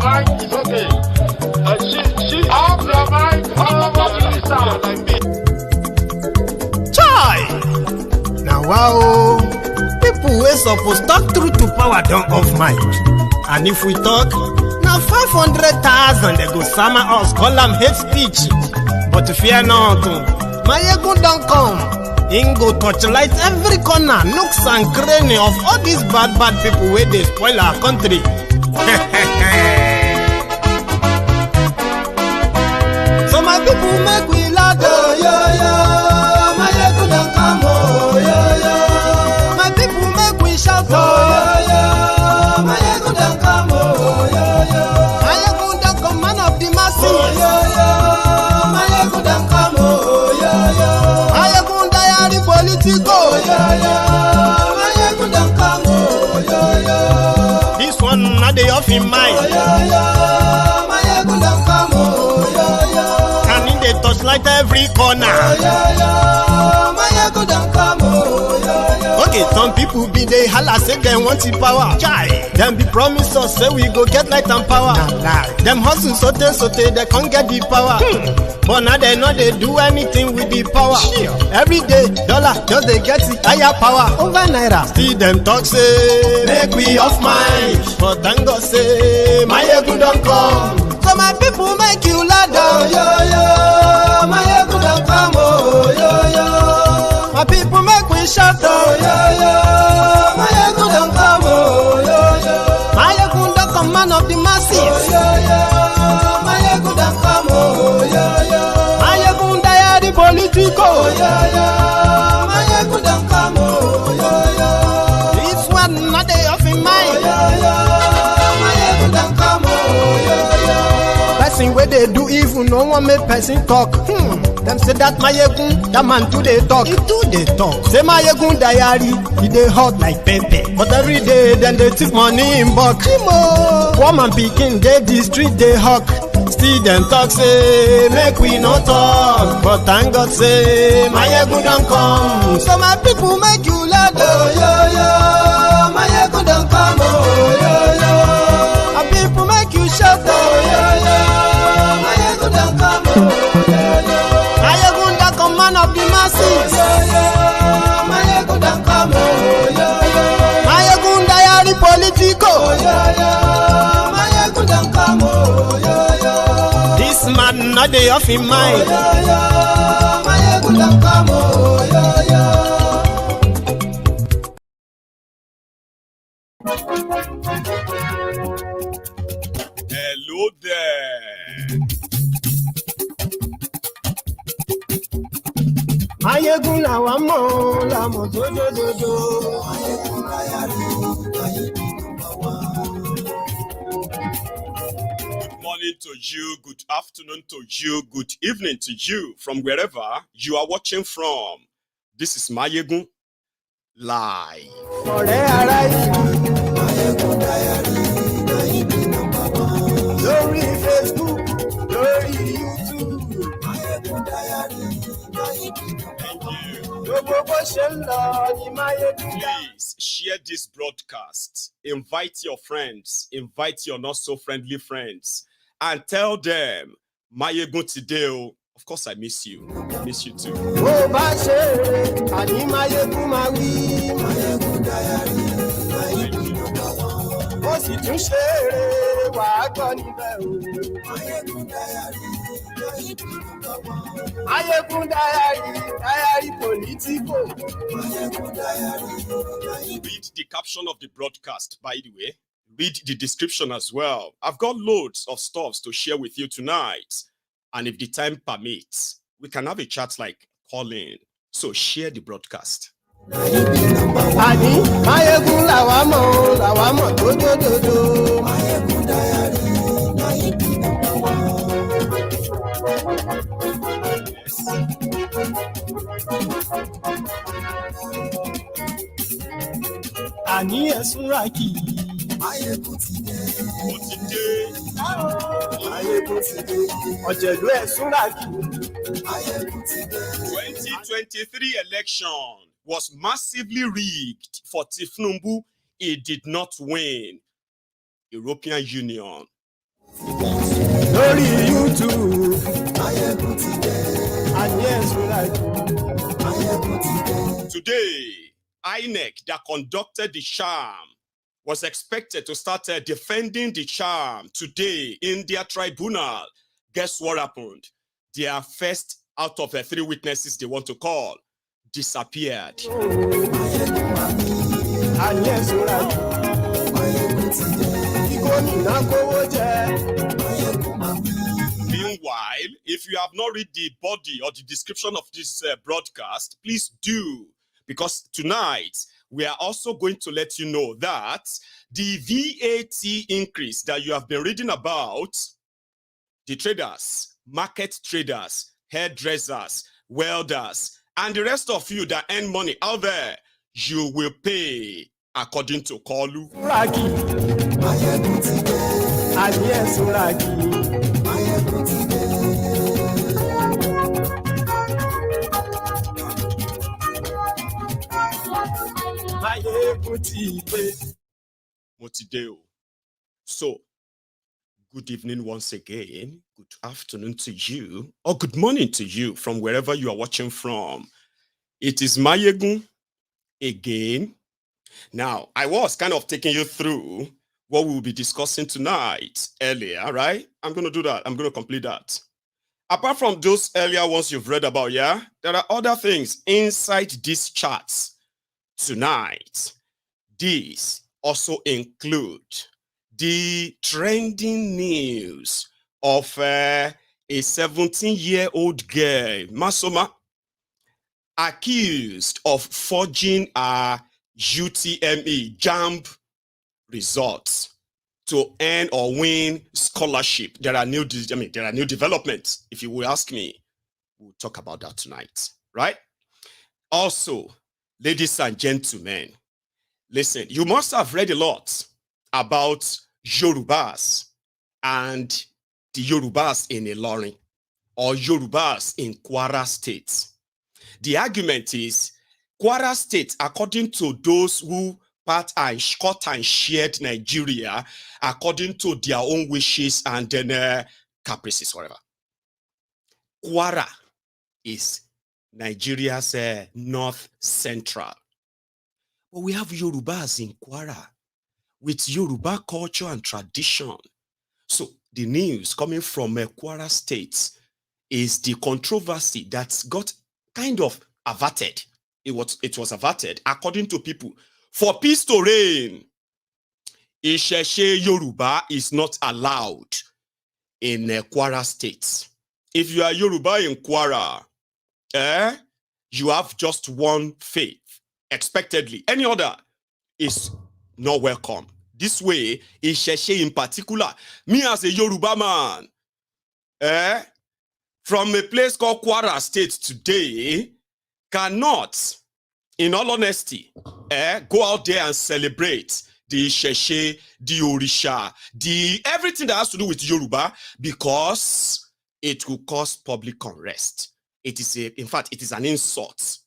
mind is okay. Off your mind, Chai! Now wow, people wey suppose talk truth to power don't off mind. And if we talk, now 500,000 they go summer us, call them hate speech. But fear not, my ego don't come. Ingo torchlight every corner, nooks and cranny of all these bad people where they spoil our country. So my people make we laugh, my ego don't come, my people make we shout, my ego don't come, my ego don't come, man of the masses, my ego don't come, political, this one not the off in mind. And in the touchlight every corner. Okay, some people be they holla say they want the power. Chai, them be promise us say we go get light and power. Them hustle sote they can't get the power. But now they know they do anything with the power. Every day, dollar just they get the higher power over naira. Still them talk say make we off mind. But thank God say my ego don't come. So my people make you ladder. My ego don't come. My people make we shout. My ego don't come. My ego don't come, man of the masses. My ego don't come. Political, this one not the off in mind. Person where they do evil, no one make person talk. Them say that my yegun, that man too they talk. He too they talk. Say my yegun diary, he they hot like pepper. But every day then they take money in bulk. Woman picking, they the street they hawk. Still them talk say make we no talk, but thank God say my ego don't come. So my people make you laugh, my ego don't come, my people make you shout, my ego don't come, my ego don't come, man of the masses, my ego don't come, my ego diary political, my ego don't come. This man not the off in mind. Hello there. Ayegun la wa mo do. Good morning to you, good afternoon to you, good evening to you from wherever you are watching from. This is Mayegun live. Lórí Facebook, lórí YouTube. Please share this broadcast. Invite your friends, invite your not so friendly friends, and tell them Mayegun today. Of course, I miss you. I miss you too. Read the caption of the broadcast, by the way. Read the description as well. I've got loads of stuff to share with you tonight. And if the time permits, we can have a chat like calling. So share the broadcast. Ani esuraki. Ọ̀jẹ̀lú esuraki. 2023 election was massively rigged for Tinubu. He did not win. European Union lórí YouTube. And yes, we like Today, INEC that conducted the JAMB was expected to start defending the JAMB today in their tribunal. Guess what happened? Their first out of the 3 witnesses they want to call disappeared. and yes, we like Meanwhile, if you have not read the body or the description of this broadcast, please do, because tonight we are also going to let you know that the VAT increase that you have been reading about, the traders, market traders, hairdressers, welders, and the rest of you that earn money out there, you will pay according to Kolu. Ragi. And yes, Ragi. Motideo. So, good evening once again. Good afternoon to you, or good morning to you from wherever you are watching from. It is Mayegun again. Now, I was kind of taking you through what we will be discussing tonight earlier, right? I'm going to do that. I'm going to complete that. Apart from those earlier ones you've read about, yeah, there are other things inside these charts tonight. These also include the trending news of a 17-year-old girl, Masoma, accused of forging a UTME JAMB results to earn or win scholarship. There are new developments. If you will ask me, we'll talk about that tonight, right? Also, ladies and gentlemen, listen, you must have read a lot about Yorubas and the Yorubas in Ilorin or Yorubas in Kwara State. The argument is Kwara State, according to those who cut and shared Nigeria according to their own wishes and then caprices, whatever. Kwara is Nigeria's north central. But we have Yorubas in Kwara with Yoruba culture and tradition. So the news coming from Kwara State is the controversy that got kind of averted. It was averted according to people. For peace to reign, Isheshe Yoruba is not allowed in Kwara State. If you are Yoruba in Kwara, you have just one faith, expectedly. Any other is not welcome. This way, Isheshe in particular, me as a Yoruba man, from a place called Kwara State today, cannot, in all honesty, go out there and celebrate the Isheshe, the Orisha, everything that has to do with Yoruba, because it will cause public unrest. It is in fact, it is an insult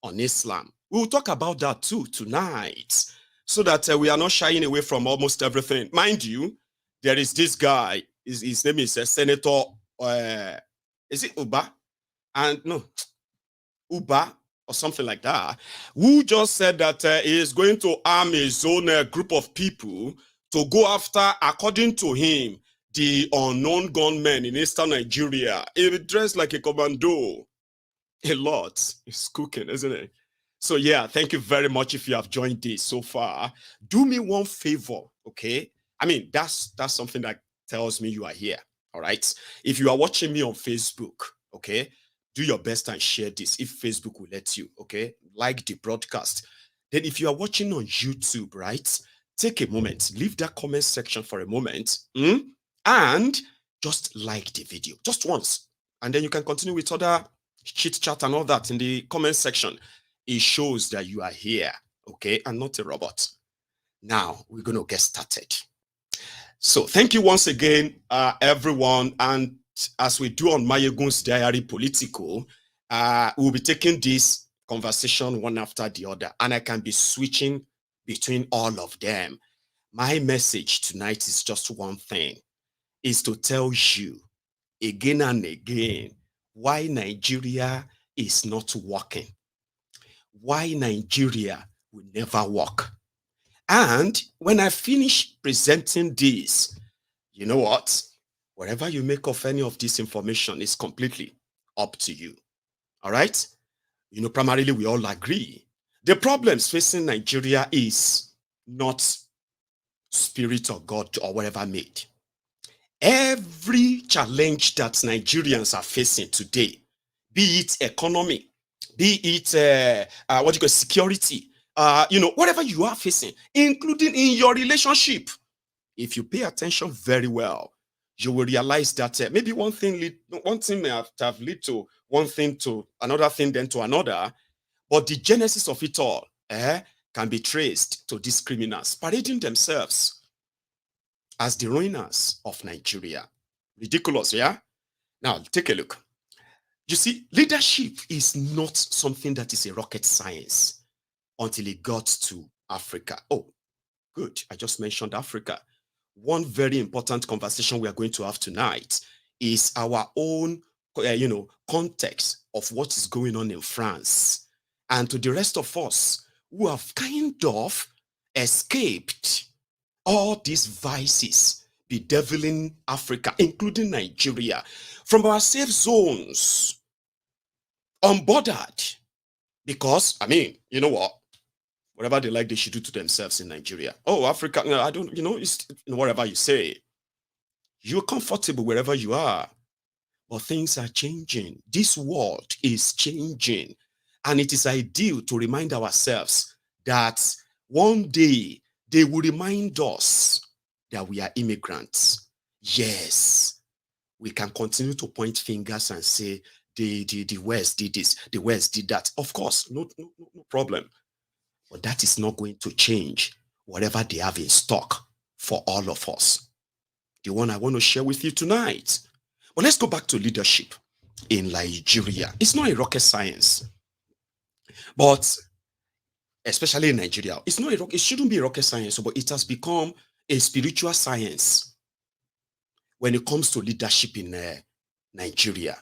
on Islam. We will talk about that too tonight, so that we are not shying away from almost everything. Mind you, there is this guy. His name is Senator. Is it Uba? And no, Uba or something like that, who just said that he is going to arm his own group of people to go after, according to him, the unknown gunmen in eastern Nigeria. He dressed like a commando. A lot. It's cooking, isn't it? So yeah, thank you very much if you have joined this so far. Do me one favor, okay? I mean, that's something that tells me you are here, all right? If you are watching me on Facebook, okay, do your best and share this if Facebook will let you, okay? Like the broadcast. Then if you are watching on YouTube, right, take a moment, leave that comment section for a moment, and just like the video, just once. And then you can continue with other chit chat and all that in the comment section. It shows that you are here, okay, and not a robot. Now, we're going to get started. So thank you once again, everyone. And as we do on Mayegun's Diary Political, we'll be taking this conversation one after the other, and I can be switching between all of them. My message tonight is just one thing. is to tell you again and again why Nigeria is not working, why Nigeria will never work. And when I finish presenting this, you know what? Whatever you make of any of this information is completely up to you. All right? You know, primarily we all agree. The problems facing Nigeria is not spirit of God or whatever made. Every challenge that Nigerians are facing today, be it economy, be it security, whatever you are facing, including in your relationship, if you pay attention very well, you will realize that maybe one thing may have led to one thing to another thing, then to another, but the genesis of it all can be traced to these criminals parading themselves as the ruiners of Nigeria. Ridiculous, yeah? Now, take a look. You see, leadership is not something that is a rocket science until it got to Africa. Oh, good. I just mentioned Africa. One very important conversation we are going to have tonight is our own, context of what is going on in France. And to the rest of us who have kind of escaped all these vices bedeviling Africa, including Nigeria, from our safe zones, unbothered. Because, you know what? Whatever they like, they should do to themselves in Nigeria. Oh, Africa, I don't, it's whatever you say. You're comfortable wherever you are. But things are changing. This world is changing. And it is ideal to remind ourselves that one day they will remind us that we are immigrants. Yes, we can continue to point fingers and say, the West did this, the West did that. Of course, no problem. But that is not going to change whatever they have in stock for all of us. The one I want to share with you tonight. But let's go back to leadership in Nigeria. It's not a rocket science. But especially in Nigeria, it shouldn't be a rocket science, but it has become a spiritual science when it comes to leadership in Nigeria.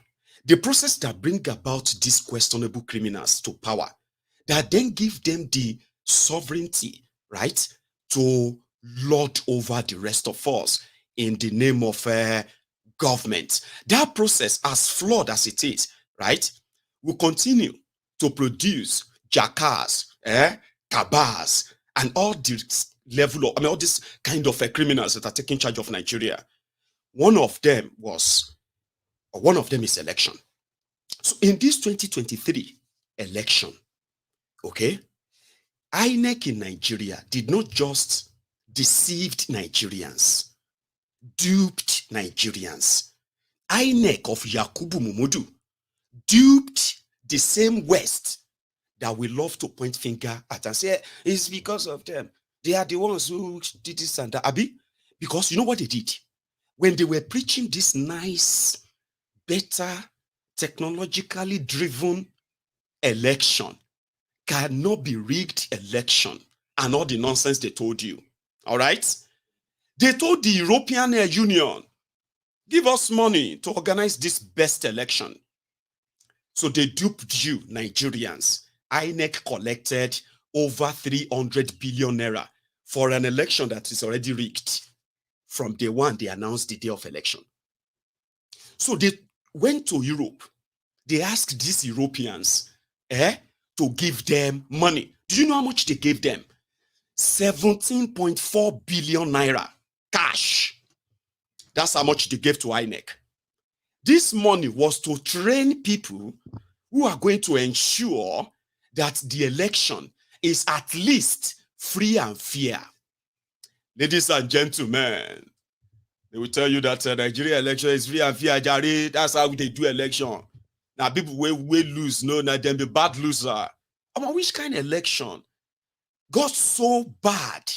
The process that brings about these questionable criminals to power, that then give them the sovereignty, right, to lord over the rest of us in the name of government. That process, as flawed as it is, right, will continue to produce jackass, cabals, and all this level of, all this kind of criminals that are taking charge of Nigeria. One of them is election. So in this 2023 election, okay, INEC in Nigeria did not just deceive Nigerians, duped Nigerians. INEC of Yakubu Mumudu duped the same West that we love to point finger at and say, it's because of them. They are the ones who did this and that. Abi, because you know what they did? When they were preaching this nice, better, technologically driven election, cannot be rigged election, and all the nonsense they told you. All right? They told the European Union, give us money to organize this best election. So they duped you, Nigerians. INEC collected over 300 billion naira for an election that is already rigged. From day one, they announced the day of election. So they went to Europe. They asked these Europeans to give them money. Do you know how much they gave them? 17.4 billion naira cash. That's how much they gave to INEC. This money was to train people who are going to ensure that the election is at least free and fair. Ladies and gentlemen, they will tell you that Nigeria election is free and fair. That's how they do election. Now people will lose. No, now them the bad loser. Which kind of election got so bad,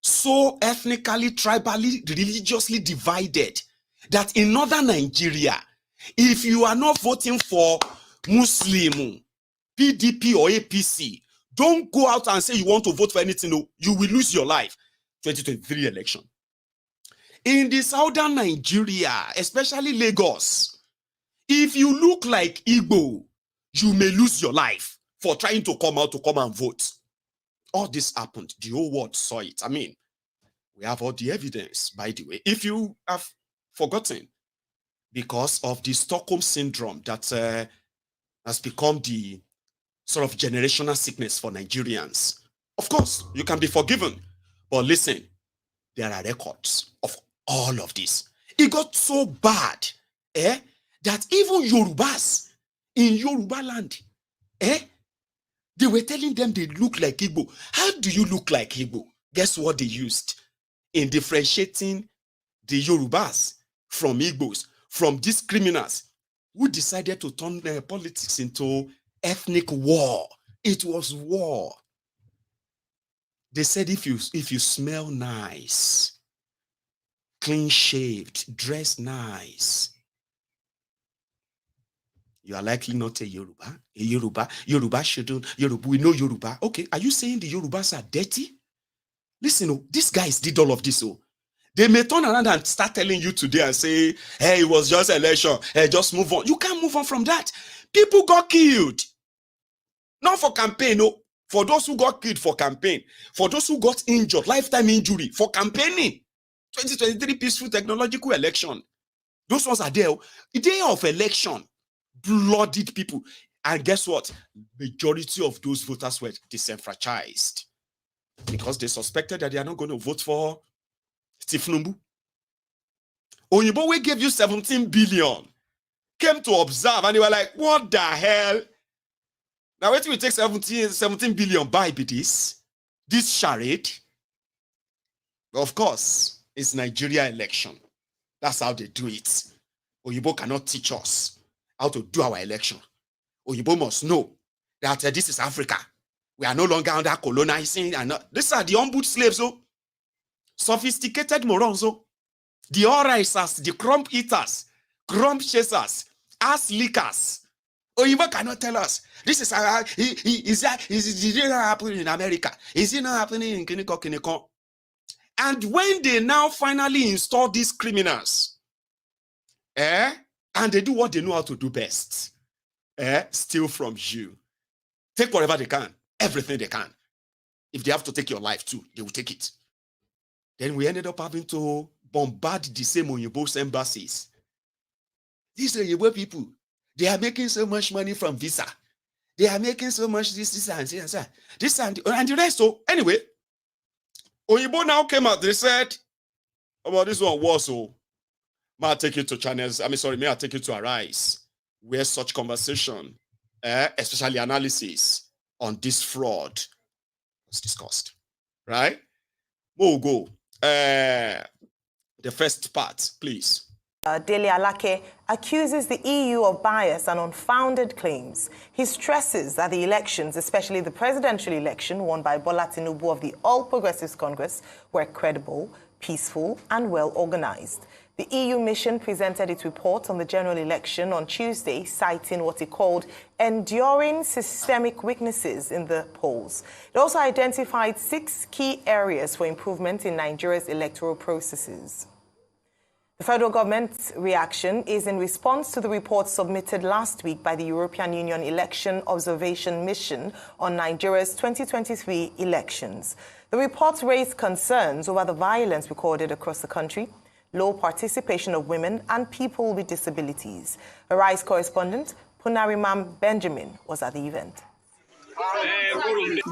so ethnically, tribally, religiously divided that in northern Nigeria, if you are not voting for Muslim, PDP or APC, don't go out and say you want to vote for anything. No, you will lose your life. 2023 election. In the southern Nigeria, especially Lagos, if you look like Igbo, you may lose your life for trying to come and vote. All this happened. The whole world saw it. I mean, we have all the evidence, by the way. If you have forgotten, because of the Stockholm syndrome that has become the sort of generational sickness for Nigerians, of course, you can be forgiven. But listen, there are records of all of this. It got so bad that even Yorubas in Yoruba land, they were telling them they look like Igbo. How do you look like Igbo? Guess what they used in differentiating the Yorubas from Igbos, from these criminals who decided to turn politics into ethnic war. It was war. They said if you smell nice, clean shaved, dress nice, you are likely not a Yoruba. Yoruba shouldn't. We know Yoruba. Okay, are you saying the Yorubas are dirty? Listen, these guys did all of this. They may turn around and start telling you today and say, hey, it was just election. Hey, just move on. You can't move on from that. People got killed. Not for campaign, no. For those who got killed for campaign. For those who got injured, lifetime injury, for campaigning. 2023 peaceful technological election. Those ones are there. The day of election, bloodied people. And guess what? Majority of those voters were disenfranchised. Because they suspected that they are not going to vote for He Tinubu. Oyibo, we gave you 17 billion. Came to observe and they were like, what the hell? Now, wait till we take 17 billion by this charade. Of course, it's Nigeria election. That's how they do it. Oyibo cannot teach us how to do our election. Oyibo must know that this is Africa. We are no longer under colonizing. And these are the humbled slaves, sophisticated morons, the all-risers, the crumb eaters, crumb chasers, ass lickers. Oyibo cannot tell us. This is is it not happening in America? Is it not happening in Kiniko? And when they now finally install these criminals, and they do what they know how to do best, steal from you, take whatever they can, everything they can. If they have to take your life too, they will take it. Then we ended up having to bombard the same Oyibo's embassies. These Oyibo people, they are making so much money from visa. They are making so much this and the rest. So anyway, Oyibo now came out. They said, about this one was so. May I take you to channels? May I take you to Arise, where such conversation, especially analysis on this fraud, was discussed. Right? We'll go. The first part, please. Dele Alake accuses the EU of bias and unfounded claims. He stresses that the elections, especially the presidential election won by Bola Tinubu of the All Progressives Congress, were credible, peaceful, and well organized. The EU mission presented its report on the general election on Tuesday, citing what it called enduring systemic weaknesses in the polls. It also identified 6 key areas for improvement in Nigeria's electoral processes. The federal government's reaction is in response to the report submitted last week by the European Union Election Observation Mission on Nigeria's 2023 elections. The report raised concerns over the violence recorded across the country, low participation of women and people with disabilities. Arise correspondent Punarimam Benjamin was at the event.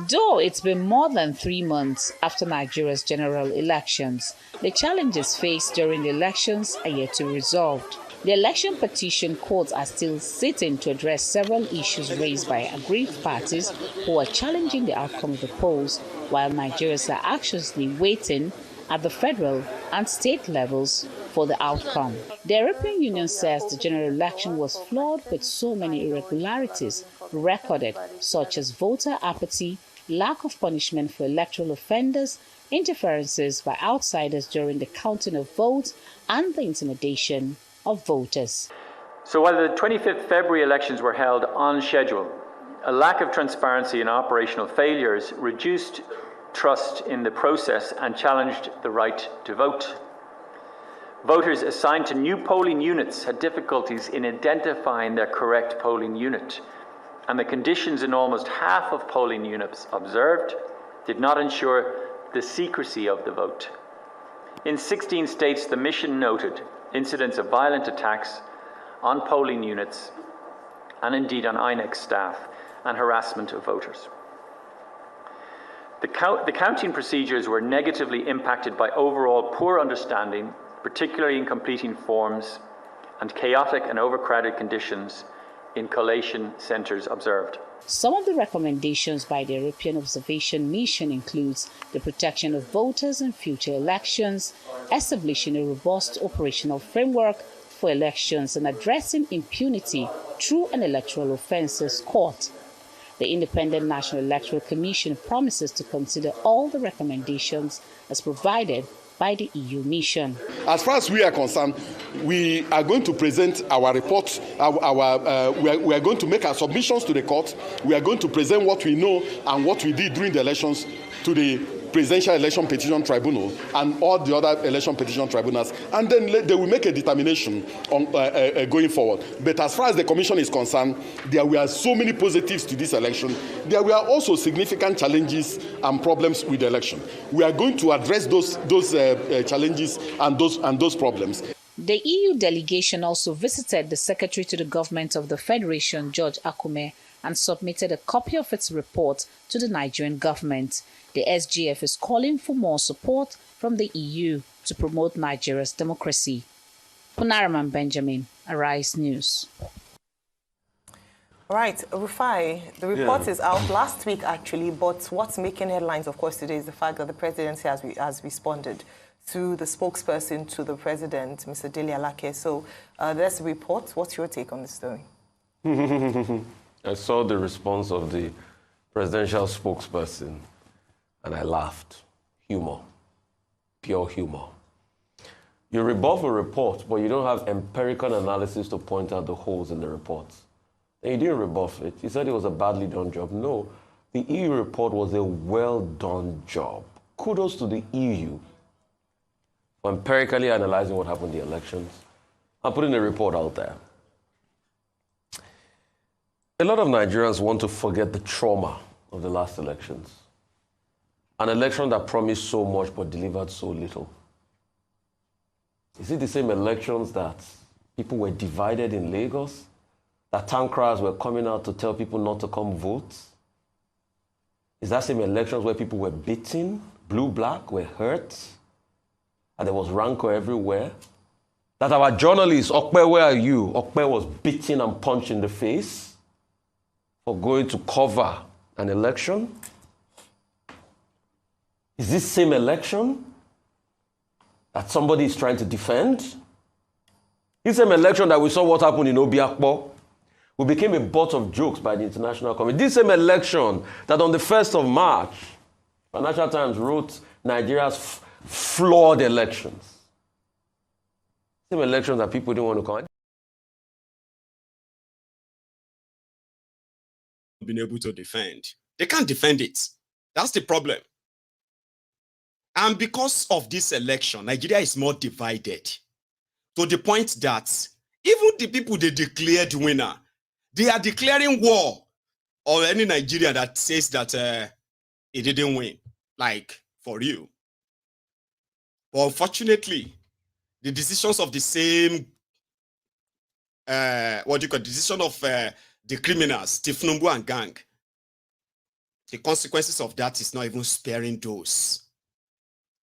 Though it's been more than 3 months after Nigeria's general elections, the challenges faced during the elections are yet to be resolved. The election petition courts are still sitting to address several issues raised by aggrieved parties who are challenging the outcome of the polls, while Nigerians are anxiously waiting at the federal and state levels for the outcome. The European Union says the general election was flawed with so many irregularities recorded, such as voter apathy, lack of punishment for electoral offenders, interferences by outsiders during the counting of votes, and the intimidation of voters. So while the 25th February elections were held on schedule, a lack of transparency and operational failures reduced trust in the process and challenged the right to vote. Voters assigned to new polling units had difficulties in identifying their correct polling unit, and the conditions in almost half of polling units observed did not ensure the secrecy of the vote. In 16 states, the mission noted incidents of violent attacks on polling units and indeed on INEC staff and harassment of voters. The counting procedures were negatively impacted by overall poor understanding, particularly in completing forms, and chaotic and overcrowded conditions in collation centres observed. Some of the recommendations by the European Observation Mission includes the protection of voters in future elections, establishing a robust operational framework for elections, and addressing impunity through an electoral offences court. The Independent National Electoral Commission promises to consider all the recommendations as provided by the EU mission. As far as we are concerned, we are going to present our report. We are going to make our submissions to the court. We are going to present what we know and what we did during the elections to the Presidential Election Petition Tribunal and all the other election petition tribunals, and then they will make a determination on going forward. But as far as the commission is concerned, there were so many positives to this election. There were also significant challenges and problems with the election. We are going to address those challenges and those problems. The EU delegation also visited the Secretary to the Government of the Federation, George Akume, and submitted a copy of its report to the Nigerian government. The SGF is calling for more support from the EU to promote Nigeria's democracy. Punaraman Benjamin, Arise News. All right, Rufai, the report is out last week, actually, but what's making headlines, of course, today is the fact that the presidency has responded to the spokesperson to the president, Mr. Dele Alake. So there's the report. What's your take on the story? I saw the response of the presidential spokesperson, and I laughed. Humor. Pure humor. You rebuff a report, but you don't have empirical analysis to point out the holes in the report. And you didn't rebuff it. You said it was a badly done job. No, the EU report was a well-done job. Kudos to the EU for empirically analyzing what happened in the elections and putting a report out there. A lot of Nigerians want to forget the trauma of the last elections. An election that promised so much but delivered so little. Is it the same elections that people were divided in Lagos? That town criers were coming out to tell people not to come vote? Is that same elections where people were beaten, blue, black, were hurt, and there was rancor everywhere? That our journalists, Okpe, where are you? Okpe was beaten and punched in the face for going to cover an election? Is this same election that somebody is trying to defend? This same election that we saw what happened in Obiakpo, we became a butt of jokes by the international community. This same election that on the 1st of March, Financial Times wrote Nigeria's flawed elections. Same election that people didn't want to come. Been able to defend. They can't defend it. That's the problem. And because of this election, Nigeria is more divided to the point that even the people they declared winner, they are declaring war on any Nigerian that says that he didn't win, like for you. But unfortunately, the decisions of the same, decision of the criminals, Tifnumbu and gang, the consequences of that is not even sparing those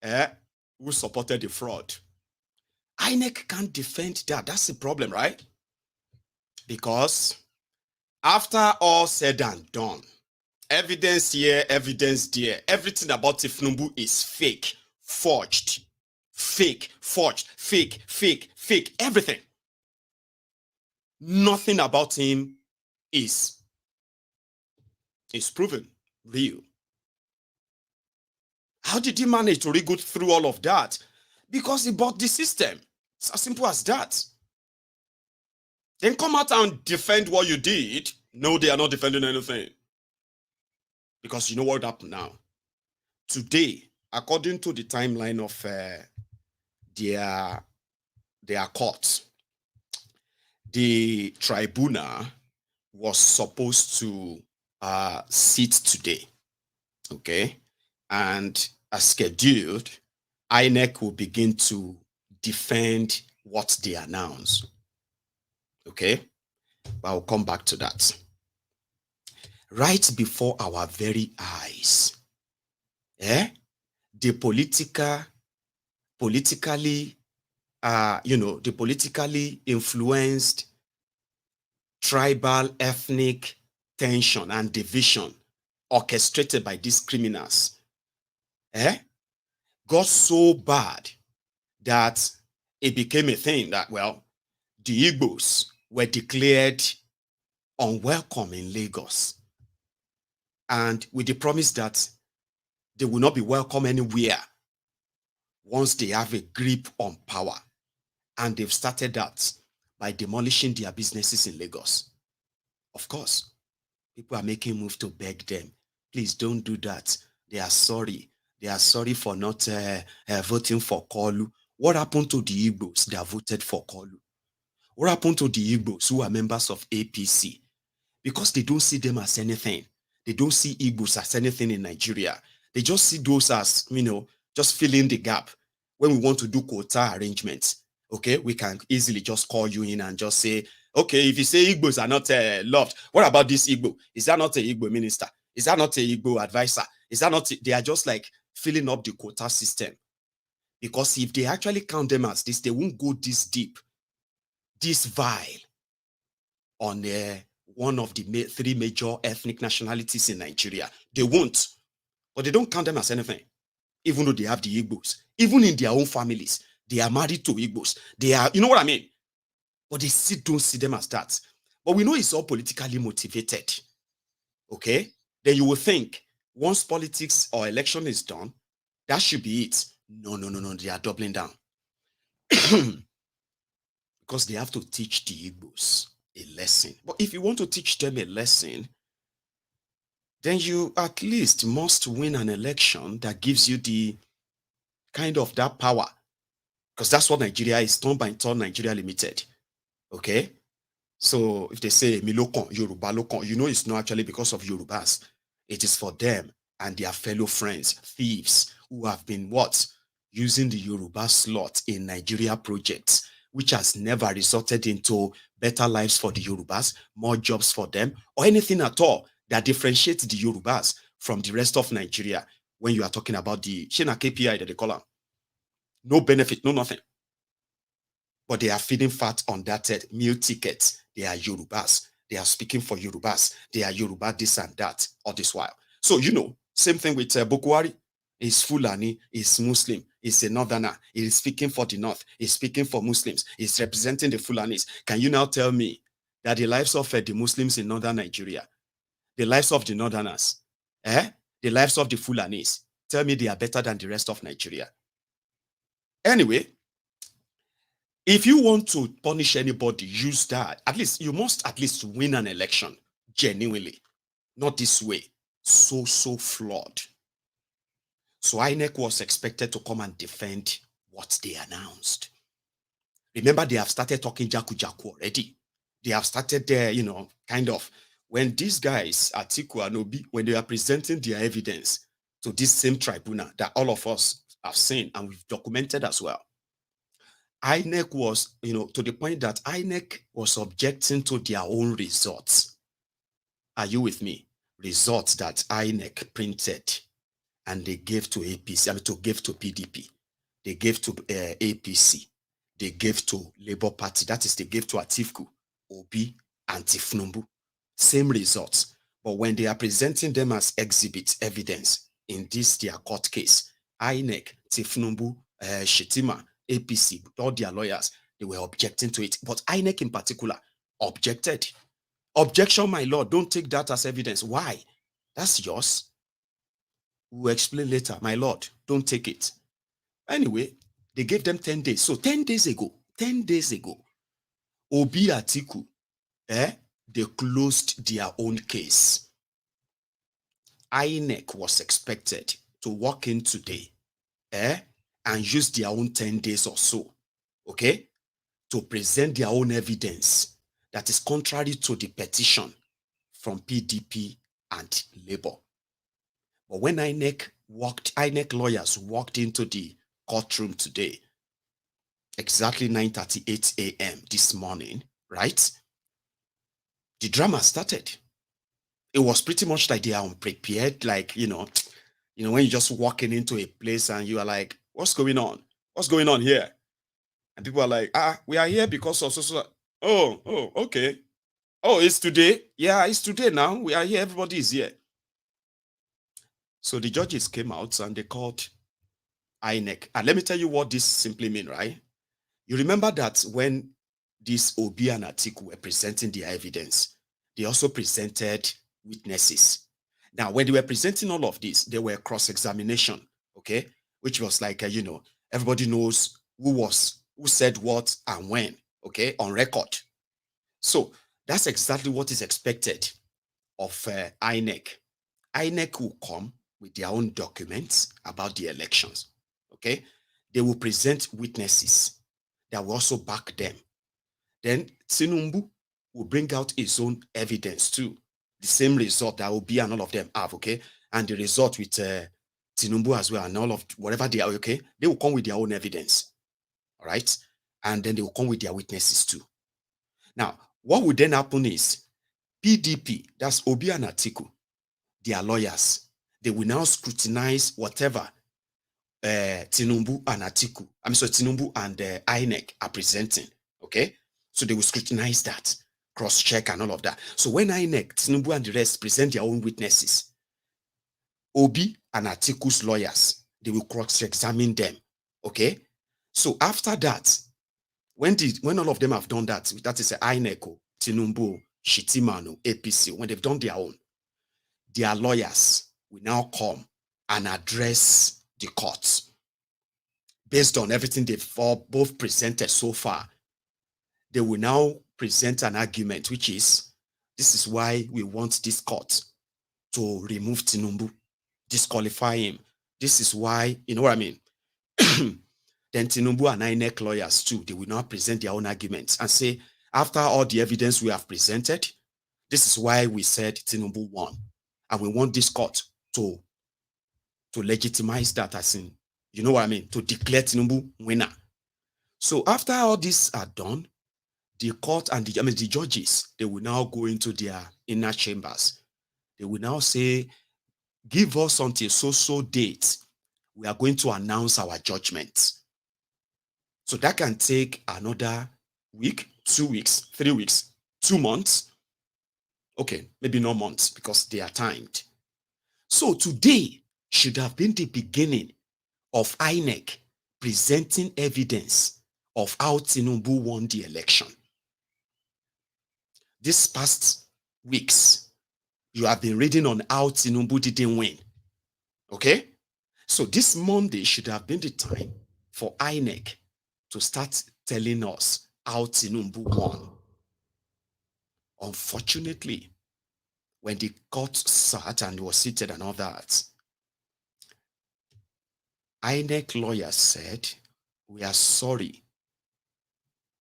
who supported the fraud. INEC can't defend that. That's the problem, right? Because after all said and done, evidence here, evidence there, everything about Tifnumbu is fake, forged, fake, forged, fake, fake, fake, everything. Nothing about him is proven real. How did he manage to re-go through all of that? Because he bought the system. It's as simple as that. Then come out and defend what you did. No, they are not defending anything. Because you know what happened now? Today, according to the timeline of their their court, the tribunal was supposed to sit today, okay? And as scheduled, INEC will begin to defend what they announce, okay? But I'll come back to that. Right before our very eyes, the politically influenced tribal ethnic tension and division orchestrated by these criminals got so bad that it became a thing that, well, the Igbos were declared unwelcome in Lagos, and with the promise that they will not be welcome anywhere once they have a grip on power. And they've started that by demolishing their businesses in Lagos. Of course, people are making moves to beg them, please don't do that. They are sorry. They are sorry for not voting for Kolu. What happened to the Igbos that voted for Kolu? What happened to the Igbos who are members of APC? Because they don't see them as anything. They don't see Igbos as anything in Nigeria. They just see those as, just filling the gap. When we want to do quota arrangements, okay, we can easily just call you in and just say, okay, if you say Igbos are not loved, what about this Igbo? Is that not a Igbo minister? Is that not a Igbo advisor? Is that not, they are just like filling up the quota system. Because if they actually count them as this, they won't go this deep, this vile on one of the three major ethnic nationalities in Nigeria. They won't. But they don't count them as anything, even though they have the Igbos. Even in their own families, they are married to Igbos. They are, you know what I mean? But they still don't see them as that. But we know it's all politically motivated. Okay? Then you will think, once politics or election is done, that should be it. No, they are doubling down. Because they have to teach the Igbos a lesson. But if you want to teach them a lesson, then you at least must win an election that gives you the kind of that power. Because that's what Nigeria is, turn by turn Nigeria Limited. Okay? So if they say Milokon, Yoruba Lokon, it's not actually because of Yorubas. It is for them and their fellow friends, thieves, who have been what? Using the Yoruba slot in Nigeria projects, which has never resulted into better lives for the Yorubas, more jobs for them, or anything at all that differentiates the Yorubas from the rest of Nigeria when you are talking about the Shina KPI that they call them. No benefit, no nothing. But they are feeding fat on that meal ticket. They are Yorubas. They are speaking for Yorubas. They are Yoruba this and that all this while. So, same thing with Bokwari. He's Fulani, he's Muslim, he's a northerner, he's speaking for the north, he's speaking for Muslims, he's representing the Fulanis. Can you now tell me that the lives of the Muslims in northern Nigeria, the lives of the northerners, the lives of the Fulanis, tell me they are better than the rest of Nigeria? Anyway, if you want to punish anybody, use that. At least you must at least win an election genuinely, not this way, so flawed. So INEC was expected to come and defend what they announced. Remember, they have started talking Jaku already. They have started there, kind of, when these guys, Atiku and Obi, when they are presenting their evidence to this same tribunal that all of us have seen and we've documented as well, INEC was, to the point that INEC was objecting to their own results. Are you with me? Results that INEC printed and they gave to APC, gave to PDP. They gave to APC. They gave to Labour Party. That is, they gave to Atiku, Obi, and Tinubu. Same results. But when they are presenting them as exhibit evidence in this their court case, INEC, Tinubu, Shetima, APC, all their lawyers, they were objecting to it. But INEC in particular objected. Objection, my lord, don't take that as evidence. Why? That's yours. We'll explain later. My lord, don't take it. Anyway, they gave them 10 days. So 10 days ago, Obi Atiku, they closed their own case. INEC was expected to walk in today, and use their own 10 days or so, okay, to present their own evidence that is contrary to the petition from PDP and Labour. But when INEC lawyers walked into the courtroom today, exactly 9:38 a.m. this morning, right? The drama started. It was pretty much like they are unprepared, like, when you're just walking into a place and you are like, what's going on? What's going on here? And people are like, we are here because of so. Oh, okay. Oh, it's today? Yeah, it's today now. We are here. Everybody is here. So the judges came out and they called INEC. And let me tell you what this simply means, right? You remember that when this Obi and Atiku were presenting their evidence, they also presented witnesses. Now, when they were presenting all of this, they were cross-examination, okay? Which was like, everybody knows who said what and when, okay, on record. So that's exactly what is expected of INEC. INEC will come with their own documents about the elections, okay? They will present witnesses that will also back them. Then Tinubu will bring out his own evidence too. The same result that Obi and all of them have, okay? And the result with Tinubu as well and all of whatever they are, okay? They will come with their own evidence, all right? And then they will come with their witnesses too. Now, what would then happen is PDP, that's Obi and Atiku, their lawyers, they will now scrutinize whatever Tinubu and INEC are presenting, okay? So they will scrutinize that, cross-check and all of that. So when INEC, Tinubu and the rest present their own witnesses, Obi and Atiku's lawyers, they will cross-examine them, okay? So after that, when all of them have done that, that is INEC, Tinubu, Shitimano, APC, when they've done their own, their lawyers will now come and address the courts. Based on everything they've both presented so far, they will now present an argument, which is, this is why we want this court to remove Tinubu, disqualify him. This is why, you know what I mean? Then Tinubu and INEC lawyers too, they will now present their own arguments and say, after all the evidence we have presented, this is why we said Tinubu won. And we want this court to legitimize that, as in, you know what I mean, to declare Tinubu winner. So after all this are done, the court and the judges, they will now go into their inner chambers. They will now say, give us until so date. We are going to announce our judgment. So that can take another week, 2 weeks, 3 weeks, 2 months. Okay, maybe no months because they are timed. So today should have been the beginning of INEC presenting evidence of how Tinubu won the election. This past weeks, you have been reading on how Tinubu didn't win. Okay? So this Monday should have been the time for INEC to start telling us how Tinubu won. Unfortunately, when the court sat and was seated and all that, INEC lawyers said, we are sorry.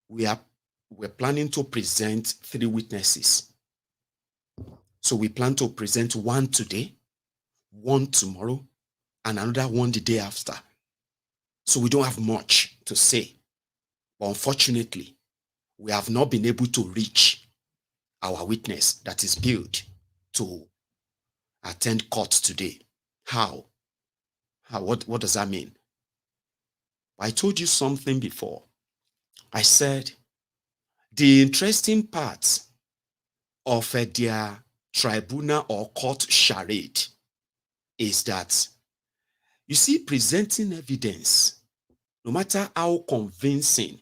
We're planning to present 3 witnesses. So we plan to present 1 today, 1 tomorrow, and another 1 the day after. So we don't have much to say. But unfortunately, we have not been able to reach our witness that is billed to attend court today. How? What does that mean? I told you something before. I said the interesting part of their tribunal or court charade is that, you see, presenting evidence, no matter how convincing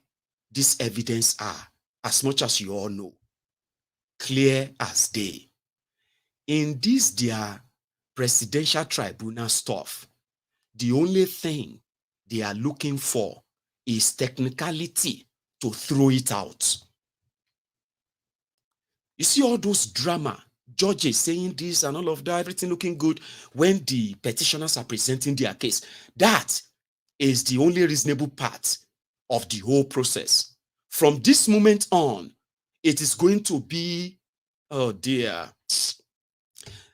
this evidence are, as much as you all know, clear as day, in this their presidential tribunal stuff, the only thing they are looking for is technicality to throw it out. You see all those drama, judges saying this and all of that, everything looking good when the petitioners are presenting their case. That is the only reasonable part of the whole process from this moment on, it is going to be, oh dear,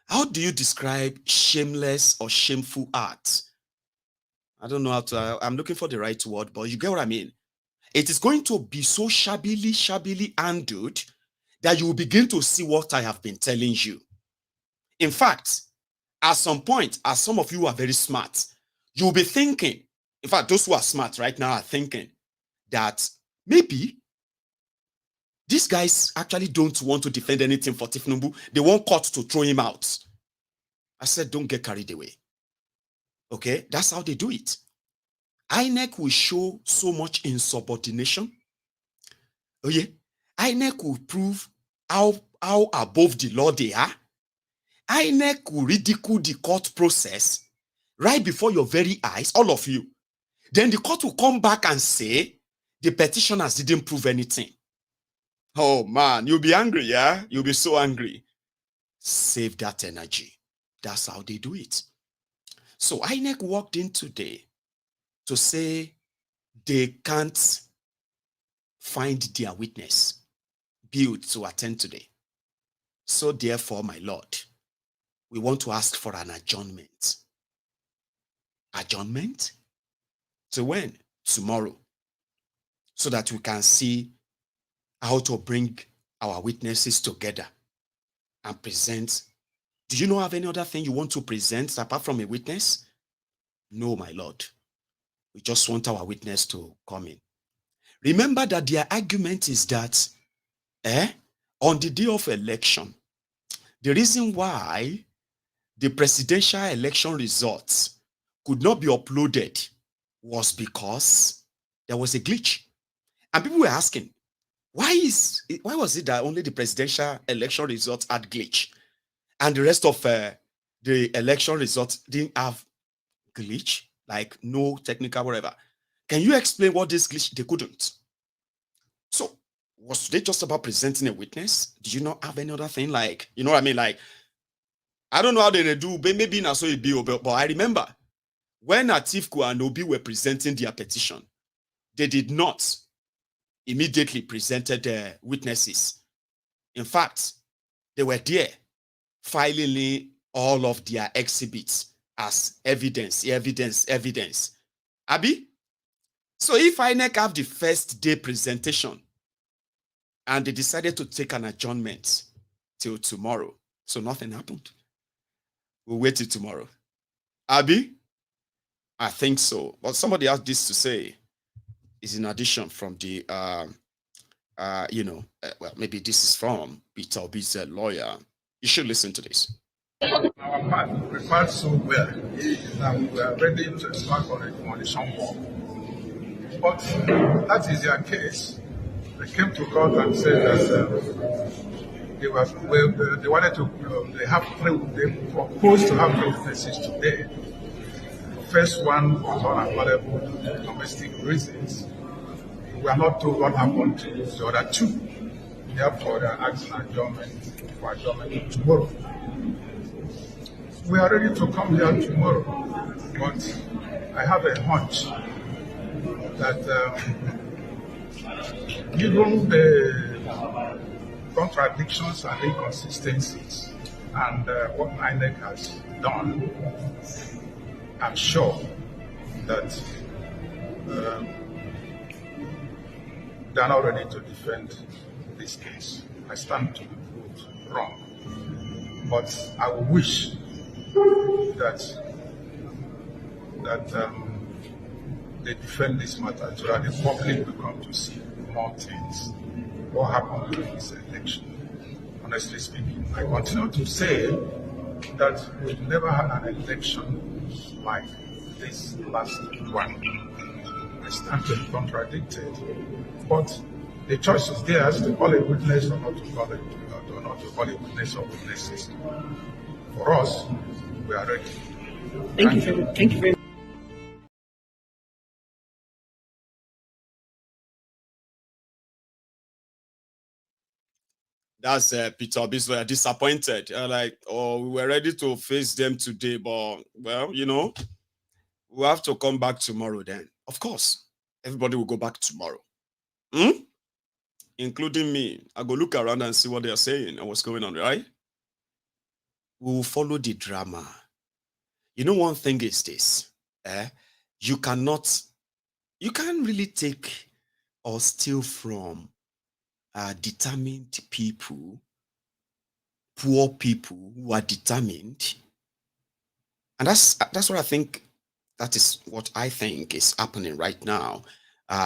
how do you describe shameless or shameful art? I don't know how to, I'm looking for the right word, but you get what I mean. It is going to be so shabbily handled that you will begin to see what I have been telling you. In fact, at some point, as some of you are very smart, you'll be thinking, in fact, those who are smart right now are thinking that maybe these guys actually don't want to defend anything for Tinubu. They want court to throw him out. I said, don't get carried away. Okay, that's how they do it. INEC will show so much insubordination. Oh yeah, INEC will prove how above the law they are. INEC will ridicule the court process right before your very eyes, all of you. Then the court will come back and say the petitioners didn't prove anything. Oh man, you'll be angry, yeah? You'll be so angry. Save that energy. That's how they do it. So INEC walked in today to say they can't find their witness billed to attend today. So therefore, my Lord, we want to ask for an adjournment. Adjournment? To when? Tomorrow. So that we can see how to bring our witnesses together and present. Do you not have any other thing you want to present apart from a witness? No, my Lord. We just want our witness to come in. Remember that their argument is that on the day of election, the reason why the presidential election results could not be uploaded was because there was a glitch. And people were asking, why was it that only the presidential election results had glitch and the rest of the election results didn't have glitch, like no technical whatever? Can you explain what this glitch? They couldn't. So was today just about presenting a witness? Did you not have any other thing? Like, you know what I mean? Like, I don't know how they do, but maybe not so it be, but I remember when Atiku and Obi were presenting their petition, they did not immediately presented their witnesses. In fact, they were there filing all of their exhibits as evidence. Abi? So if INEC have the first day presentation and they decided to take an adjournment till tomorrow, so nothing happened. We'll wait till tomorrow. Abi? I think so. But somebody has this to say. Is in addition from the, well, maybe this is from Peter Obi's lawyer. You should listen to this. Our part prepared so well that we are ready to embark on a demolition war. But that is their case. They came to court and said that they wanted to, they proposed to have 3 witnesses today. The first one was unavailable for domestic reasons. We are not told what happened to the other 2. Therefore, they are asking for adjournment tomorrow. We are ready to come here tomorrow, but I have a hunch that given the contradictions and inconsistencies and what INEC has done, I'm sure that they are not ready to defend this case. I stand to be proved wrong. But I wish that they defend this matter so that the public will come to see more things. What happened during this election? Honestly speaking, I continue to say that we've never had an election like this last one. I stand to be contradicted, but the choice is theirs to call a witness or not to call a witness or witnesses. For us, we are ready. Thank you very much. That's Peter Obi's lawyer, disappointed. We were ready to face them today, but, well, we'll have to come back tomorrow then. Of course, everybody will go back tomorrow. including me, I go look around and see what they are saying and what's going on, right? We will follow the drama. You know, one thing is this, you can't really take or steal from determined people, poor people who are determined. And that's what I think, that is what I think is happening right now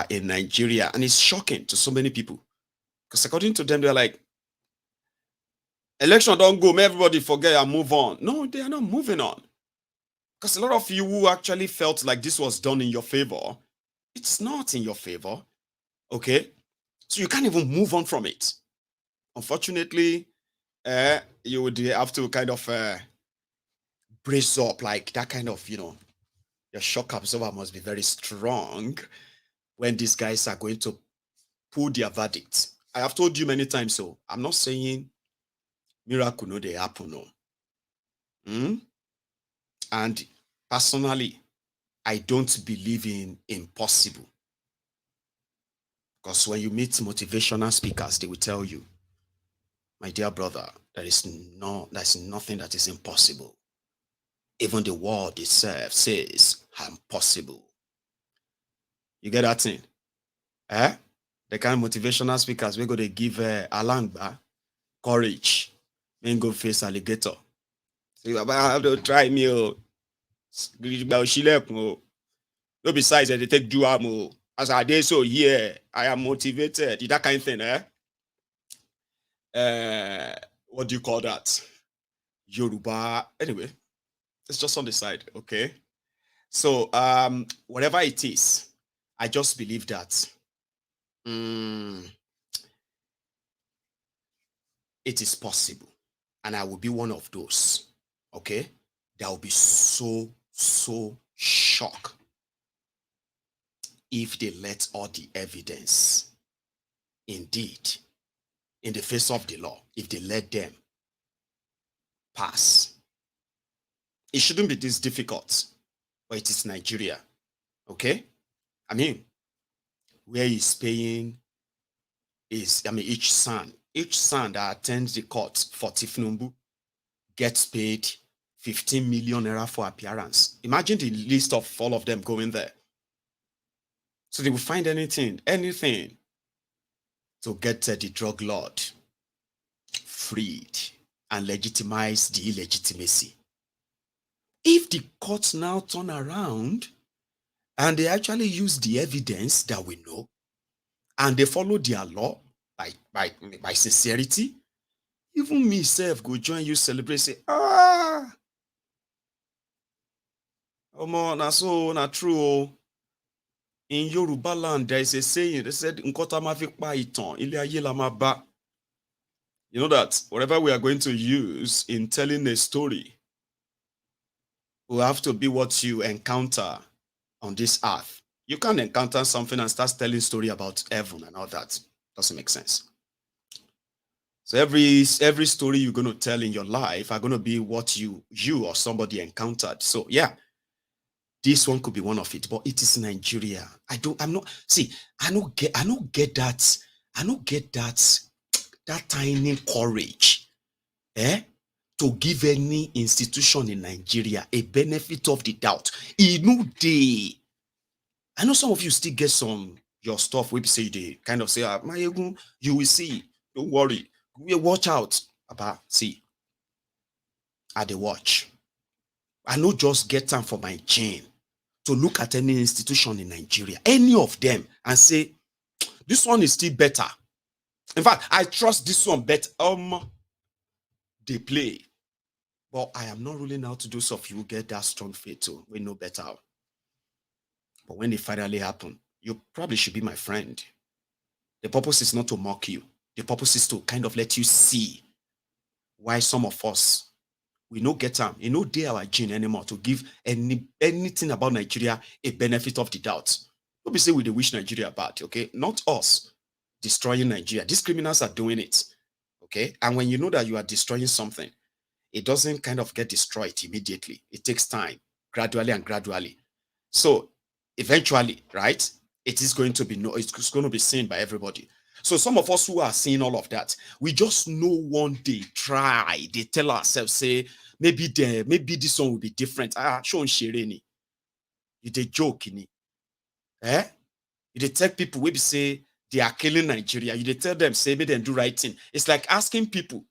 in Nigeria. And it's shocking to so many people. Because according to them, they're like, election don't go, may everybody forget and move on. No, they are not moving on. Because a lot of you who actually felt like this was done in your favor, it's not in your favor. Okay? So you can't even move on from it. Unfortunately, you would have to kind of brace up, like that kind of, your shock absorber must be very strong when these guys are going to pull their verdict. I have told you many times, so I'm not saying miracle no they happen, no. And personally, I don't believe in impossible. Because when you meet motivational speakers, they will tell you, my dear brother, there's nothing that is impossible. Even the word itself says, I'm possible. You get that thing? The kind of motivational speakers, we're going to give Alangba courage. Then go face alligator. So I have to try me. No, besides, they take duamo. As I did so, yeah, I am motivated. That kind of thing, what do you call that? Yoruba. Anyway, it's just on the side, okay? So, whatever it is, I just believe that it is possible. And I will be one of those, okay? That will be so shocked if they let all the evidence, indeed, in the face of the law, if they let them pass. It shouldn't be this difficult, but it is Nigeria, okay? I mean, where he's paying is, each son that attends the court for Tinubu gets paid 15 million naira for appearance. Imagine the list of all of them going there. So they will find anything to get the drug lord freed and legitimize the illegitimacy. If the courts now turn around and they actually use the evidence that we know and they follow their law by sincerity, even me self go join you celebrate, say, na so na true. In Yoruba land, there is a saying, they said, Nkota ma fi pa itan, ile aye la ma ba. You know that whatever we are going to use in telling a story will have to be what you encounter on this earth. You can't encounter something and start telling story about heaven and all that. Doesn't make sense. So every story you're going to tell in your life are going to be what you or somebody encountered. So yeah, this one could be one of it, but it is Nigeria. I don't get that tiny courage, to give any institution in Nigeria a benefit of the doubt. I know some of you still get your stuff where you say they kind of say, you will see, don't worry, watch out. See, I dey watch. I no just get time for my chain to look at any institution in Nigeria, any of them, and say, this one is still better. In fact, I trust this one better. They play. But I am not ruling out those of you who get that strong faith too. We know better. But when it finally happen, you probably should be my friend. The purpose is not to mock you. The purpose is to kind of let you see why some of us, we no get time, no day our gene anymore to give anything about Nigeria a benefit of the doubt. Don't be say we wish Nigeria bad, okay? Not us destroying Nigeria. These criminals are doing it, okay? And when you know that you are destroying something, it doesn't kind of get destroyed immediately. It takes time, gradually. So eventually, right, it's going to be seen by everybody. So some of us who are seeing all of that, we just know one day, they tell ourselves, say, maybe this one will be different. Show Shireni. You dey joke in it. You dey tell people, we say they are killing Nigeria. You dey tell them, say, maybe they do right thing. It's like asking people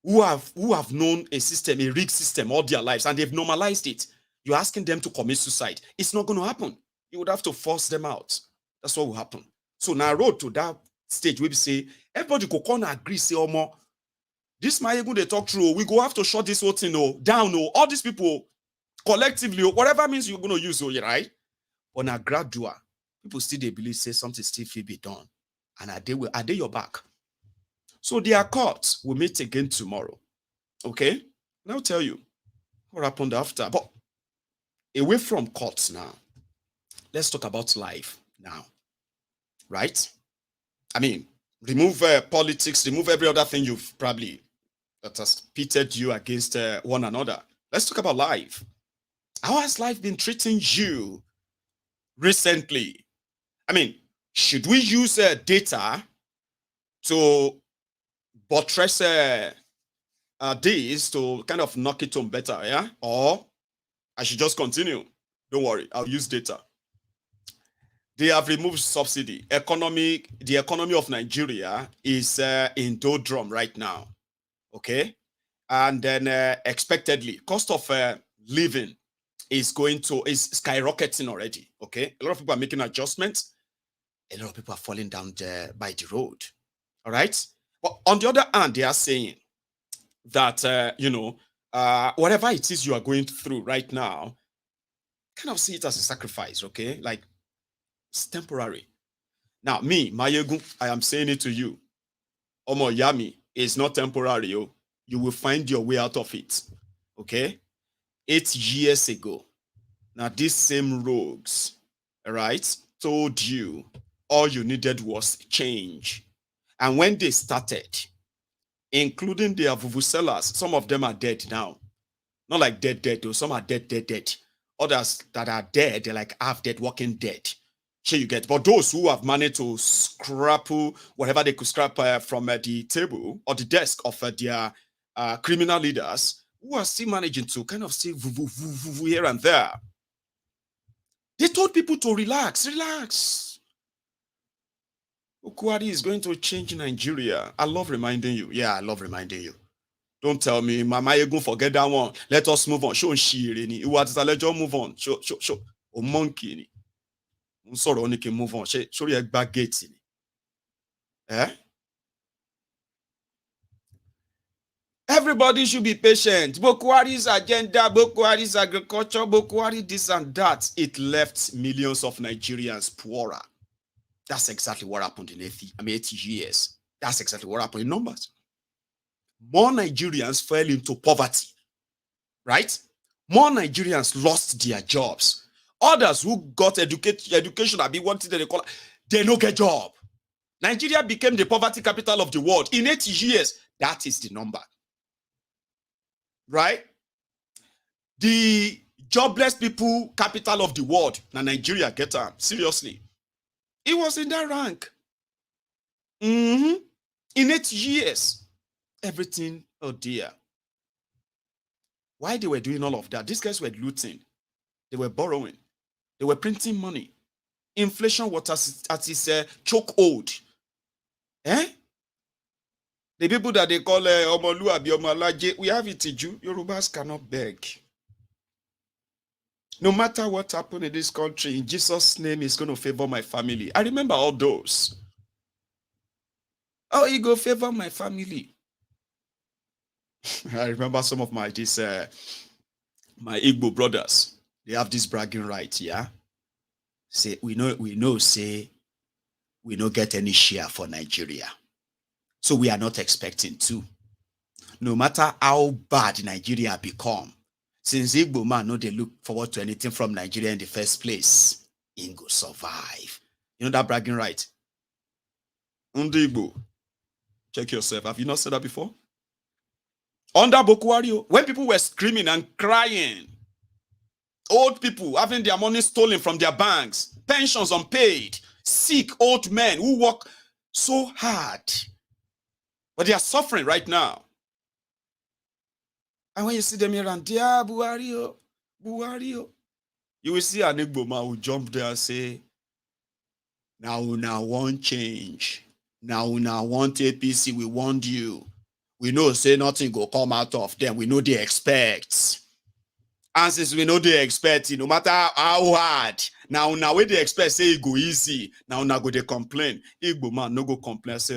who have known a system, a rigged system all their lives, and they've normalized it. You're asking them to commit suicide. It's not going to happen. You would have to force them out. That's what will happen. So now road to that stage where we say, everybody go come and agree, say, oh, more. This might even they talk through. We go have to shut this whole thing down. All these people collectively, whatever means you're going to use, right? But now gradual, people still they believe, say something still will be done. And are they your back? So their court will meet again tomorrow. Okay? And I'll tell you what happened after. But away from courts now, let's talk about life now. Right? I mean, remove politics, remove every other thing you've probably that has pitted you against one another. Let's talk about life. How has life been treating you recently? I mean, should we use data to buttress this to kind of knock it on better, yeah? Or I should just continue? Don't worry, I'll use data. They have removed subsidy. The economy of Nigeria is in doldrum right now. Okay? And then expectedly, cost of living is skyrocketing already. Okay? A lot of people are making adjustments. A lot of people are falling down by the road. All right? But on the other hand, they are saying that, whatever it is you are going through right now, kind of see it as a sacrifice, okay? Like, it's temporary. Now, me, Mayegun, I am saying it to you. Omo Yami is not temporary. You will find your way out of it. Okay? 8 years ago, now these same rogues, right, told you all you needed was change. And when they started, including their vuvuzelas, some of them are dead now. Not like dead, though. Some are dead. Others that are dead, they're like half dead, walking dead. Sure you get. But those who have managed to scrap whatever they could scrap from the table or the desk of their criminal leaders, who are still managing to kind of say here and there. They told people to relax. Okwari is going to change Nigeria. I love reminding you. Yeah, I love reminding you. Don't tell me, Mama, you're going to forget that one. Let us move on. Show Shiri. Let's move on. Show. O monkey. Sorry, only can move on. Show you back gates. Everybody should be patient. Bokwari's agenda, Bokwari's agriculture, Bokwari this and that. It left millions of Nigerians poorer. That's exactly what happened in 80 years. That's exactly what happened in numbers. More Nigerians fell into poverty, right? More Nigerians lost their jobs. Others who got education, they no get job. Nigeria became the poverty capital of the world. In 80 years, that is the number. Right? The jobless people capital of the world. Now Nigeria, get up. Seriously. It was in that rank. In 8 years. Everything, oh dear. Why they were doing all of that? These guys were looting. They were borrowing. They were printing money. Inflation was at its chokehold. The people that they call Omoluabi, Omalaje, we have it in you. Yorubas cannot beg. No matter what happened in this country, in Jesus' name is going to favor my family. I remember all those. Oh, he go favor my family. I remember some of my Igbo brothers. They have this bragging right, yeah. Say we know. Say we don't get any share for Nigeria, so we are not expecting to. No matter how bad Nigeria become, since Igbo man know they look forward to anything from Nigeria in the first place, he go survive. You know that bragging right? Igbo, check yourself. Have you not said that before? Under Bokwari, when people were screaming and crying, old people having their money stolen from their banks, pensions unpaid, sick old men who work so hard. But they are suffering right now. And when you see them here and there, Buhari, you will see an Igbo man who jump there and say, now want change. Now want APC, we want you. We know say nothing go come out of them. We know they expect. And since we know they expect, no matter how hard, now when they expect say it go easy, now go they complain. Igbo man no go complain, say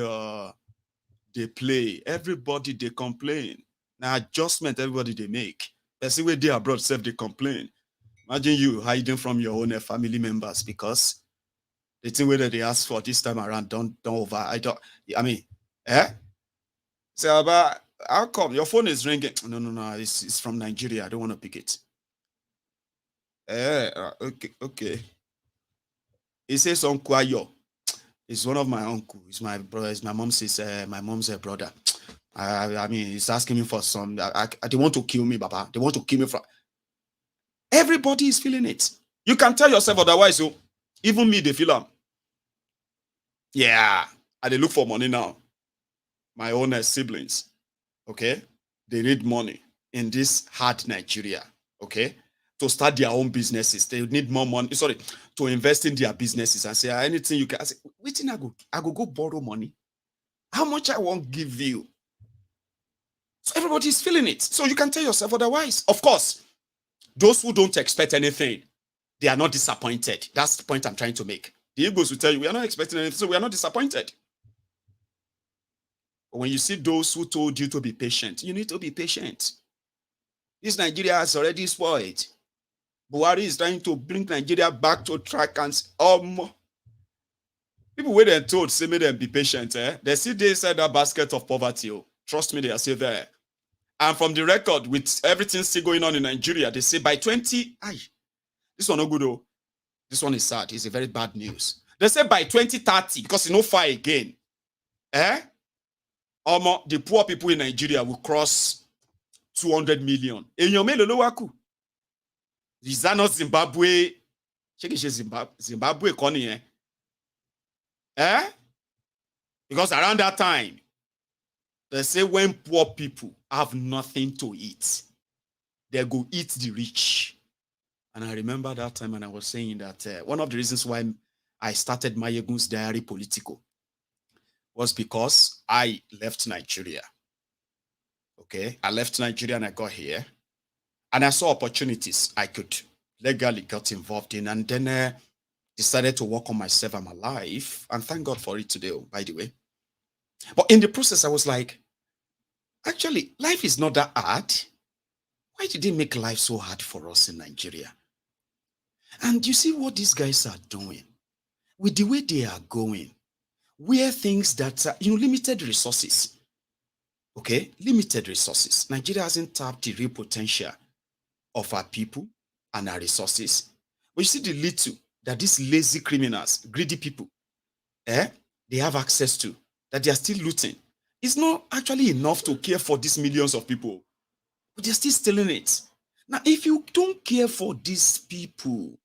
they play. Everybody they complain. Now adjustment everybody they make. That's the way they abroad self they complain. Imagine you hiding from your own family members because the thing whether they ask for this time around don't over. I mean, So about how come your phone is ringing? No, it's from Nigeria. I don't want to pick it. Okay. He says Uncle Ayo. It's one of my uncle. It's my brother. It's my mom's brother. I mean, he's asking me for some. They want to kill me, Baba. They want to kill me from. Everybody is feeling it. You can tell yourself otherwise. So even me, they feel them. Yeah, and they look for money now. My own siblings, okay, they need money in this hard Nigeria, okay, to start their own businesses. They need more money, to invest in their businesses and say, anything you can. I say, waiting, I go borrow money. How much I won't give you? So everybody is feeling it. So you can tell yourself otherwise. Of course, those who don't expect anything, they are not disappointed. That's the point I'm trying to make. The Igbos will tell you, we are not expecting anything, so we are not disappointed. When you see those who told you to be patient, you need to be patient. This Nigeria has already spoiled. Buhari is trying to bring Nigeria back to track and people were then told, say, make them be patient. They see they inside that basket of poverty. Trust me, they are still there. And from the record, with everything still going on in Nigeria, they say by 20, this one no good though. This one is sad. It's a very bad news. They say by 2030, because it's no far again. The poor people in Nigeria will cross 200 million. Is that not Zimbabwe? Zimbabwe, because around that time, they say when poor people have nothing to eat, they go eat the rich. And I remember that time when I was saying that one of the reasons why I started Mayegun's Diary Politico was because I left Nigeria. Okay, I left Nigeria and I got here. And I saw opportunities I could legally get involved in, and then decided to work on myself and my life. And thank God for it today, by the way. But in the process, I was like, actually, life is not that hard. Why did they make life so hard for us in Nigeria? And you see what these guys are doing with the way they are going, where things that are, limited resources. Okay, limited resources. Nigeria hasn't tapped the real potential of our people and our resources. But you see the little that these lazy criminals, greedy people, they have access to, that they are still looting. It's not actually enough to care for these millions of people, but they're still stealing it. Now, if you don't care for these people,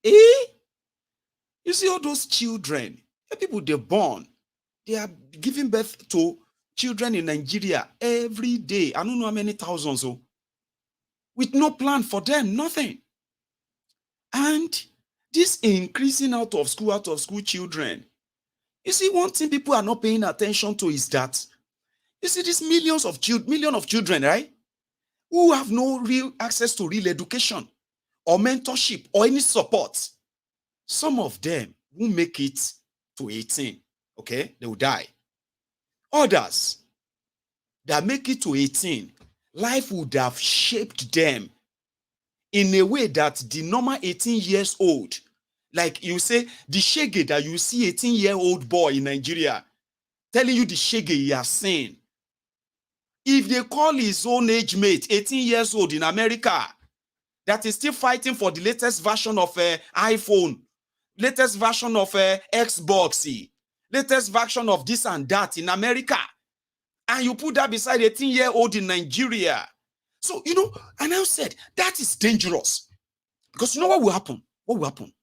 you see all those children, the people they're born, they are giving birth to children in Nigeria every day. I don't know how many thousands, with no plan for them, nothing. And this increasing out of school children, you see, one thing people are not paying attention to is that, you see, these millions of children, right, who have no real access to real education or mentorship or any support. Some of them will make it to 18, okay? They will die. Others that make it to 18, life would have shaped them in a way that the normal 18 years old, like you say, the shege that you see 18-year-old boy in Nigeria telling you the shege he has seen. If they call his own age mate, 18 years old in America, that is still fighting for the latest version of iPhone, latest version of Xbox, latest version of this and that in America, and you put that beside 18-year-old in Nigeria. So, and I said, that is dangerous. Because you know what will happen? What will happen?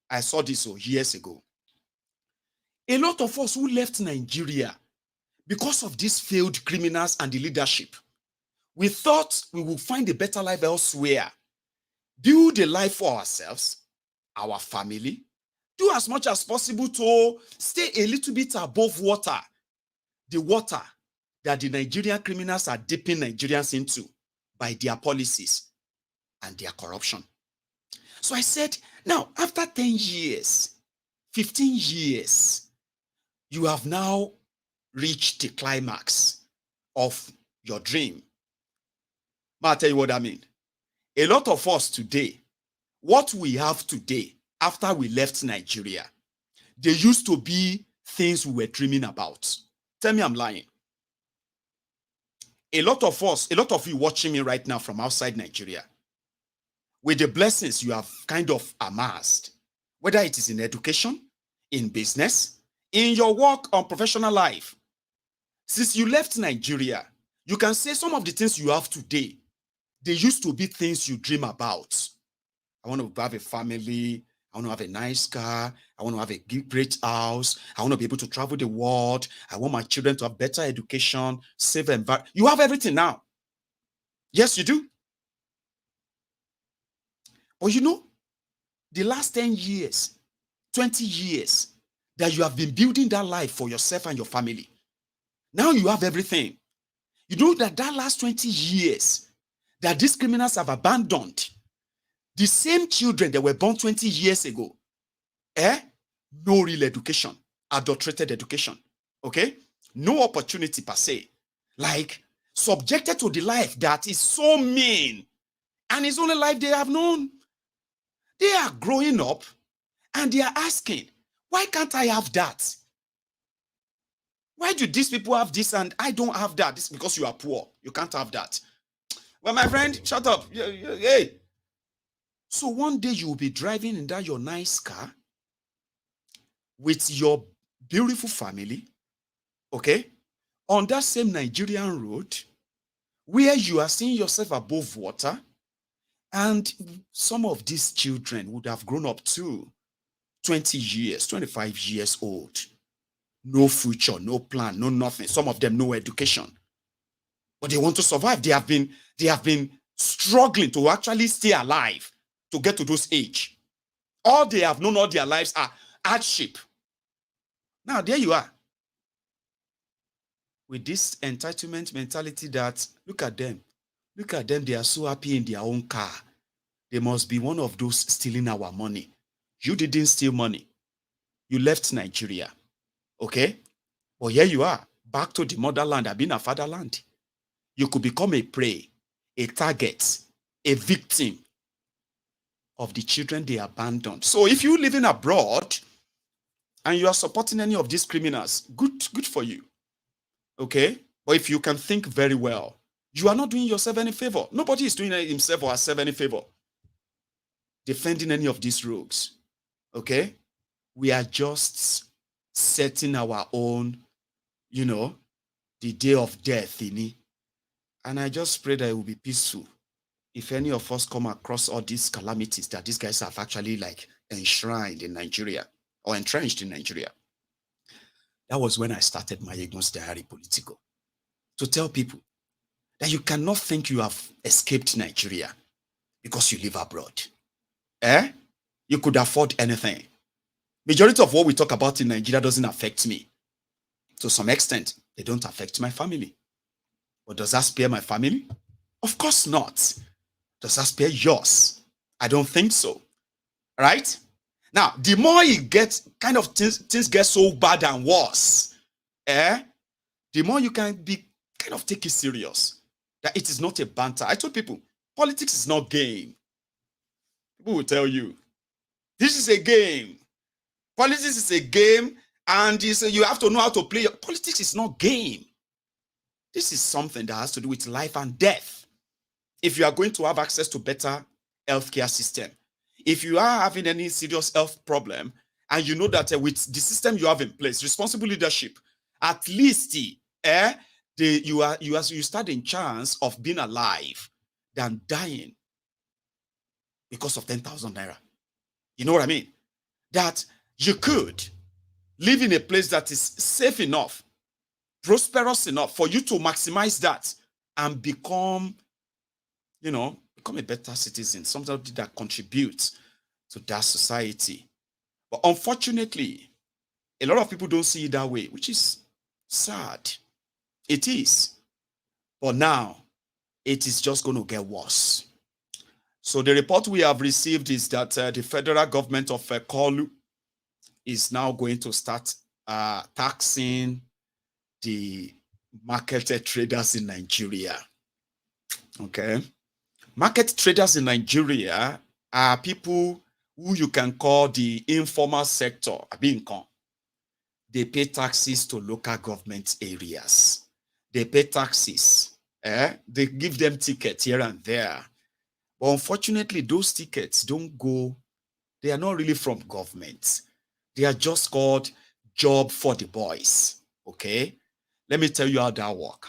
I saw this years ago. A lot of us who left Nigeria because of these failed criminals and the leadership, we thought we would find a better life elsewhere, build a life for ourselves, our family, do as much as possible to stay a little bit above water, the water that the Nigerian criminals are dipping Nigerians into by their policies and their corruption. So I said, now, after 10 years, 15 years, you have now reached the climax of your dream. I'll tell you what I mean. A lot of us today, what we have today, after we left Nigeria, they used to be things we were dreaming about. Tell me I'm lying. A lot of us, a lot of you watching me right now from outside Nigeria, with the blessings you have kind of amassed, whether it is in education, in business, in your work or professional life, since you left Nigeria, you can say some of the things you have today, they used to be things you dream about. I want to have a family. I want to have a nice car. I want to have a great house. I want to be able to travel the world. I want my children to have better education, safe environment. You have everything now. Yes, you do. But you know, the last 10 years, 20 years that you have been building that life for yourself and your family, now you have everything. You know that last 20 years that these criminals have abandoned the same children that were born 20 years ago, no real education, adulterated education, okay? No opportunity per se, like subjected to the life that is so mean, and it's only life they have known. They are growing up and they are asking, why can't I have that? Why do these people have this and I don't have that? It's because you are poor. You can't have that. Well, my friend, shut up. Hey. So one day you will be driving in that your nice car with your beautiful family, okay, on that same Nigerian road where you are seeing yourself above water, and some of these children would have grown up too, 20 years, 25 years old. No future, no plan, no nothing. Some of them no education. But they want to survive. They have been struggling to actually stay alive to get to those age. All they have known all their lives are hardship. Now, there you are. With this entitlement mentality that, look at them. Look at them, they are so happy in their own car. They must be one of those stealing our money. You didn't steal money. You left Nigeria. Okay? But here you are, back to the motherland, I've been a fatherland. You could become a prey, a target, a victim of the children they abandoned. So if you're living abroad and you are supporting any of these criminals, good for you. Okay? But if you can think very well, you are not doing yourself any favor. Nobody is doing himself or herself any favor defending any of these rogues. Okay? We are just setting our own, the day of death in it. And I just pray that it will be peaceful. If any of us come across all these calamities that these guys have actually like enshrined in Nigeria or entrenched in Nigeria. That was when I started my Ignorance Diary Political, to tell people that you cannot think you have escaped Nigeria because you live abroad. You could afford anything. Majority of what we talk about in Nigeria doesn't affect me. To some extent, they don't affect my family. But does that spare my family? Of course not. Does that spare yours? I don't think so. Right? Now, the more it gets, kind of things get so bad and worse, the more you can be kind of take it serious. That it is not a banter. I told people, politics is not game. People will tell you, this is a game. Politics is a game, and you have to know how to play. Politics is not game. This is something that has to do with life and death. If you are going to have access to better healthcare system, if you are having any serious health problem, and you know that with the system you have in place, responsible leadership, at least you stand in chance of being alive than dying because of 10,000 naira. You know what I mean? That you could live in a place that is safe enough, prosperous enough for you to maximize that and become, become a better citizen, somebody that contributes to that society. But unfortunately, a lot of people don't see it that way, which is sad. It is. But now, it is just going to get worse. So the report we have received is that the federal government of Kolu is now going to start taxing the market traders in Nigeria. Okay. Market traders in Nigeria are people who you can call the informal sector. They pay taxes to local government areas. They pay taxes. They give them tickets here and there. But unfortunately, those tickets don't go, they are not really from government. They are just called job for the boys. Okay? Let me tell you how that works.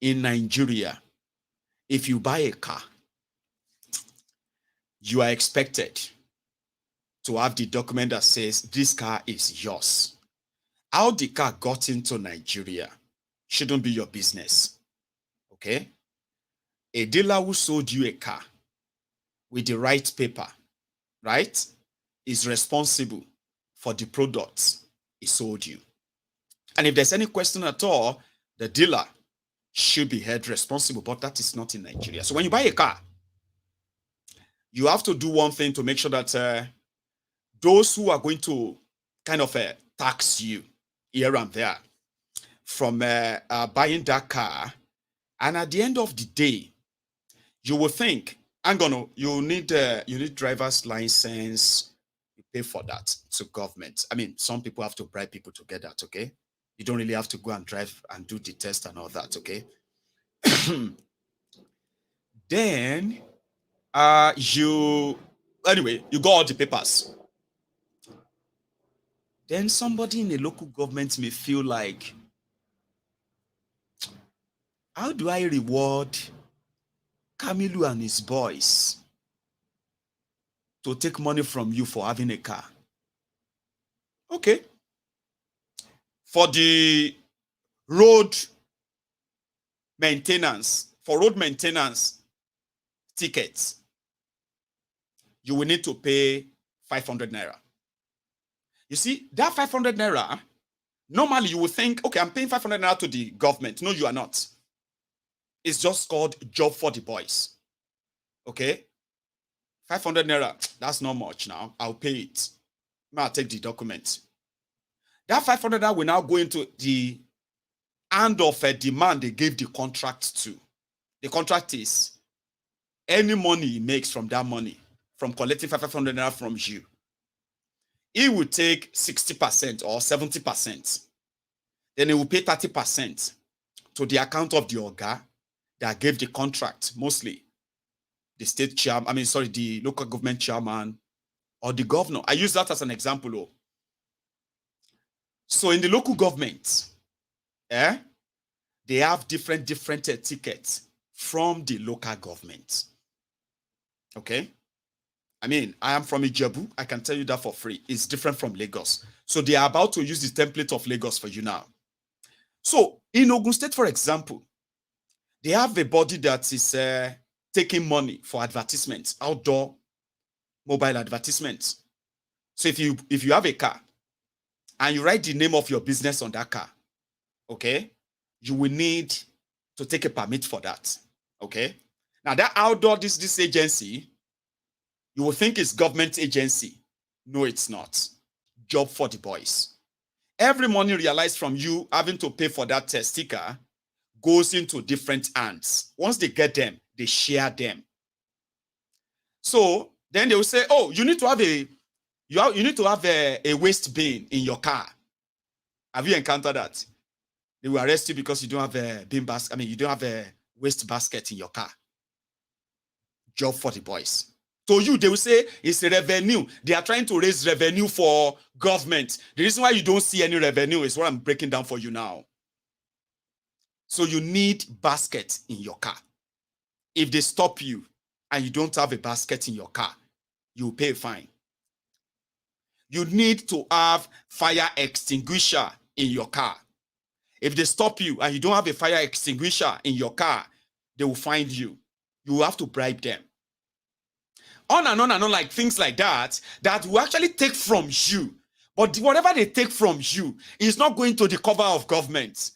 In Nigeria, if you buy a car, you are expected to have the document that says this car is yours. How the car got into Nigeria shouldn't be your business. Okay? A dealer who sold you a car with the right paper, right, is responsible for the products he sold you. And if there's any question at all, the dealer should be held responsible, but that is not in Nigeria. So when you buy a car, you have to do one thing to make sure that those who are going to kind of tax you here and there from buying that car, and at the end of the day, you will think, you need driver's license, you pay for that to government. I mean, some people have to bribe people to get that, okay? You don't really have to go and drive and do the test and all that, okay? Then, you got all the papers. Then somebody in a local government may feel like, how do I reward Kamilu and his boys to take money from you for having a car? Okay. For the road maintenance, tickets, you will need to pay 500 naira. You see, that 500 naira, normally you would think, okay, I'm paying 500 naira to the government. No, you are not. It's just called job for the boys. Okay? 500 naira, that's not much now. I'll pay it. I'll take the document. That 500 naira will now go into the hand of a demand they gave the contract to. The contract is any money he makes from that money, from collecting 500 naira from you, he will take 60% or 70%. Then he will pay 30% to the account of the Oga that gave the contract, mostly the state chairman, the local government chairman or the governor. I use that as an example. So in the local government, they have different tickets from the local government. Okay? I am from Ijebu. I can tell you that for free. It's different from Lagos. So they are about to use the template of Lagos for you now. So in Ogun State, for example, they have a body that is taking money for advertisements, outdoor mobile advertisements. So if you have a car and you write the name of your business on that car, okay, you will need to take a permit for that. Okay. Now that outdoor, this agency, you will think it's government agency. No, it's not. Job for the boys. Every money realized from you having to pay for that sticker goes into different hands. Once they get them, they share them. So then they will say, oh, you need to have a waste bin in your car. Have you encountered that? They will arrest you because you don't have a bin basket. You don't have a waste basket in your car. Job for the boys. To you, they will say it's a revenue. They are trying to raise revenue for government. The reason why you don't see any revenue is what I'm breaking down for you now. So you need basket in your car. If they stop you and you don't have a basket in your car, you will pay a fine. you need to have fire extinguisher in your car. If they stop you and you don't have a fire extinguisher in your car, they will find you. You have to bribe them. On and on and on, like things like that, that will actually take from you. But whatever they take from you is not going to the cover of government.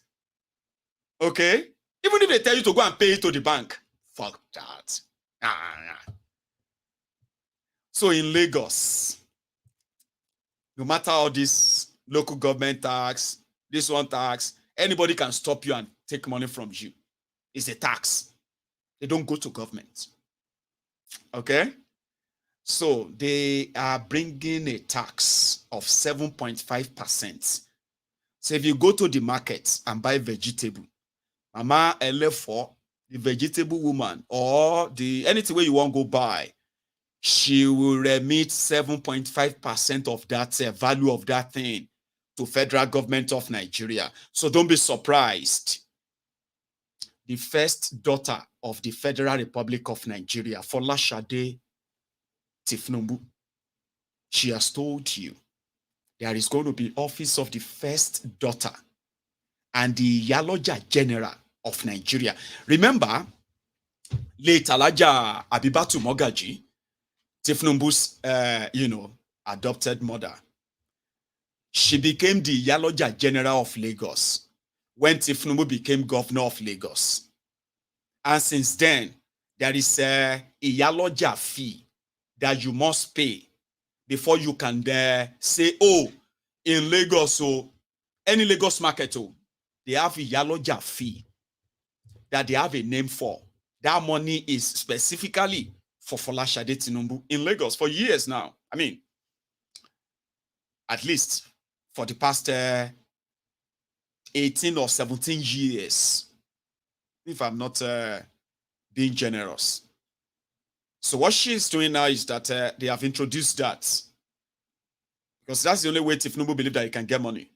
Okay? Even if they tell you to go and pay it to the bank, fuck that. So in Lagos, no matter all this local government tax, this one tax, anybody can stop you and take money from you. It's a tax. They don't go to government. Okay? So they are bringing a tax of 7.5%. So if you go to the market and buy vegetable, Mama L4, the vegetable woman, or the anything where you want to go buy, she will remit 7.5% of that value of that thing to federal government of Nigeria. So don't be surprised. The first daughter of the Federal Republic of Nigeria, Folashade Tinubu, she has told you there is going to be office of the first daughter and the Yaloja General of Nigeria. Remember, late Alaja Abibatu Mogaji, Tinubu's, adopted mother. She became the Yaloja General of Lagos when Tinubu became governor of Lagos. And since then, there is a Yaloja fee that you must pay before you can say, oh, in Lagos, any Lagos market, they have a Yaloja fee that they have a name for. That money is specifically for Folashade Tinubu in Lagos for years now. I mean, at least for the past 18 or 17 years, if I'm not being generous. So what she's doing now is that they have introduced that. Because that's the only way Tinubu believe that he can get money.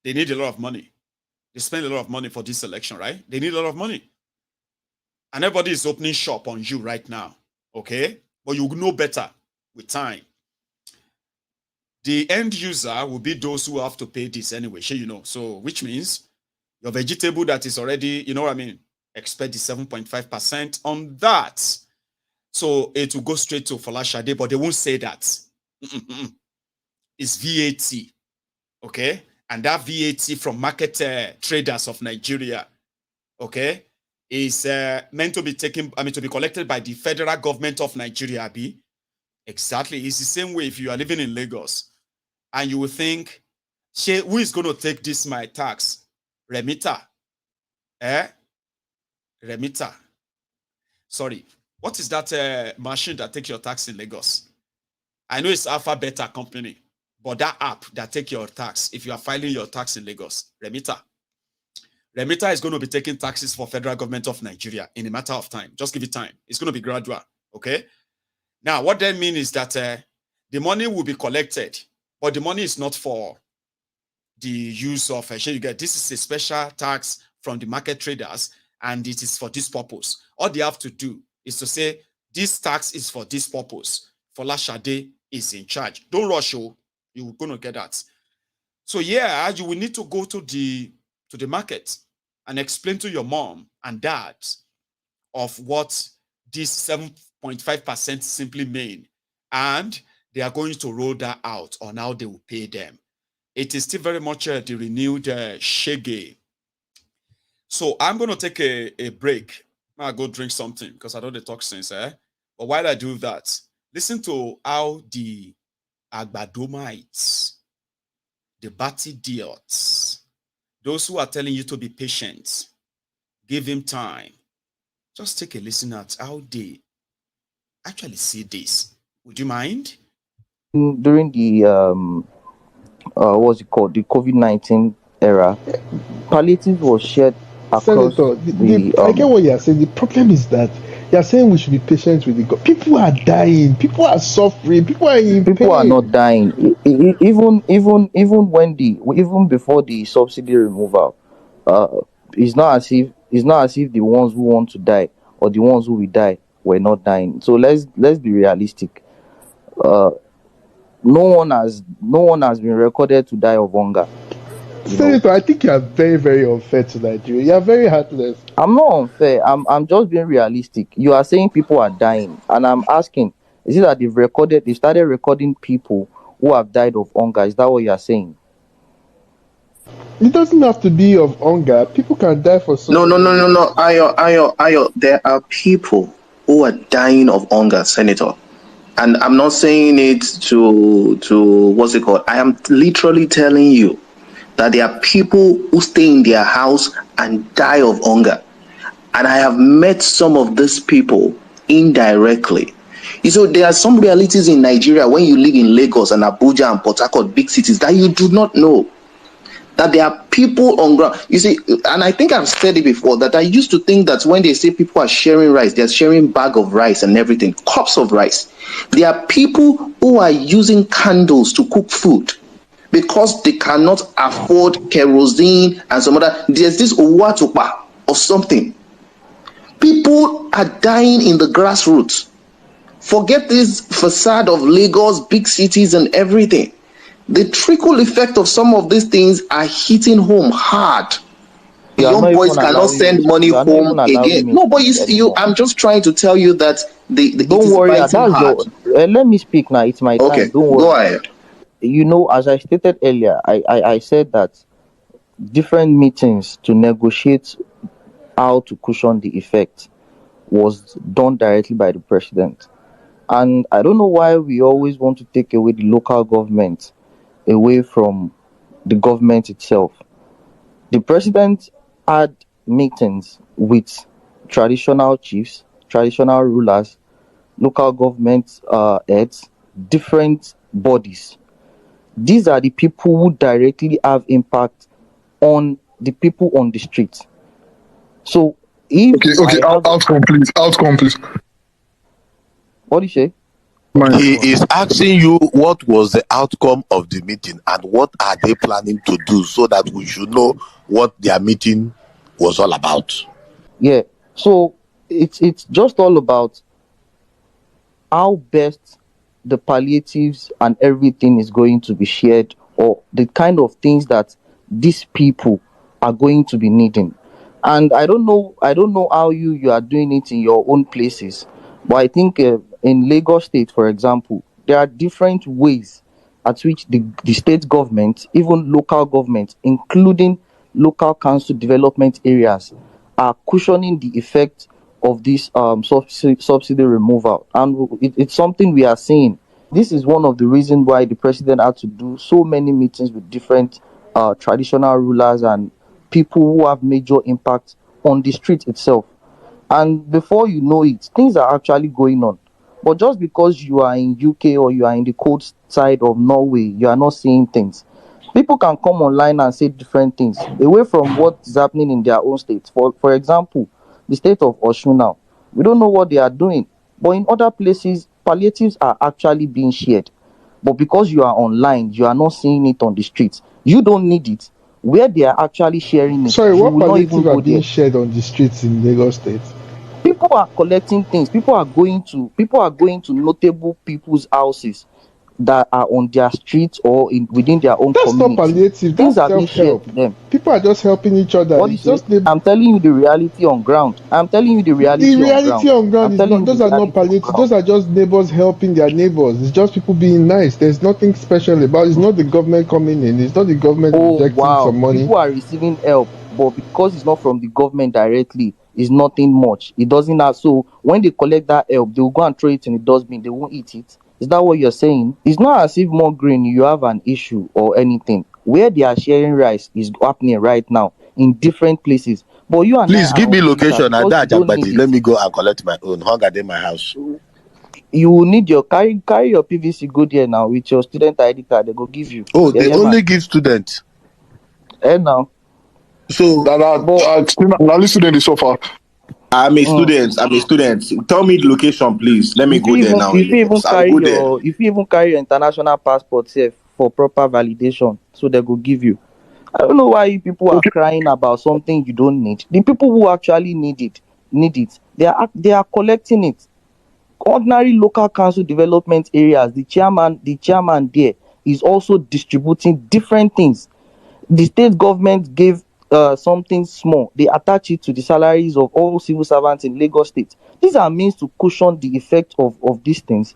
They need a lot of money. They spend a lot of money for this election, right? They need a lot of money. And everybody is opening shop on you right now, okay? But you know better with time. The end user will be those who have to pay this anyway, So, which means your vegetable that is already, expect the 7.5% on that. So it will go straight to Folashade, but they won't say that. It's VAT, okay? And that VAT from market traders of Nigeria, okay, is meant to be to be collected by the federal government of Nigeria, Abi. Exactly. It's the same way if you are living in Lagos and you will think, who is going to take this, my tax? Remitter. Remitter. Sorry. What is that machine that takes your tax in Lagos? I know it's Alpha Beta Company, but that app that takes your tax, if you are filing your tax in Lagos, Remitter. Remitter is going to be taking taxes for federal government of Nigeria in a matter of time. Just give it time. It's going to be gradual, okay? Now, what that means is that the money will be collected, but the money is not for the use of this is a special tax from the market traders, and it is for this purpose. All they have to do is to say, this tax is for this purpose. Folashade is in charge. Don't rush, you're going to get that. So yeah, you will need to go to the market and explain to your mom and dad of what this 7.5% simply mean. And they are going to roll that out on how they will pay them. It is still very much the renewed shege. So I'm going to take a break. I'll go drink something because I don't talk since. But while I do that, listen to how the Agbadomites, the Batidiots, those who are telling you to be patient, give him time. Just take a listen at how they actually see this. Would you mind? During the what's it called, the COVID-19 era, palliative was shared across Senator, I get what you're saying. The problem is that you're saying we should be patient with the God. People are dying. People are suffering. People are in pain. People are not dying. Even before the subsidy removal, it's not as if the ones who want to die or the ones who will die were not dying. So let's be realistic. no one has been recorded to die of hunger. Senator, I think you are very, very unfair to Nigeria. You are very heartless. I'm not unfair. I'm just being realistic. You are saying people are dying, and I'm asking, is it that they started recording people who have died of hunger? Is that what you are saying? It doesn't have to be of hunger. People can die for so No. Ayo. There are people who are dying of hunger, Senator. And I'm not saying it to what's it called? I am literally telling you that there are people who stay in their house and die of hunger. And I have met some of these people indirectly. So there are some realities in Nigeria when you live in Lagos and Abuja and Port Harcourt, big cities, that you do not know. That there are people on ground. You see, and I think I've said it before, that I used to think that when they say people are sharing rice, they're sharing bag of rice and everything, cups of rice. There are people who are using candles to cook food because they cannot afford kerosene and some other. There's this uwatupa or something. People are dying in the grassroots. Forget this facade of Lagos, big cities and everything. The trickle effect of some of these things are hitting home hard. Young boys cannot send money home again. No, but I'm just trying to tell you that don't worry. That's let me speak now. It's my time. Okay, don't worry. Go ahead. You know, as I stated earlier, I said that different meetings to negotiate how to cushion the effect was done directly by the president. And I don't know why we always want to take away the local government away from the government itself. The president had meetings with traditional chiefs, traditional rulers, local government heads, different bodies. These are the people who directly have impact on the people on the street. So if outcome please. What do you say? He is asking you what was the outcome of the meeting and what are they planning to do so that we should know what their meeting was all about. Yeah, so it's just all about how best the palliatives and everything is going to be shared, or the kind of things that these people are going to be needing. And I don't know how you are doing it in your own places, but I think in Lagos State, for example, there are different ways at which the state government, even local governments, including local council development areas, are cushioning the effect of this subsidy removal. And it's something we are seeing. This is one of the reasons why the president had to do so many meetings with different traditional rulers and people who have major impact on the street itself. And before you know it, things are actually going on. But just because you are in UK or you are in the cold side of Norway, you are not seeing things. People can come online and say different things away from what is happening in their own states. For example, the state of Osun now, we don't know what they are doing. But in other places, palliatives are actually being shared. But because you are online, you are not seeing it on the streets. You don't need it. Where they are actually sharing it, sorry, you what will not even palliatives are go being there. shared on the streets in Lagos State? People are collecting things. People are going to notable people's houses that are on their streets or within their own That's community. not palliative. Things That's are being shared self-help. to them. People are just helping each other. What It's is just it? I'm telling you the reality on ground. the reality on ground is not. Those are not palliative. Those are just neighbors helping their neighbors. It's just people being nice. There's nothing special about it. It's not the government coming in. It's not the government injecting some money. People are receiving help, but because it's not from the government directly, it's nothing much. It doesn't have. So when they collect that help, they will go and throw it in the dustbin. They won't eat it. Is that what you're saying? It's not as if more green you have an issue or anything. Where they are sharing rice is happening right now in different places. But you and Please I give me on Twitter location. because you don't need Let it. me go and collect my own. Hunger in my house. You will need your carry your PVC. Go there now with your student ID card. They go give you. Oh, they only give students. Now. So now student is so far. I'm a student. Tell me the location, please. Let me go there now. If you even carry your international passport safe for proper validation, so they go give you. I don't know why people are crying about something you don't need. The people who actually need it. They are collecting it. ordinary local council development areas, the chairman there is also distributing different things. The state government gave something small, they attach it to the salaries of all civil servants in Lagos State. These are means to cushion the effect of these things.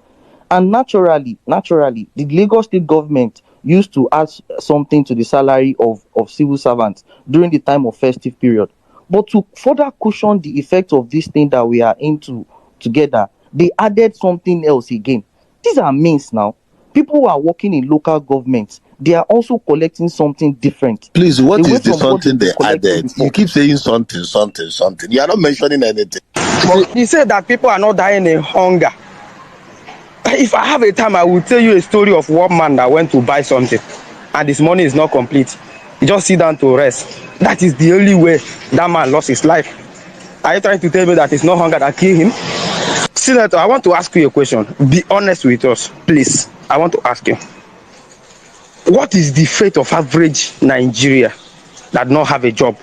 And naturally, the Lagos State government used to add something to the salary of civil servants during the time of festive period. But to further cushion the effect of this thing that we are into together, they added something else again. These are means now. People who are working in local governments, they are also collecting something different. Please, what away is the from what something they they collecting added? before. You keep saying something. You are not mentioning anything. But you said that people are not dying in hunger. If I have a time, I will tell you a story of one man that went to buy something and his money is not complete. He just sit down to rest. That is the only way that man lost his life. Are you trying to tell me that it's not hunger that killed him? Senator, I want to ask you a question. Be honest with us, please. I want to ask you. What is the fate of average Nigeria that don't have a job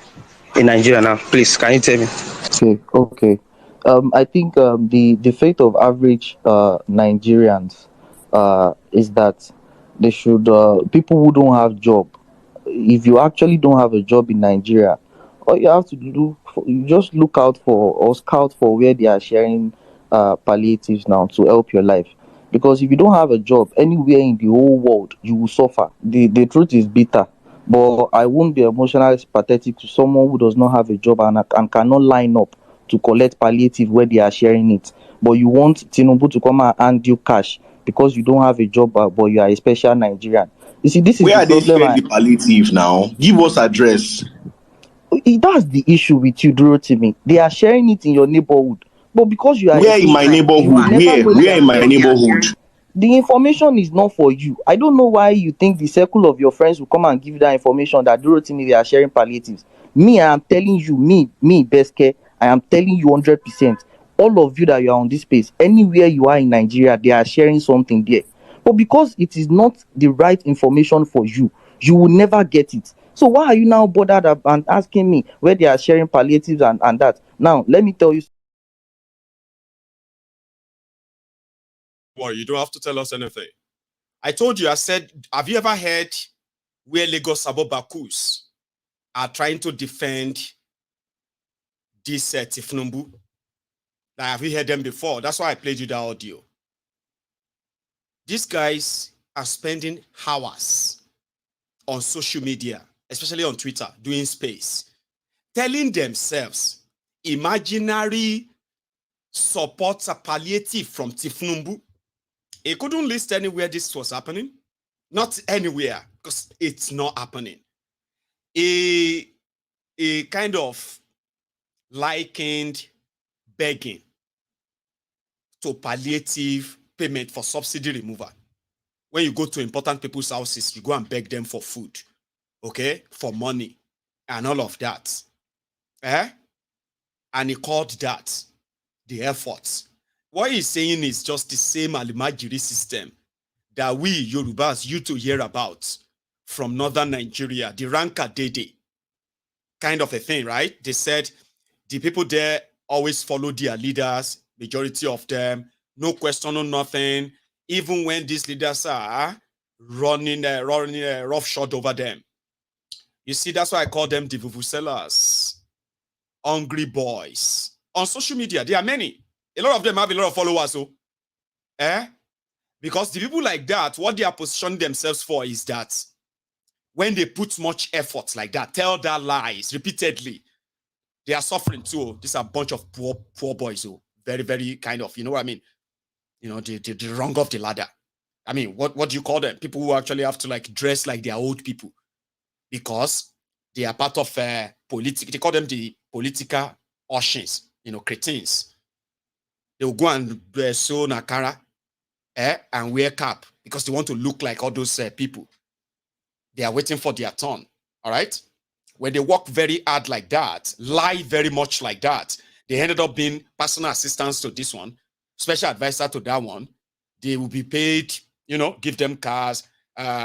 in Nigeria now? Please, can you tell me? Okay. I think the fate of average Nigerians is that they should people who don't have job. If you actually don't have a job in Nigeria, all you have to do, you just look out for or scout for where they are sharing palliatives now to help your life. Because if you don't have a job anywhere in the whole world, you will suffer. The truth is bitter. But I won't be emotionally sympathetic to someone who does not have a job and cannot line up to collect palliative where they are sharing it. But you want Tinubu to come and hand you cash because you don't have a job, but you are a special Nigerian. You see, this is Where the are they problem. sharing the palliative now? Give us address. That's the issue with you, Dorothy. They are sharing it in your neighborhood. But because you are Where in my neighborhood? Where in my neighborhood? The information is not for you. I don't know why you think the circle of your friends will come and give you that information that Dorothy, they are sharing palliatives. Me, I am telling you, me, Beske, I am telling you 100%. All of you that you are on this space, anywhere you are in Nigeria, they are sharing something there. But because it is not the right information for you, you will never get it. So why are you now bothered and asking me where they are sharing palliatives and that? Now, let me tell you. Well, you don't have to tell us anything. I told you, I said, have you ever heard where Lagos Abobakus are trying to defend this Tifnumbu? Like, have you heard them before? That's why I played you the audio. These guys are spending hours on social media, especially on Twitter, doing space, telling themselves imaginary supports a palliative from Tifnumbu. He couldn't list anywhere this was happening. Not anywhere, because it's not happening. A kind of likened begging to palliative payment for subsidy removal. When you go to important people's houses, you go and beg them for food, okay, for money, and all of that. And he called that the efforts. What he's saying is just the same Alimajiri system that we Yorubas used to hear about from northern Nigeria, the Ranka Dede kind of a thing, right? They said the people there always follow their leaders, majority of them, no question, no nothing, even when these leaders are running roughshod over them. You see, that's why I call them the vuvuzelas, hungry boys. On social media, there are many. A lot of them have a lot of followers, so because the people like that, what they are positioning themselves for is that when they put much effort like that, tell their lies repeatedly, they are suffering too. These are a bunch of poor boys who very, very kind of, you know what I mean? You know, the rung of the ladder. I mean, what do you call them? People who actually have to like dress like they are old people because they are part of politics. They call them the political Oshins, you know, cretins. They will go and sew nakara and wear cap because they want to look like all those people. They are waiting for their turn, all right? When they work very hard like that, lie very much like that, they ended up being personal assistants to this one, special advisor to that one. They will be paid, you know, give them cars,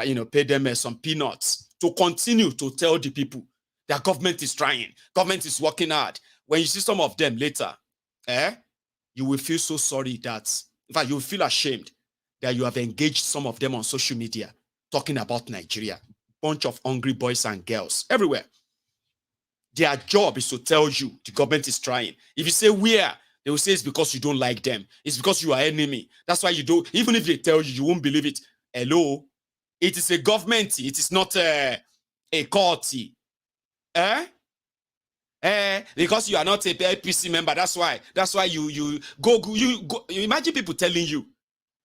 you know, pay them some peanuts to continue to tell the people that government is trying, government is working hard. When you see some of them later, you will feel so sorry that In fact, you feel ashamed that you have engaged some of them on social media talking about Nigeria. Bunch of hungry boys and girls everywhere. Their job is to tell you the government is trying. If you say where, they will say it's because you don't like them. It's because you are enemy. That's why you don't. Even if they tell you, you won't believe it. Hello, it is a government. It is not a court. Because you are not a APC member. That's why you go. Imagine people telling you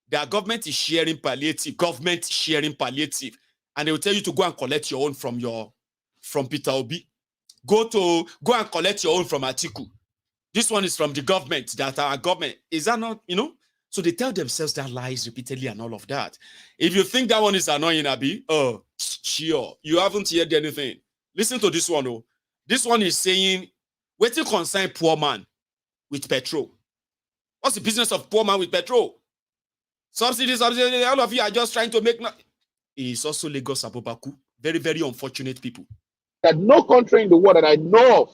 that government is sharing palliative. Government sharing palliative, and they will tell you to go and collect your own from Peter Obi. Go and collect your own from Atiku. This one is from the government, that our government. Is that not, So they tell themselves that lies repeatedly and all of that. If you think that one is annoying, Abi, sure. You haven't heard anything. Listen to this one, oh. This one is saying, wait till concern poor man with petrol. What's the business of poor man with petrol? Subsidies, all of you are just trying to make... It's also Lagos Abobaku. Very, very unfortunate people. That no country in the world that I know of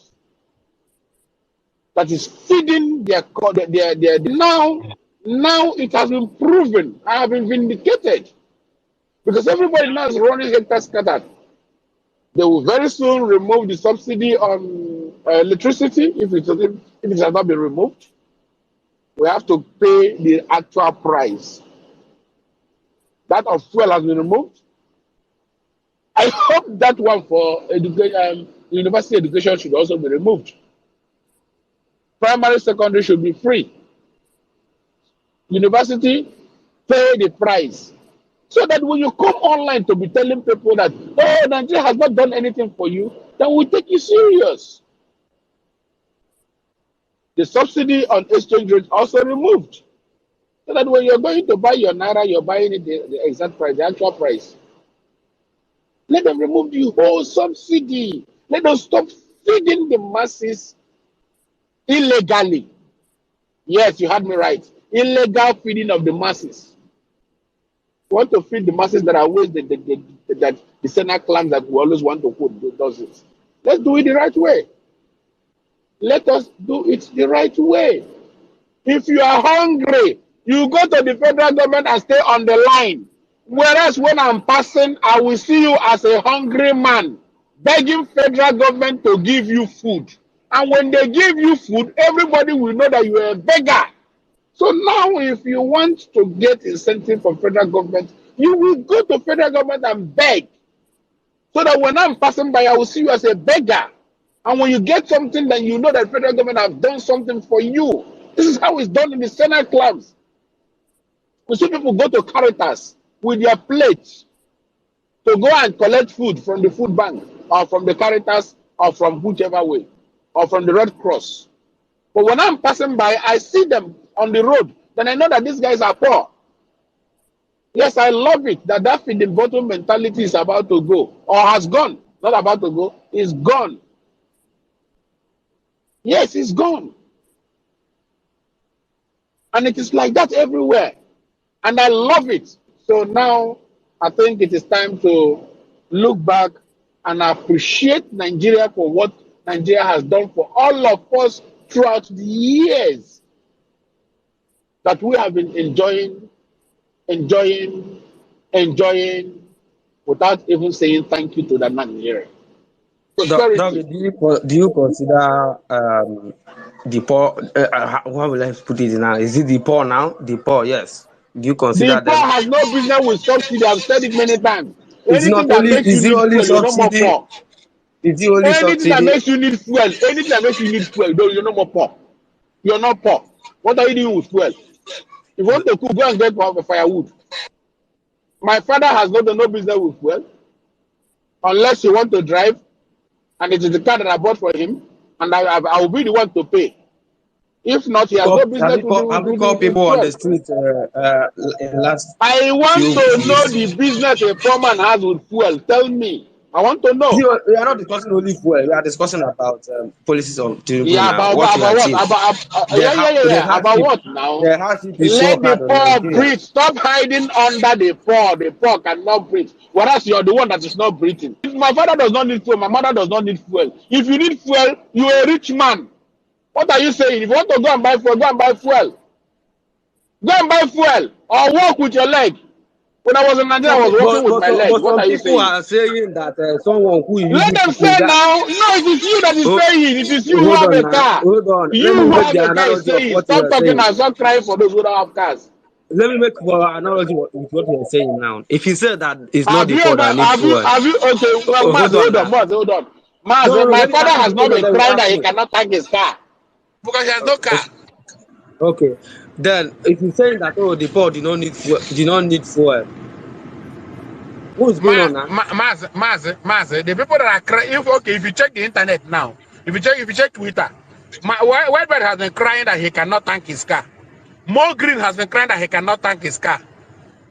that is feeding their now it has been proven. I have been vindicated because everybody now is running hectare scattered. They will very soon remove the subsidy on electricity if it has not been removed. We have to pay the actual price. That of fuel has been removed. I hope that one for university education should also be removed. Primary, secondary should be free. University, pay the price. So that when you come online to be telling people that, oh, Nigeria has not done anything for you, then we take you serious. The subsidy on exchange rate also removed. So that when you're going to buy your Naira, you're buying it the exact price, the actual price. Let them remove the whole subsidy. Let them stop feeding the masses illegally. Yes, you had me right. Illegal feeding of the masses. You want to feed the masses that are always that the Senate claims that we always want to put does it. Let's do it the right way. Let us do it the right way. If you are hungry, you go to the federal government and stay on the line. Whereas when I'm passing, I will see you as a hungry man begging federal government to give you food. And when they give you food, everybody will know that you are a beggar. So now if you want to get incentive from federal government, you will go to federal government and beg. So that when I'm passing by, I will see you as a beggar. And when you get something, then you know that federal government have done something for you. This is how it's done in the Senate clubs. We see people go to Caritas with their plates to go and collect food from the food bank or from the Caritas or from whichever way or from the Red Cross. But when I'm passing by, I see them on the road, then I know that these guys are poor. Yes, I love it that feeding bottle mentality is about to go or has gone. Not about to go, it's gone. Yes, it's gone. And it is like that everywhere. And I love it. So now I think it is time to look back and appreciate Nigeria for what Nigeria has done for all of us throughout the years that we have been enjoying without even saying thank you to the Nigeria. Do you consider the poor? How will I put it now? Is it the poor now? The poor, yes. Do you consider the poor has no business with subsidy? I've said it many times. Anything that makes you need fuel, you're no more poor. Anything that makes you need fuel, you're no more poor. You're not poor. What are you doing with fuel? If you want to cook, go and get firewood. My father has no business with fuel, unless you want to drive, and it is the car that I bought for him, and I will be the one to pay. If not, he has no business to do. Have you called people on the street last? I want to know the business a poor man has with fuel. Tell me. I want to know. We are not discussing only fuel. We are discussing about policies of Tribunal. Yeah, about what? About what now? Let the poor breathe. Stop hiding under the poor. The poor cannot breathe. Whereas you are the one that is not breathing. If my father does not need fuel, my mother does not need fuel. If you need fuel, you are a rich man. What are you saying? If you want to go and buy fuel, go and buy fuel. Go and buy fuel or walk with your leg. When I was in Nigeria, I was walking with my leg. But What some are you people saying? are saying that someone who is Let using them say cooking gas. now. No, it is you that is Oh, saying. It is you who hold have on a now. car. Hold on. You Let me who make have the a car is analogy of saying. what you Stop are talking saying. and stop crying for those who don't have cars. Let me make for analogy with what you are saying now. If you say that it's not Have the you poor ever, that need fuel. okay, well, Oh, Maz, hold on now. hold on. Maz, No, my let me father ask you has the not question been that you crying that asked he me. cannot tank his car because he has no car. Okay. Then if you're saying that the poor do not need fuel, what is going on now? Maz, the people that are crying, if you check the internet now, if you check Twitter, Whitebird has been crying that he cannot tank his car. Mo Green has been crying that he cannot tank his car.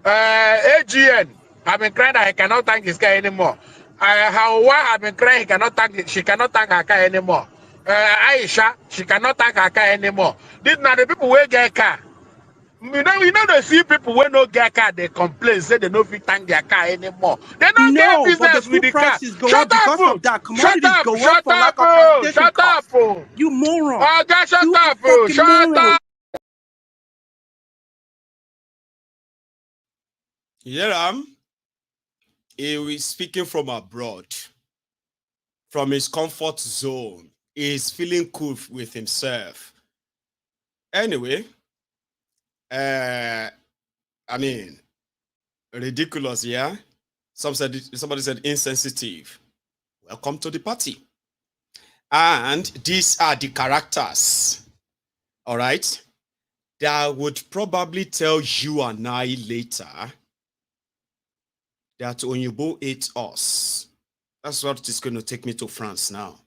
AGN have been crying that he cannot tank his car anymore. Hawa have been crying she cannot tank her car anymore. Aisha, she cannot tank her car anymore. These now the people who get car. You know they see people when no get car, they complain, say they no fit tank their car anymore. They don't get No, but the business with food the car. prices go Shut up up, because fool. of that. Shut Commodities up, go up shut for up, lack of fool. transportation Shut up, costs. fool. You moron. Oh, God, shut You up, a fool. fucking Shut moron. up. Yeram, he is speaking from abroad, from his comfort zone. He is feeling cool with himself. Anyway, I mean, ridiculous, yeah? Somebody said insensitive. Welcome to the party. And these are the characters, all right, that would probably tell you and I later that Onyibo ate us. That's what is going to take me to France now.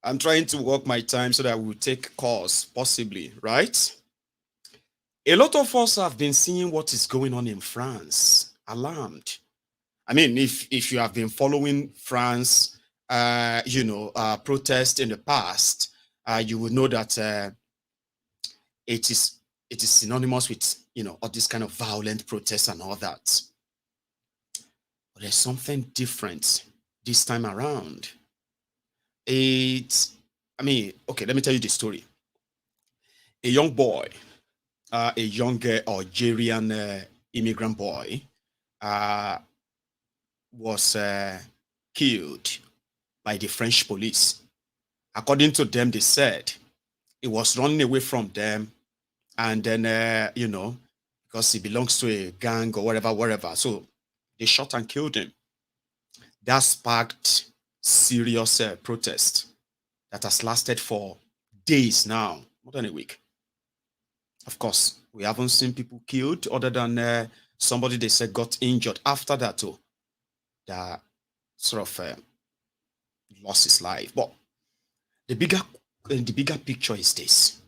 I'm trying to work my time so that we'll take calls, possibly, right? A lot of us have been seeing what is going on in France, alarmed. I mean, if you have been following France, protest in the past, you will know that it is synonymous with all this kind of violent protests and all that. But there's something different this time around. Okay, let me tell you the story. A young boy, a young Algerian immigrant boy, was killed by the French police. According to them, they said he was running away from them, and then because he belongs to a gang or whatever. So they shot and killed him. That sparked serious protest that has lasted for days now, more than a week. Of course, we haven't seen people killed other than somebody they said got injured after that, too. That sort of lost his life. But the bigger picture is this.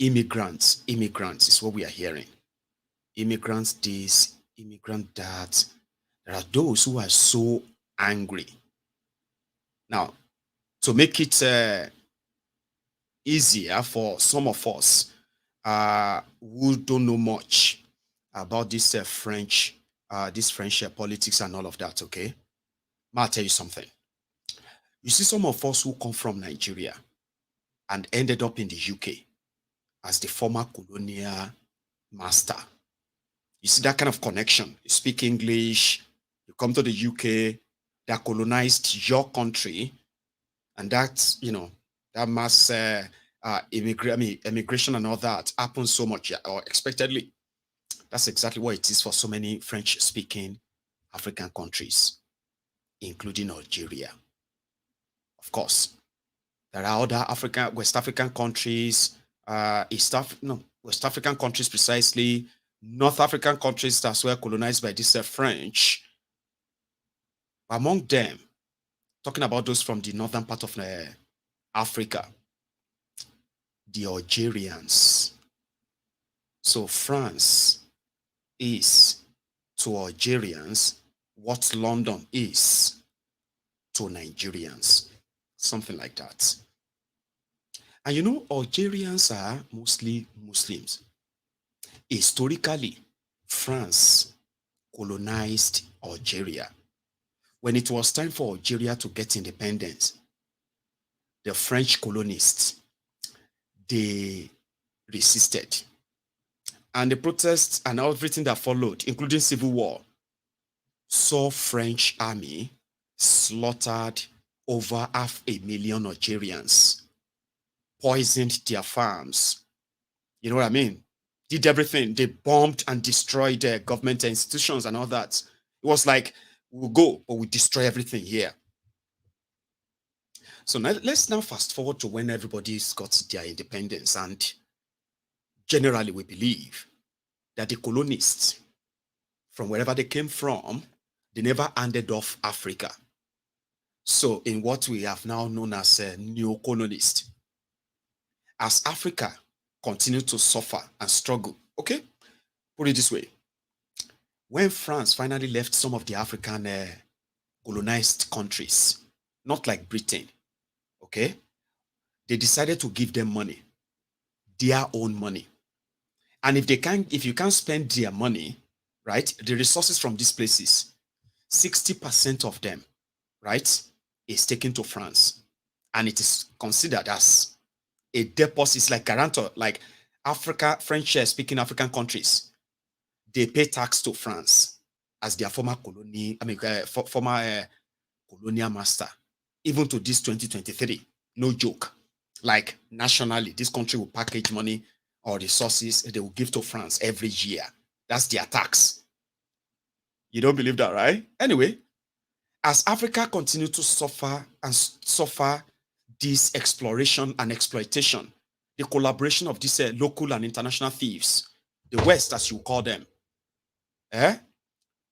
Immigrants is what we are hearing. Immigrants this, immigrant that. There are those who are so angry. Now, to make it easier for some of us who don't know much about this French politics and all of that, okay? I'll tell you something. You see, some of us who come from Nigeria and ended up in the UK as the former colonial master. You see that kind of connection. You speak English, you come to the UK, they colonized your country, and that's, that mass immigration and all that happens so much, or expectedly. That's exactly what it is for so many French-speaking African countries, including Algeria. Of course, there are other West African countries, West African countries precisely, North African countries as well colonized by this French. Among them, talking about those from the northern part of Africa, the Algerians. So France is to Algerians what London is to Nigerians, something like that. And Algerians are mostly Muslims. Historically, France colonized Algeria. When it was time for Algeria to get independence, the French colonists, they resisted. And the protests and everything that followed, including civil war, saw French army slaughtered over 500,000 Nigerians, poisoned their farms. You know what I mean? Did everything. They bombed and destroyed government institutions and all that. It was like, we'll go, but we destroy everything here. So now, let's now fast forward to when everybody's got their independence. And generally, we believe that the colonists, from wherever they came from, they never handed off Africa. So in what we have now known as a neo-colonist, as Africa continued to suffer and struggle, okay? Put it this way. When France finally left some of the African colonized countries, not like Britain, okay? They decided to give them money, their own money. And if you can't spend their money, right, the resources from these places, 60% of them, right, is taken to France. And it is considered as a deposit. It's like guarantor, like French-speaking African countries. They pay tax to France as their former colonial master, even to this 2023. No joke. Like nationally, this country will package money or resources they will give to France every year. That's their tax. You don't believe that, right? Anyway, as Africa continued to suffer this exploration and exploitation, the collaboration of these local and international thieves, the West, as you call them,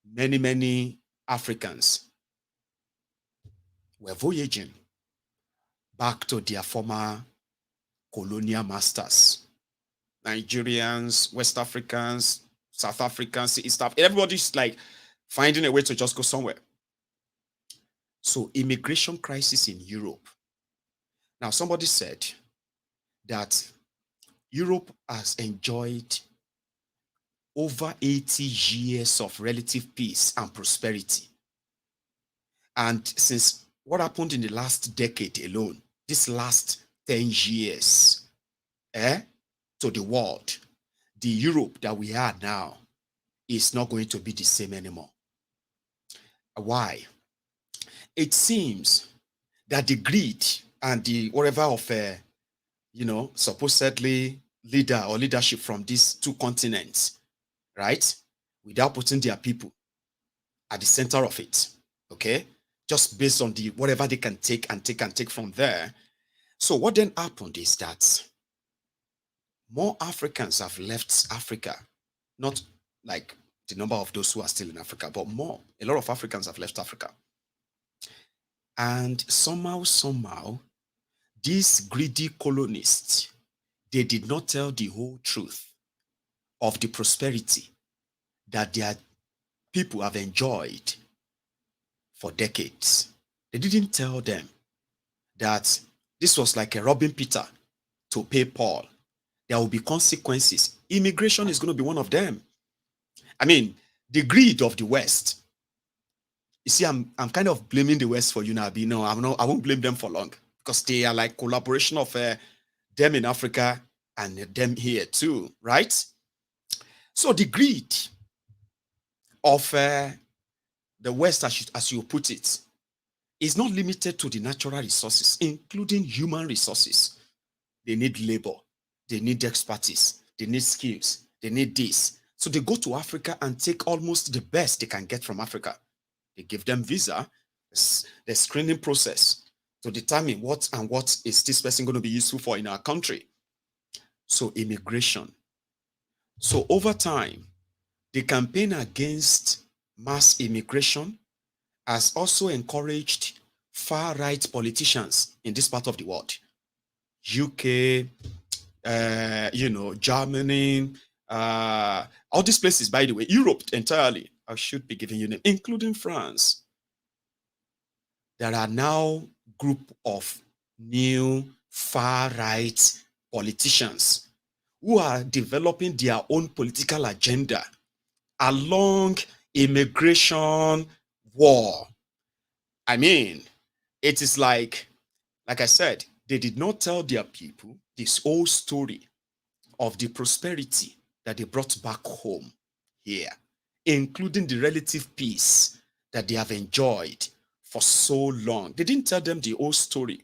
many Africans were voyaging back to their former colonial masters. Nigerians, West Africans, South Africans, East Africans, everybody's like finding a way to just go somewhere. So immigration crisis in Europe. Now, somebody said that Europe has enjoyed over 80 years of relative peace and prosperity. And since what happened in the last decade alone, this last 10 years, to the world, the Europe that we are now is not going to be the same anymore. Why? It seems that the greed and the whatever of supposedly leader or leadership from these two continents, right, without putting their people at the center of it, okay, just based on the whatever they can take from there. So what then happened is that more Africans have left Africa, not like the number of those who are still in Africa, but a lot of Africans have left Africa. And somehow, these greedy colonists, they did not tell the whole truth of the prosperity that their people have enjoyed for decades. They didn't tell them that this was like a robbing Peter to pay Paul. There will be consequences. Immigration is going to be one of them. I mean, the greed of the West. You see, I'm kind of blaming the West for UNAB. No, I won't blame them for long, because they are like collaboration of them in Africa and them here too, right? So the greed of the West, as you put it, is not limited to the natural resources, including human resources. They need labor, they need expertise, they need skills, they need this. So they go to Africa and take almost the best they can get from Africa. They give them visa, the screening process to determine what is this person going to be useful for in our country. So immigration. So over time, the campaign against mass immigration has also encouraged far-right politicians in this part of the world. UK, Germany, all these places, by the way, Europe entirely, I should be giving you names, including France. There are now group of new far-right politicians who are developing their own political agenda along immigration war. I mean, it is like I said, they did not tell their people this whole story of the prosperity that they brought back home here, including the relative peace that they have enjoyed for so long. They didn't tell them the whole story.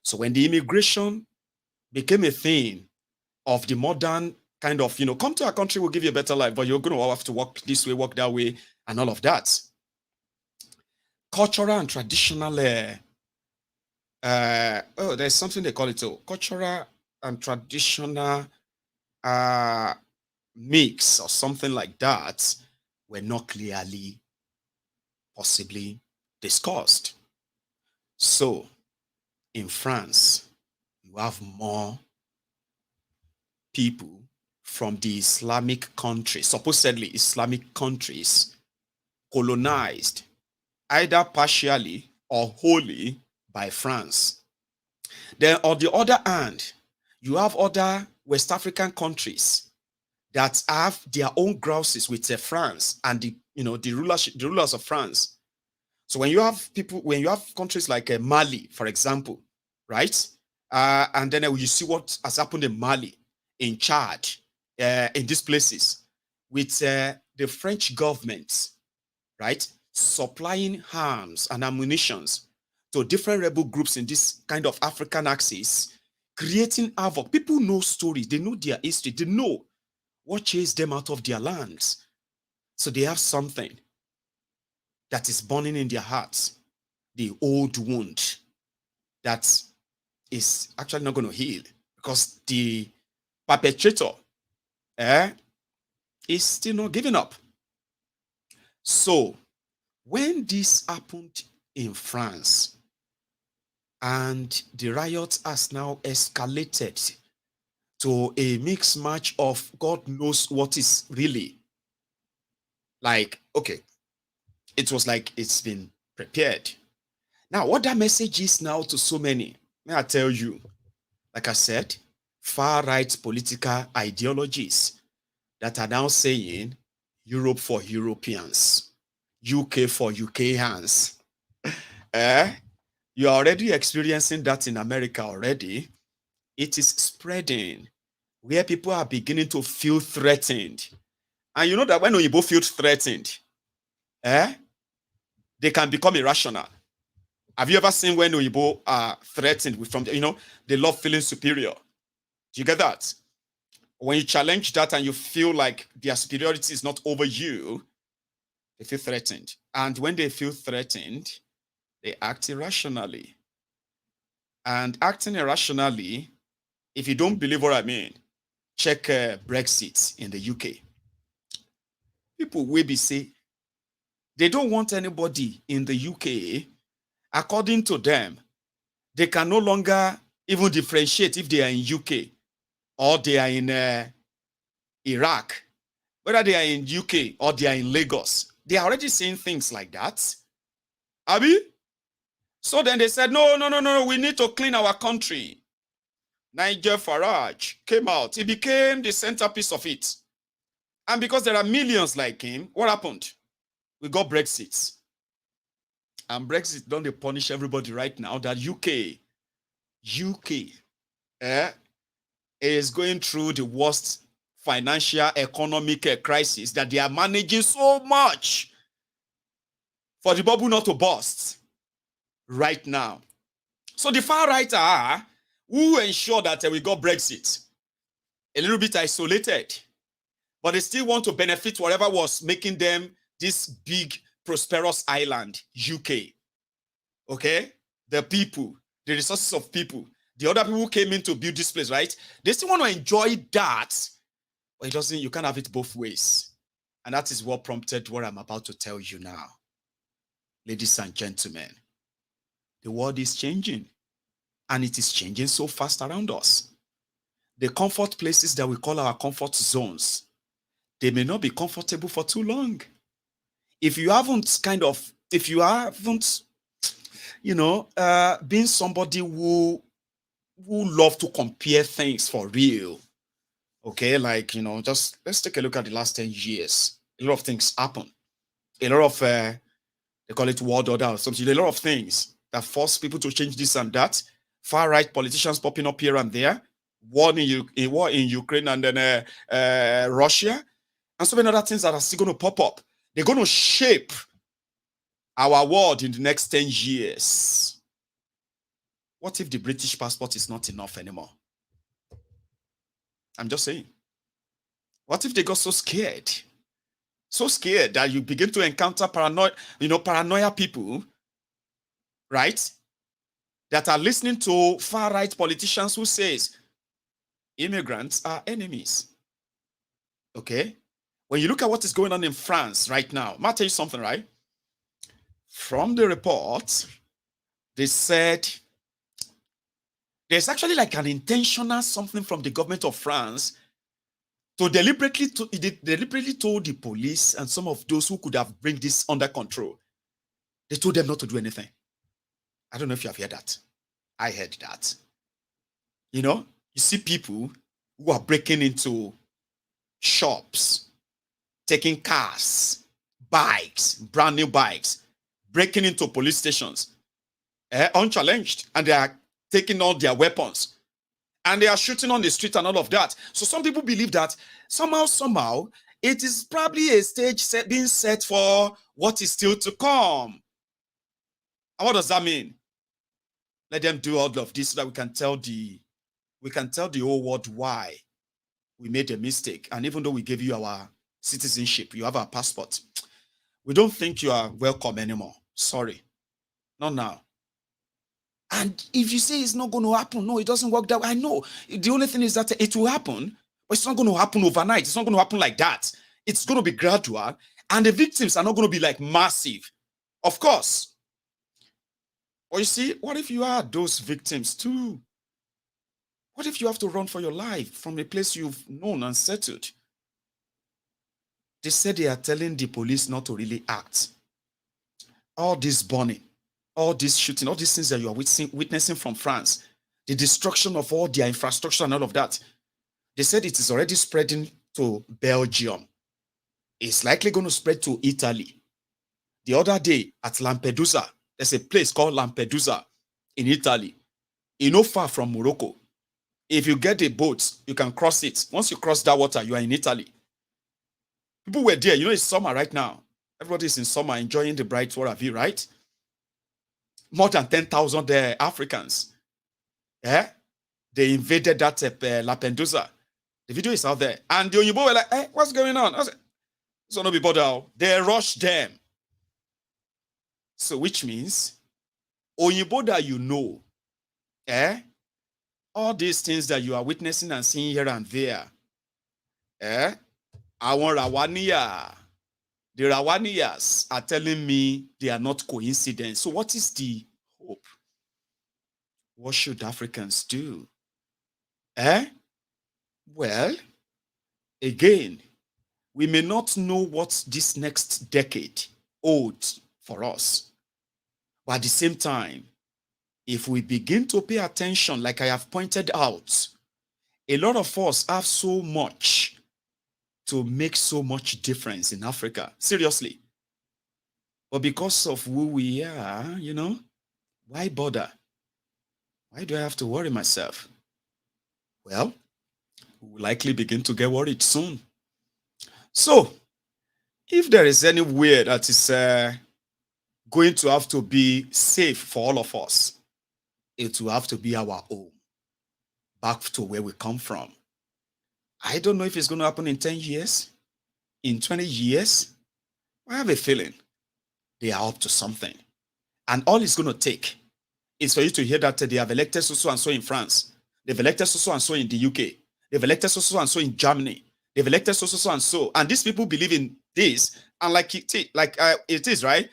So when the immigration became a thing of the modern kind of, come to our country, we'll give you a better life, but you're going to have to walk this way, walk that way, and all of that. Cultural and traditional, there's something they call it, cultural and traditional mix or something like that were not clearly, possibly discussed. So, in France, you have more people from the Islamic countries, supposedly Islamic countries, colonized either partially or wholly by France. Then on the other hand, you have other West African countries that have their own grouses with France and the rulers of France. So when you have countries like Mali, for example, right? And then you see what has happened in Mali, in Chad, in these places, with the French government, right, supplying arms and ammunitions to different rebel groups in this kind of African axis, creating havoc. People know stories, they know their history, they know what chased them out of their lands. So they have something that is burning in their hearts, the old wound that is actually not going to heal because the perpetrator is still not giving up. So when this happened in France and the riot has now escalated to a mixed match of God knows what is really like, okay, it was like it's been prepared. Now, what that message is now to so many, may I tell you, like I said, far-right political ideologies that are now saying Europe for Europeans, UK for UKans. You're already experiencing that in America already. It is spreading where people are beginning to feel threatened. And you know that when Oyibo feel threatened, they can become irrational. Have you ever seen when Oyibo are threatened from, they love feeling superior? Do you get that? When you challenge that and you feel like their superiority is not over you, they feel threatened. And when they feel threatened, they act irrationally. And acting irrationally, if you don't believe what I mean, check Brexit in the UK. People will be say, they don't want anybody in the UK. According to them, they can no longer even differentiate if they are in UK or they are in Iraq, whether they are in UK or they are in Lagos. They are already saying things like that. Abi? So then they said, no, we need to clean our country. Nigel Farage came out. He became the centerpiece of it. And because there are millions like him, what happened? We got Brexit. And Brexit don't they punish everybody right now that UK is going through the worst financial economic crisis that they are managing so much for the bubble not to burst right now. So the far right are who ensure that we got Brexit a little bit isolated, but they still want to benefit whatever was making them this big prosperous island, UK. Okay? The people, the resources of people, the other people who came in to build this place, right? They still want to enjoy that, but you can't have it both ways. And that is what prompted what I'm about to tell you now. Ladies and gentlemen, the world is changing, and it is changing so fast around us. The comfort places that we call our comfort zones, they may not be comfortable for too long. If you haven't been somebody who love to compare things for real, okay, like, just let's take a look at the last 10 years. A lot of things happen. A lot of, they call it world order or something. A lot of things that force people to change this and that. Far-right politicians popping up here and there. war in Ukraine and then Russia, and so many other things that are still going to pop up. They're going to shape our world in the next 10 years. What if the British passport is not enough anymore? I'm just saying. What if they got so scared? So scared that you begin to encounter paranoia people, right? That are listening to far-right politicians who says immigrants are enemies. Okay? When you look at what is going on in France right now, I'll tell you something, right? From the report, they said there's actually like an intentional something from the government of France to deliberately told the police and some of those who could have bring this under control. They told them not to do anything. I don't know if you have heard that. I heard that. You know, you see people who are breaking into shops, taking cars, bikes, brand new bikes, breaking into police stations, unchallenged, and they are taking all their weapons, and they are shooting on the street and all of that. So some people believe that somehow, it is probably a stage being set for what is still to come. And what does that mean? Let them do all of this so that we can tell the whole world why we made a mistake. And even though we gave you our citizenship, you have our passport, we don't think you are welcome anymore. Sorry. Not now. And if you say it's not going to happen, no, it doesn't work that way. I know. The only thing is that it will happen, but it's not going to happen overnight. It's not going to happen like that. It's going to be gradual, and the victims are not going to be like massive. Of course. Or you see, what if you are those victims too? What if you have to run for your life from a place you've known and settled? They said they are telling the police not to really act. All this burning, all this shooting, all these things that you are witnessing from France, the destruction of all their infrastructure and all of that, they said it is already spreading to Belgium. It's likely going to spread to Italy. The other day at Lampedusa, there's a place called Lampedusa in Italy, not far from Morocco. If you get a boat, you can cross it. Once you cross that water, you are in Italy. People were there. You know, it's summer right now. Everybody's in summer enjoying the bright water view, right? More than 10,000 Africans. Yeah? They invaded that Lampedusa. The video is out there. And the Oyinbo were like, hey, what's going on? I said, so no be bother. They rushed them. So which means, Oyinbo that you know, all these things that you are witnessing and seeing here and there, Àwọn Rawaniya, the Rawaniyas are telling me they are not coincidence. So what is the hope? What should Africans do? Well, again, we may not know what this next decade holds for us. But at the same time, if we begin to pay attention, like I have pointed out, a lot of us have so much to make so much difference in Africa. Seriously. But because of who we are, you know, why bother? Why do I have to worry myself? Well, we will likely begin to get worried soon. So, if there is any way that is going to have to be safe for all of us, it will have to be our home, back to where we come from. I don't know if it's going to happen in 10 years, in 20 years. I have a feeling they are up to something. And all it's going to take is for you to hear that they have elected so and so in France. They've elected so and so in the UK. They've elected so and so in Germany. They've elected so and so. And these people believe in this. And like it is, right?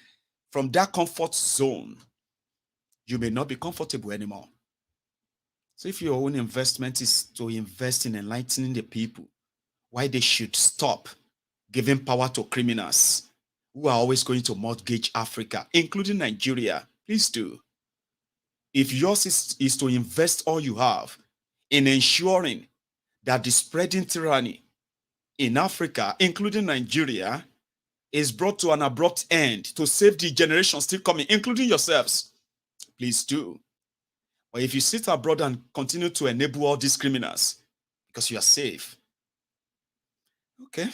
From that comfort zone, you may not be comfortable anymore. So if your own investment is to invest in enlightening the people, why they should stop giving power to criminals who are always going to mortgage Africa, including Nigeria, please do. If yours is to invest all you have in ensuring that the spreading tyranny in Africa, including Nigeria, is brought to an abrupt end to save the generation still coming, including yourselves, please do. or if you sit abroad and continue to enable all these criminals because you are safe, okay,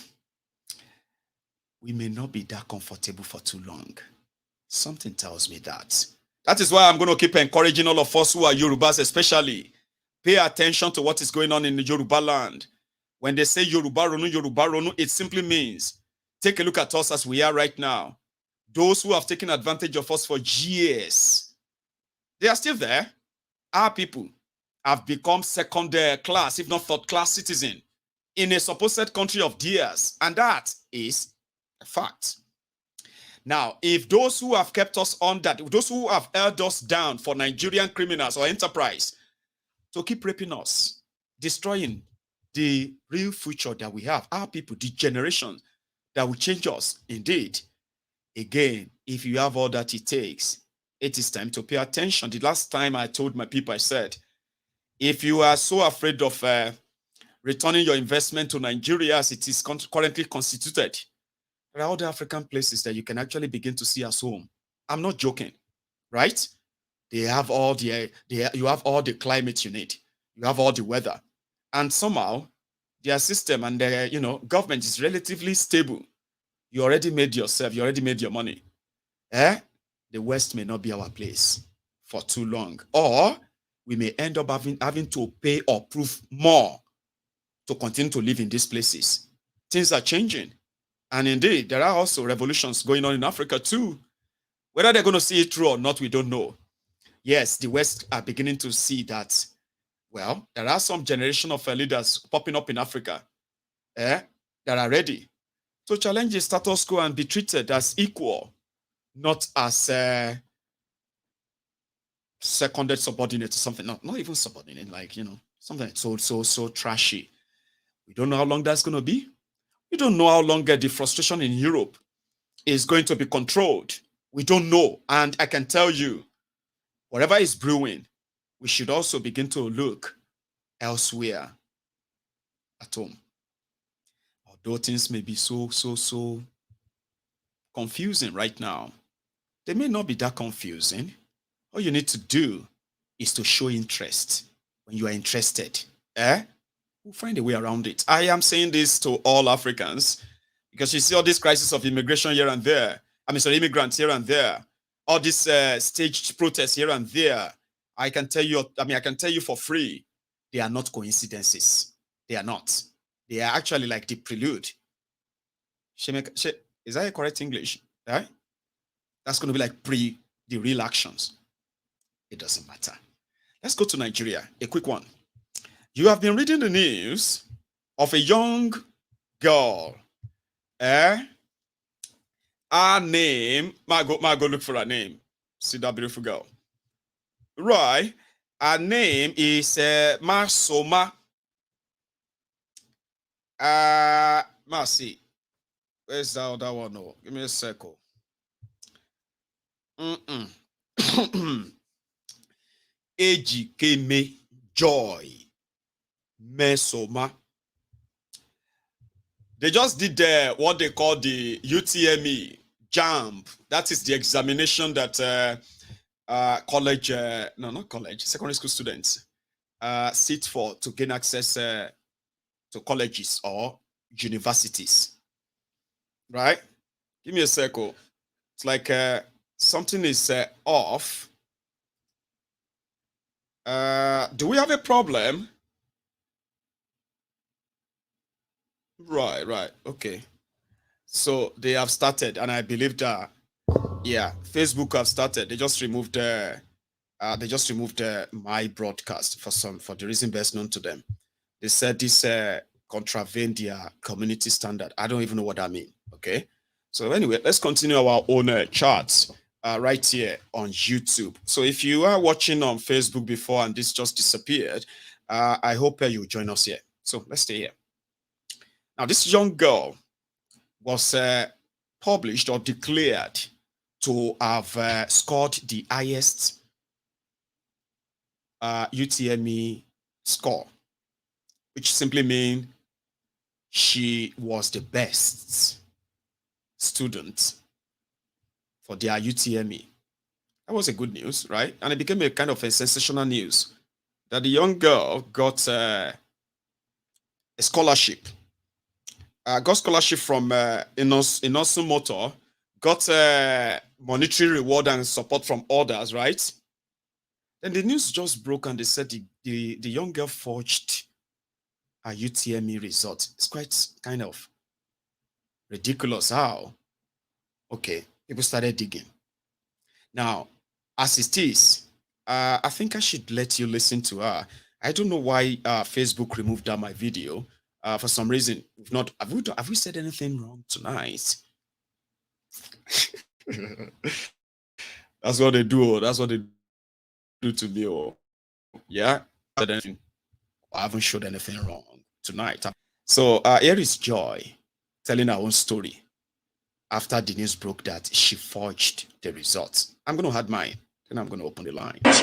we may not be that comfortable for too long. Something tells me that. That is why I'm going to keep encouraging all of us who are Yorubas especially. Pay attention to what is going on in the Yoruba land. When they say Yoruba Ronu, it simply means take a look at us as we are right now. Those who have taken advantage of us for years, they are still there. Our people have become second class, if not third class citizen in a supposed country of theirs. And that is a fact. Now, if those who have kept us on that, those who have held us down for Nigerian criminals or enterprise to keep raping us, destroying the real future that we have, our people, the generation that will change us, indeed. Again, if you have all that it takes, it is time to pay attention. The last time I told my people, I said, if you are so afraid of returning your investment to Nigeria as it is currently constituted, there are other African places that you can actually begin to see as home. I'm not joking, right? You have all the climate you need. You have all the weather. And somehow, their system and their government is relatively stable. You already made yourself, you already made your money. The West may not be our place for too long. Or we may end up having to pay or prove more to continue to live in these places. Things are changing. And indeed, there are also revolutions going on in Africa too. Whether they're going to see it through or not, we don't know. Yes, the West are beginning to see that, well, there are some generation of leaders popping up in Africa that are ready to challenge the status quo and be treated as equal, not as seconded subordinate or something. Not even subordinate, like, something so trashy. We don't know how long that's going to be. We don't know how long the frustration in Europe is going to be controlled. We don't know. And I can tell you, whatever is brewing, we should also begin to look elsewhere at home. Although things may be so confusing right now, they may not be that confusing. All you need to do is to show interest. When you are interested, we'll find a way around it. I am saying this to all Africans because you see all this crisis of immigration here and there. Immigrants here and there. All this staged protests here and there. I can tell you for free, they are not coincidences. They are not. They are actually like the prelude. Is that a correct English? Right? That's going to be like the real actions. It doesn't matter. Let's go to Nigeria. A quick one. You have been reading the news of a young girl. Her name, go look for her name. See that beautiful girl. Right. Her name is Masoma. Mercy. Where's that other one? Oh, give me a second. Ejikeme Joy Mesoma. They just did what they call the UTME JAMB. That is the examination that secondary school students sit for to gain access to colleges or universities. Right? Give me a second. It's like something is off. Do we have a problem? Right. Okay. So they have started, and I believe that, Facebook have started. They just removed my broadcast for the reason best known to them. They said this contravened their community standard. I don't even know what that means. Okay. So anyway, let's continue our own charts right here on YouTube. So if you are watching on Facebook before and this just disappeared, I hope you join us here. So let's stay here. Now, this young girl was published or declared to have scored the highest UTME score, which simply means she was the best student for their UTME. That was a good news, right? And it became a kind of a sensational news that the young girl got a scholarship. Got scholarship from Inosun Motor, got monetary reward and support from others, right? Then the news just broke and they said the young girl forged her UTME result. It's quite kind of ridiculous. How? Okay, people started digging. Now, as it is, I think I should let you listen to her. I don't know why Facebook removed my video. For some reason, have we said anything wrong tonight? That's what they do. That's what they do to me. Oh, yeah. I haven't showed anything wrong tonight. So here is Joy telling her own story after the news broke that she forged the results. I'm going to add mine, and I'm going to open the line. I'm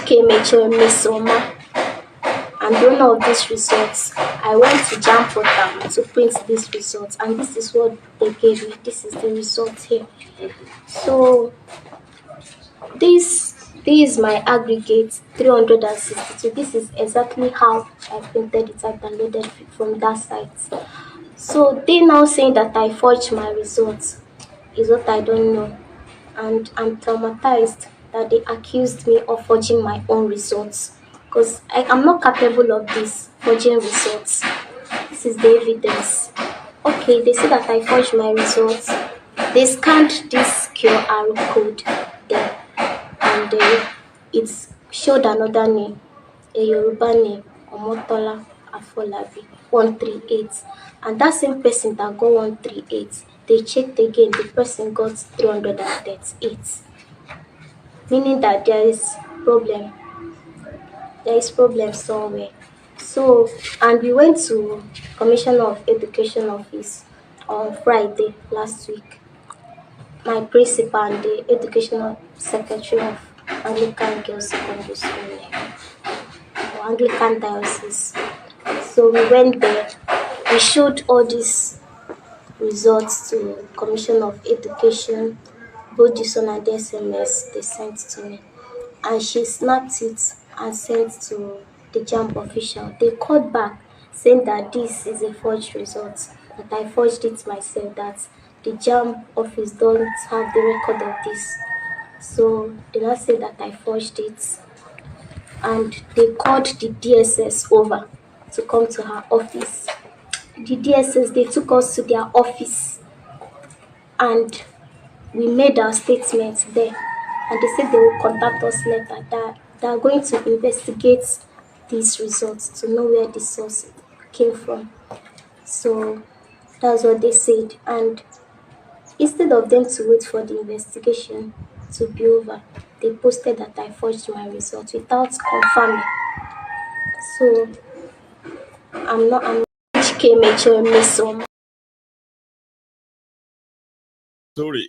the owner of these results. I went to JAMB portal to print these results, and this is what they gave me. This is the result here. So this is my aggregate 362. This is exactly how I printed it. I downloaded it from that site. So they now saying that I forged my results is what I don't know, and I'm traumatized that they accused me of forging my own results, because I'm not capable of this forging results. This is the evidence. Okay, they say that I forged my results. They scanned this QR code there, and it showed another name, a Yoruba name, Omotola Afolabi, 138. And that same person that got 138, they checked again, the person got 338. Meaning that there is problem. There is problem somewhere. So, and we went to Commissioner of Education office on Friday last week. My principal and the educational secretary of Anglican Girls Secondary School, or Anglican Diocese. So we went there. We showed all these results to Commission of Education, both this one and the SMS they sent to me. And she snapped it and sent to the JAMB official. They called back saying that this is a forged result, that I forged it myself, that the JAMB office don't have the record of this. So they now say that I forged it. And they called the DSS over to come to her office. The DSS, they took us to their office and we made our statements there. And they said they will contact us later, that they are going to investigate these results to know where the source came from. So that's what they said. And instead of them to wait for the investigation to be over, they posted that I forged my results without confirming. So I'm Story.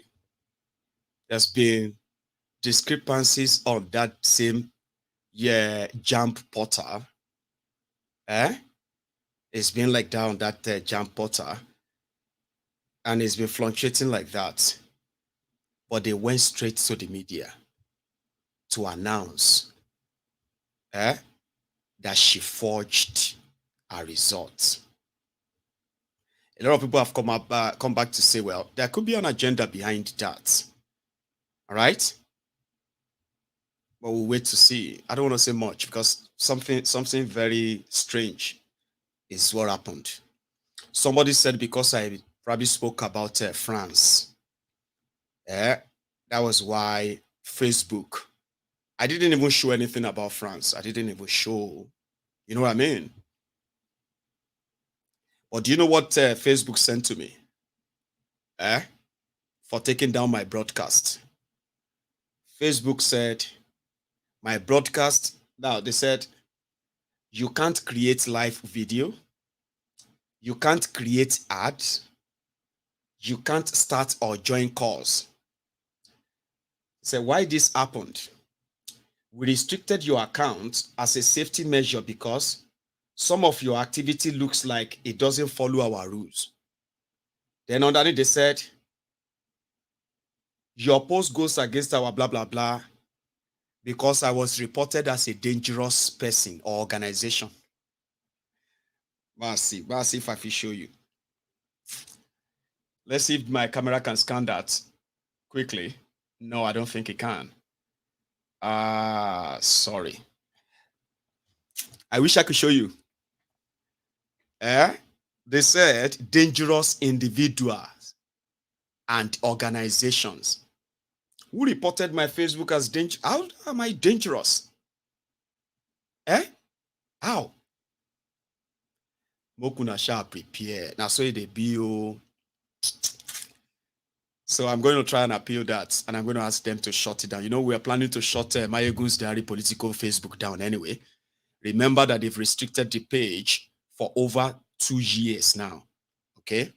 There's been discrepancies on that same JAMB portal. It's been like that on that JAMB portal, and it's been fluctuating like that. But they went straight to the media to announce that she forged her results. A lot of people have come back to say, well, there could be an agenda behind that. All right? But we'll wait to see. I don't want to say much because something very strange is what happened. Somebody said because I probably spoke about France. That was why Facebook. I didn't even show anything about France. I didn't even show, you know what I mean? But do you know what Facebook sent to me? For taking down my broadcast. Facebook said, my broadcast, now they said, you can't create live video. You can't create ads. You can't start or join calls. So why this happened? We restricted your account as a safety measure because some of your activity looks like it doesn't follow our rules. Then underneath they said, your post goes against our blah, blah, blah. because I was reported as a dangerous person or organization. Let's see if I can show you. Let's see if my camera can scan that quickly. No, I don't think it can. Sorry. I wish I could show you. They said dangerous individuals and organizations. Who reported my Facebook as dangerous? How am I dangerous? How? Mokuna shall prepare. Now so they be. So I'm going to try and appeal that, and I'm going to ask them to shut it down. You know, we are planning to shut Mayegun's Diary Political Facebook down anyway. Remember that they've restricted the page for over 2 years now. Okay?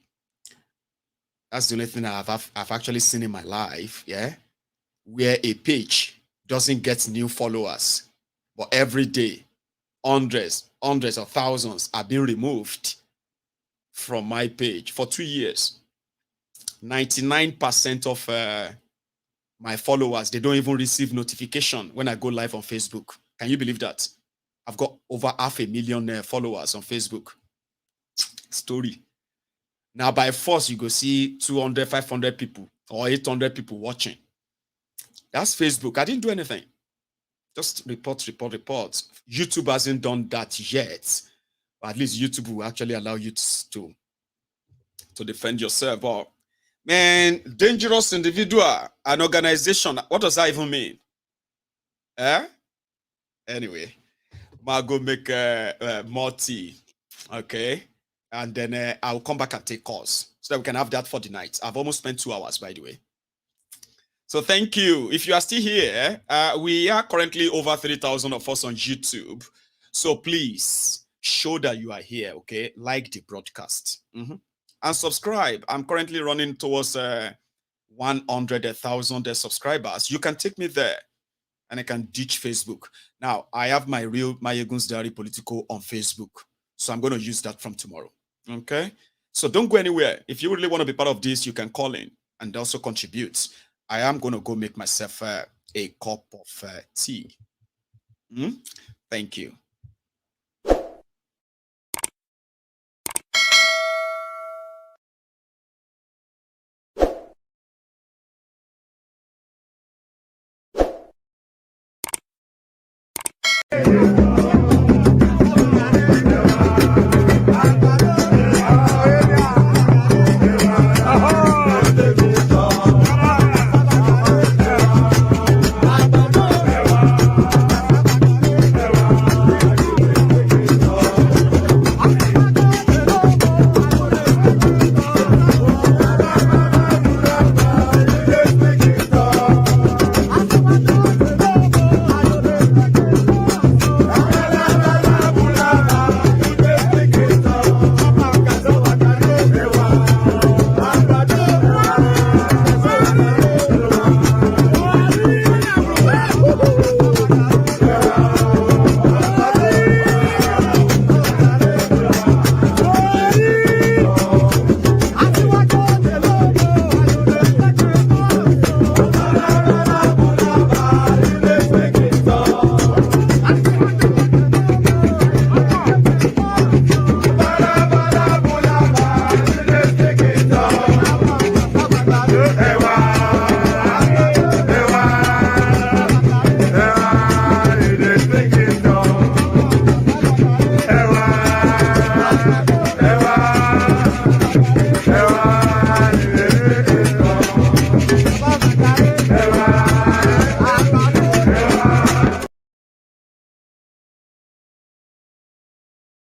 That's the only thing I've actually seen in my life, yeah? Where a page doesn't get new followers, but every day, hundreds of thousands are being removed from my page for 2 years. 99% of my followers, they don't even receive notification when I go live on Facebook. Can you believe that? I've got over 500,000 followers on Facebook. Story. Now, by force, you go see 200, 500 people or 800 people watching. That's Facebook. I didn't do anything. Just report. YouTube hasn't done that yet. But at least YouTube will actually allow you to defend yourself. Or, man, dangerous individual, an organization. What does that even mean? Anyway, I'll go make more tea. Okay? And then I'll come back and take calls so that we can have that for the night. I've almost spent 2 hours, by the way. So thank you. If you are still here, we are currently over 3,000 of us on YouTube. So please show that you are here, okay? Like the broadcast. And subscribe. I'm currently running towards 100,000 subscribers. You can take me there and I can ditch Facebook. Now, I have my real Mayegun's Diary Political on Facebook. So I'm going to use that from tomorrow. Okay? So don't go anywhere. If you really want to be part of this, you can call in and also contribute. I am going to go make myself a cup of tea. Thank you.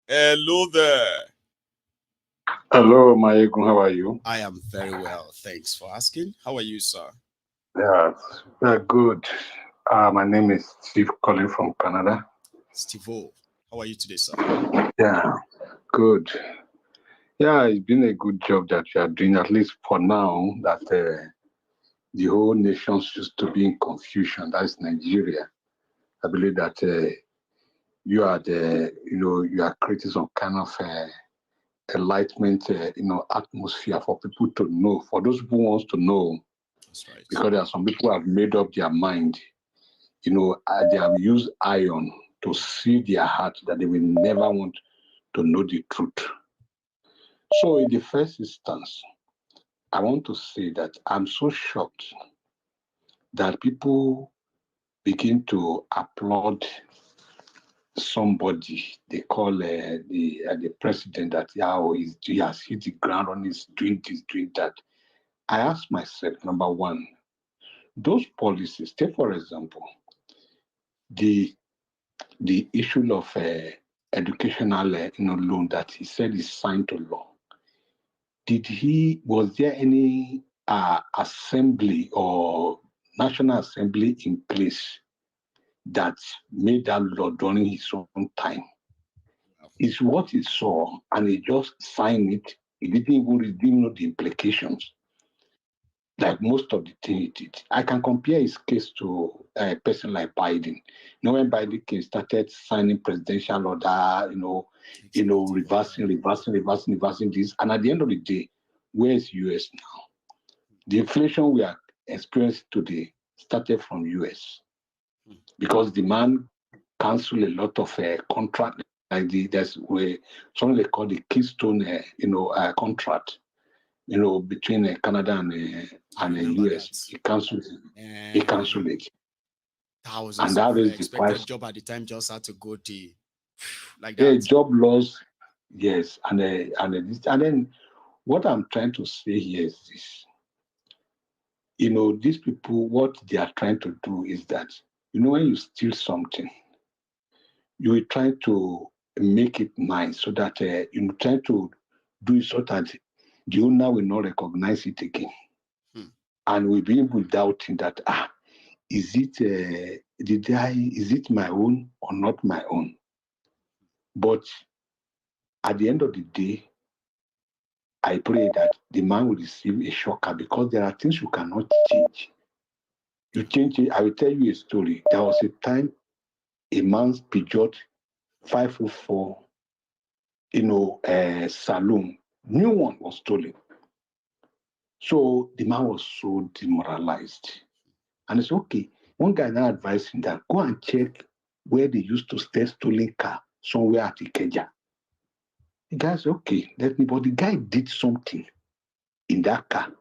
Hello there. Hello, Mayegun. How are you? I am very well. Thanks for asking. How are you, sir? Yeah, good. My name is Steve calling from Canada. Steve, how are you today, sir? Yeah, good. Yeah, it's been a good job that you are doing, at least for now, that the whole nation seems to be in confusion. That's Nigeria. I believe that you are you are creating some kind of enlightenment, atmosphere for people to know, for those who wants to know. That's right. Because there are some people who have made up their mind they have used iron to seal their heart that they will never want to know the truth. So in the first instance, I want to say that I'm so shocked that people begin to applaud somebody they call the president that he has hit the ground on his doing this, doing that. I ask myself, number one, those policies, take for example, the issue of educational loan that he said is signed to law. Was there any assembly or national assembly in place that made that law during his own time? It's what he saw, and he just signed it. He didn't even know the implications, like most of the things he did. I can compare his case to a person like Biden. When Biden came, started signing presidential order, reversing this. And at the end of the day, where is US now? The inflation we are experiencing today started from US because the man canceled a lot of contract. Like there's something they call the Keystone, contract, between Canada and the US. He canceled it. Thousands and that of is the expected price. job at the time just had to go to like Yeah, that. job loss, yes, and then what I'm trying to say here is this. These people, what they are trying to do is that, when you steal something, you will try to make it nice so that you try to do it so that the owner will not recognize it again. And we'll be able doubting that, is it my own or not my own? But at the end of the day, I pray that the man will receive a shocker because there are things you cannot change. You change it. I will tell you a story. There was a time a man's Peugeot 504, saloon, new one was stolen. So the man was so demoralized. And it's okay. One guy now advised him that go and check where they used to steal stolen car somewhere at Ikeja. The guy said, okay, but the guy did something in that car.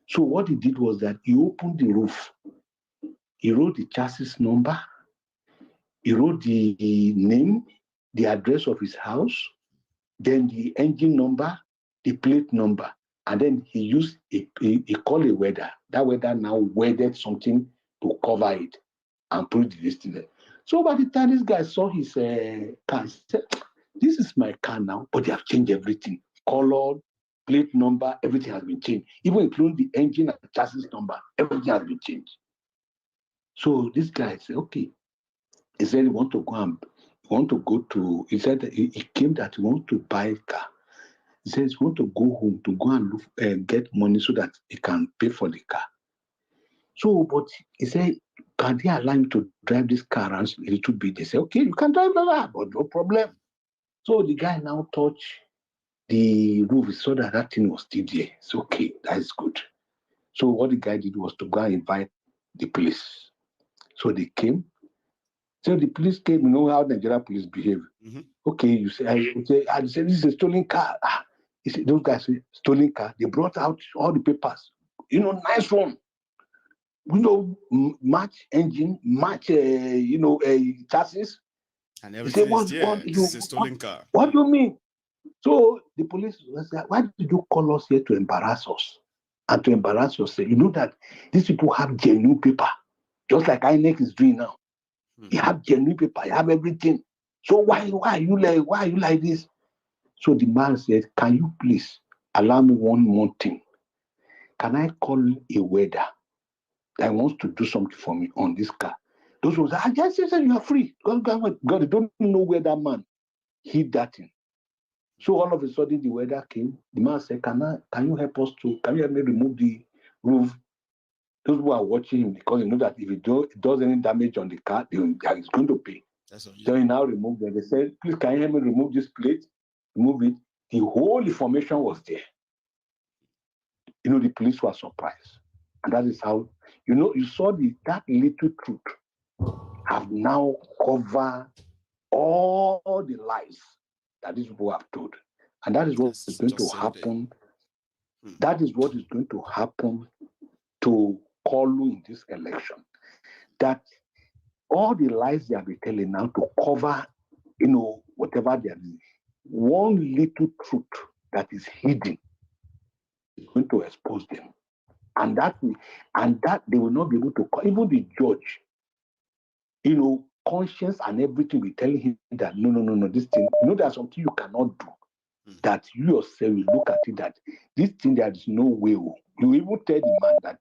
So what he did was that he opened the roof. He wrote the chassis number. He wrote the name, the address of his house, then the engine number, the plate number. And then he used he called a welder. That welder now welded something to cover it and put the listing there. So by the time this guy saw his car, he said, this is my car now, but they have changed everything. Color, plate number, everything has been changed. Even including the engine and the chassis number, everything has been changed. So this guy said, okay. He said he want to go he said he came that he want to buy a car. He says he want to go home to go and look, get money so that he can pay for the car. So, but he said, can they allow him to drive this car around a little bit? They said, okay, you can drive that, but no problem. So the guy now touched the roof, saw that thing was still there. It's okay, that is good. So what the guy did was to go and invite the police. So they came. So the police came, you know how Nigeria police behave. Okay, you say, I said, this is a stolen car. He said, those guys say, stolen car. They brought out all the papers. Nice one. Match engine, match, chassis. And everything is there. This is a stolen car. What do you mean? So the police was like, why did you call us here to embarrass us? And to embarrass yourself. You know that these people have genuine paper, just like INEC is doing now. You have genuine paper, you have everything. So why are you like this? So the man said, can you please allow me one more thing? Can I call a welder that wants to do something for me on this car? Those ones, yes, you are free. God, they don't know where that man hid that thing. So all of a sudden the welder came. The man said, can you help me remove the roof? Those who are watching him, because you know that if it does any damage on the car, he's going to pay. So he now removed them. They said, please, can you help me remove this plate? Remove it. The whole information was there. The police were surprised. And that is how, you saw that little truth have now covered all the lies that these people have told. And that is what is going to happen. That is what is going to happen to Kolu in this election. That all the lies they have been telling now to cover, whatever they are doing, one little truth that is hidden is going to expose them. And that they will not be able to, even the judge, conscience and everything will tell him that no, this thing, there's something you cannot do. That you yourself will look at it that this thing, there is no way. You even tell the man that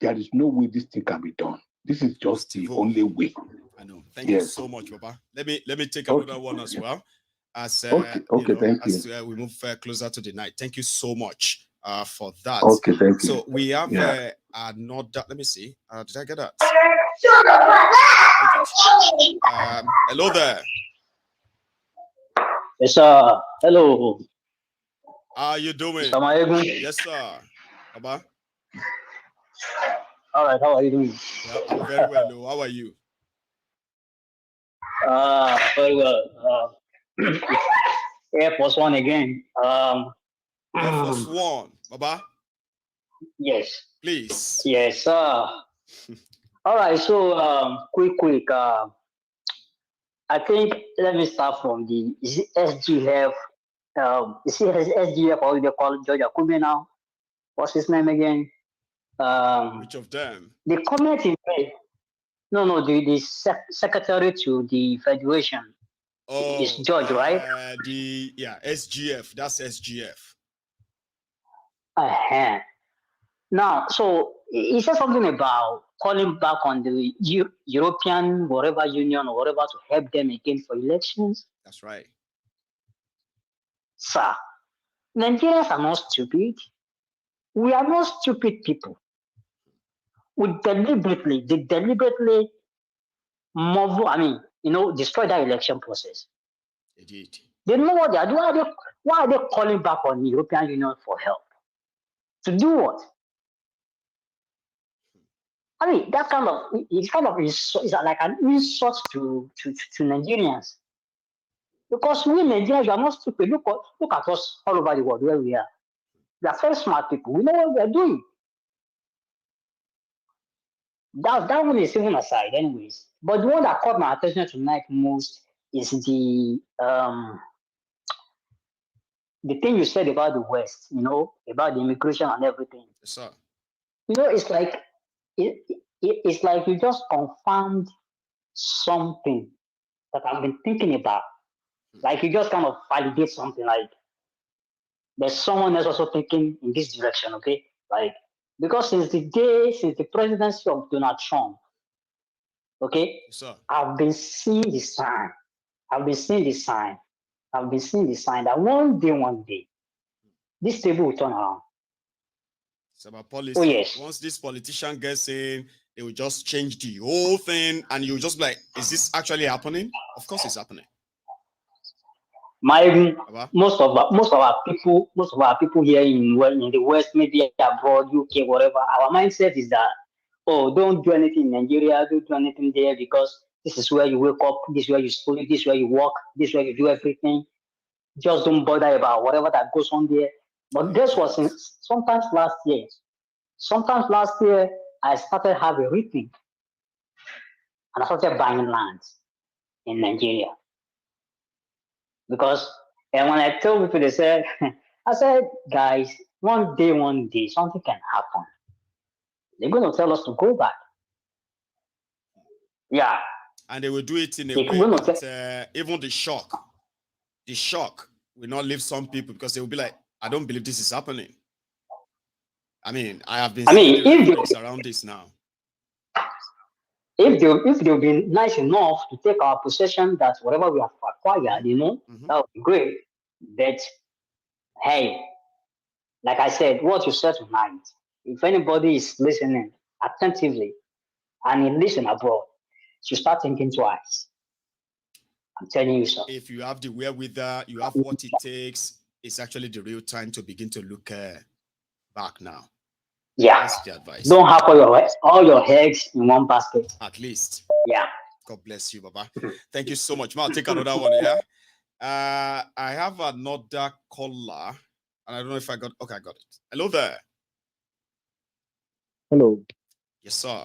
there is no way this thing can be done. This is just the only way. I know. Thank you so much, Papa. Let me take another one as well. As thank you. As we move closer to the night. Thank you so much for that. Okay, thank you. So we have another. Let me see. Did I get that? Hello there. Yes, sir. Hello. How are you doing? Yes, sir. Baba. All right. How are you doing? Yeah, I'm very well. How are you? Very well. Air Force One again. Air Force One, Baba. Yes. Please. Yes, sir. All right. So, quick. I think let me start from the SGF. Is it SGF or they call it George Akume now? What's his name again? Which of them? The comment he made. No, the secretary to the federation. Oh, it's George, right? SGF. That's SGF. Now, so he said something about calling back on the European whatever union or whatever to help them again for elections. That's right. Sir, Nigerians are not stupid. We are not stupid people. They deliberately destroy that election process. Indeed. They know what they are doing. Why are they calling back on the European Union for help? To do what? I mean, that is like an insult to Nigerians. Because we Nigerians, we are not stupid. Look at us all over the world where we are. We are very smart people. We know what we are doing. That one is even aside, anyways. But the one that caught my attention tonight most is the thing you said about the West, about the immigration and everything. Yes, sir. It's like it's like you just confirmed something that I've been thinking about. Like you just kind of validate something. Like there's someone else also thinking in this direction, okay? Like because since the presidency of Donald Trump, okay, yes, sir. I've been seeing the sign that one day, this table will turn around. It's about policy. Oh, yes. Once this politician gets in, they will just change the whole thing, and you'll just be like, is this actually happening? Of course it's happening. Most of our people here in the West, maybe abroad, UK, whatever, our mindset is that, don't do anything in Nigeria, don't do anything there because this is where you wake up, this is where you sleep, this is where you work, this is where you do everything. Just don't bother about whatever that goes on there. But this was sometimes last year, I started having a rethink. And I started buying lands in Nigeria. Because, and when I told people, they said, I said, guys, one day, something can happen. They're going to tell us to go back. Yeah. And they will do it in a way that even the shock will not leave some people because they will be like, I don't believe this is happening. I mean, I have been seeing around this now. If they'll be nice enough to take our possession, that's whatever we have acquired, that would be great. But hey, like I said, what you said tonight, if anybody is listening attentively and you listen abroad, you start thinking twice. I'm telling you so. If you have the wherewithal, you have what it takes, it's actually the real time to begin to look back now. Yeah. That's the advice. Don't have all your eggs in one basket. At least. Yeah. God bless you, Baba. Thank you so much. I'll take another one, yeah? I have another caller, and I don't know if I got... Okay, I got it. Hello there. Hello. Yes, sir.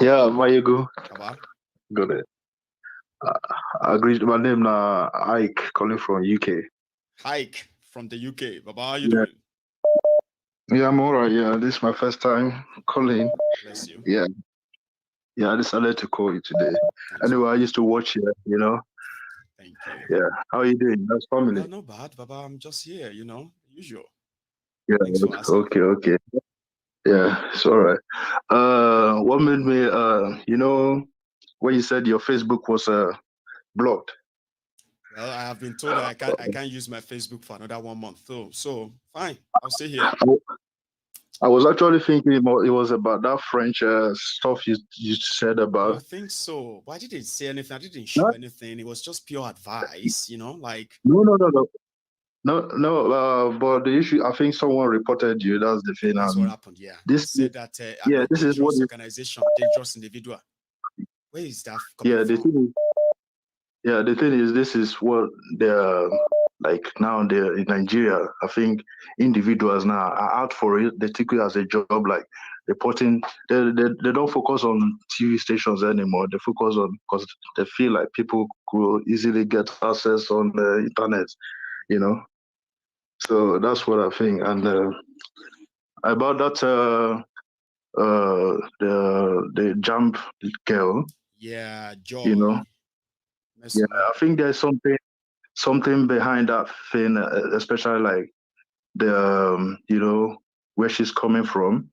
Yeah, Mayego. Baba. Good. I agree. My name now Ike, calling from UK. Ike from the UK. Baba, how you Yeah. doing? Yeah, I'm alright. Yeah, this is my first time calling. Bless you. Yeah. Yeah, I decided to call you today. Anyway, I used to watch you, you know. Thank you. Yeah. How are you doing? How's family? Well, not bad, Baba. I'm just here, you know, usual. Yeah. Thanks for asking. Okay. Yeah, it's alright. What made me you know, when you said your Facebook was blocked? Well, I have been told that I can't use my Facebook for another 1 month, though. So fine, I'll stay here. I was actually thinking it was about that French stuff you said about. You think so? But I didn't say anything. I didn't show anything. It was just pure advice, you know, like. No. But the issue, I think someone reported you. That's the thing. That's what happened. Yeah. This said that an this is what dangerous organization, dangerous individual. Where is that coming from? The thing is, this is what they're like now. They're in Nigeria. I think individuals now are out for it. They take it as a job, like reporting. They don't focus on TV stations anymore. They focus on, because they feel like people could easily get access on the internet, you know. So that's what I think. And about that, the JAMB girl. Yeah, Joy. You know. Yeah, I think there's something behind that thing, especially like the you know, where she's coming from,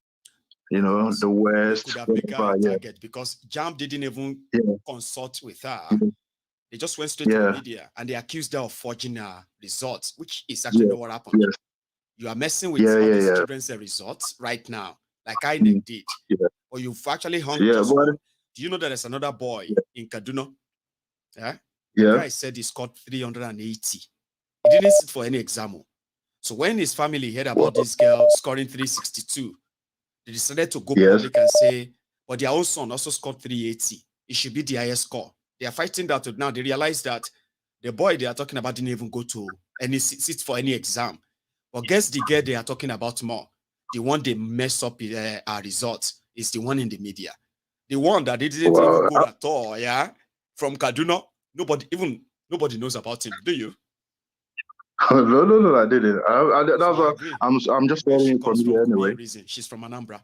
you know, the West. Could have made her a target because JAMB didn't even consult with her. They just went straight to the media and they accused her of forging her results, which is actually not what happened. Yes. You are messing with all these children's results right now, like INEC did. Or you've actually hung just one. Do you know that there's another boy in Kaduna? Yeah. The guy said he scored 380. He didn't sit for any exam. So when his family heard about this girl scoring 362, they decided to go public and say, but their own son also scored 380. It should be the highest score. They are fighting that now. They realize that the boy they are talking about didn't even go to any sit for any exam. But guess the girl they are talking about more. The one they mess up our results is the one in the media. The one that didn't even go at all, from Kaduna. Nobody knows about him, do you? No, I didn't. That's what I'm just hearing from you anyway. She's from Anambra.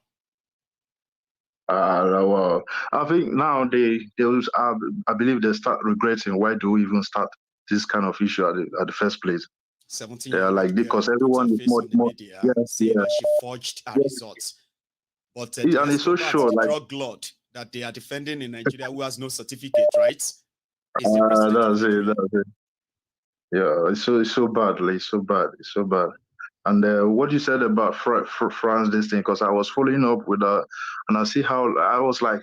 Well, I think now I believe they start regretting why do we even start this kind of issue at the first place. 17 years like because everyone is more saying that she forged her results. But and it's so sure, like drug lord that they are defending in Nigeria who has no certificate, right? That's it. Yeah, it's so bad. Like, it's so bad. And what you said about France, this thing, because I was following up with and I see how I was like,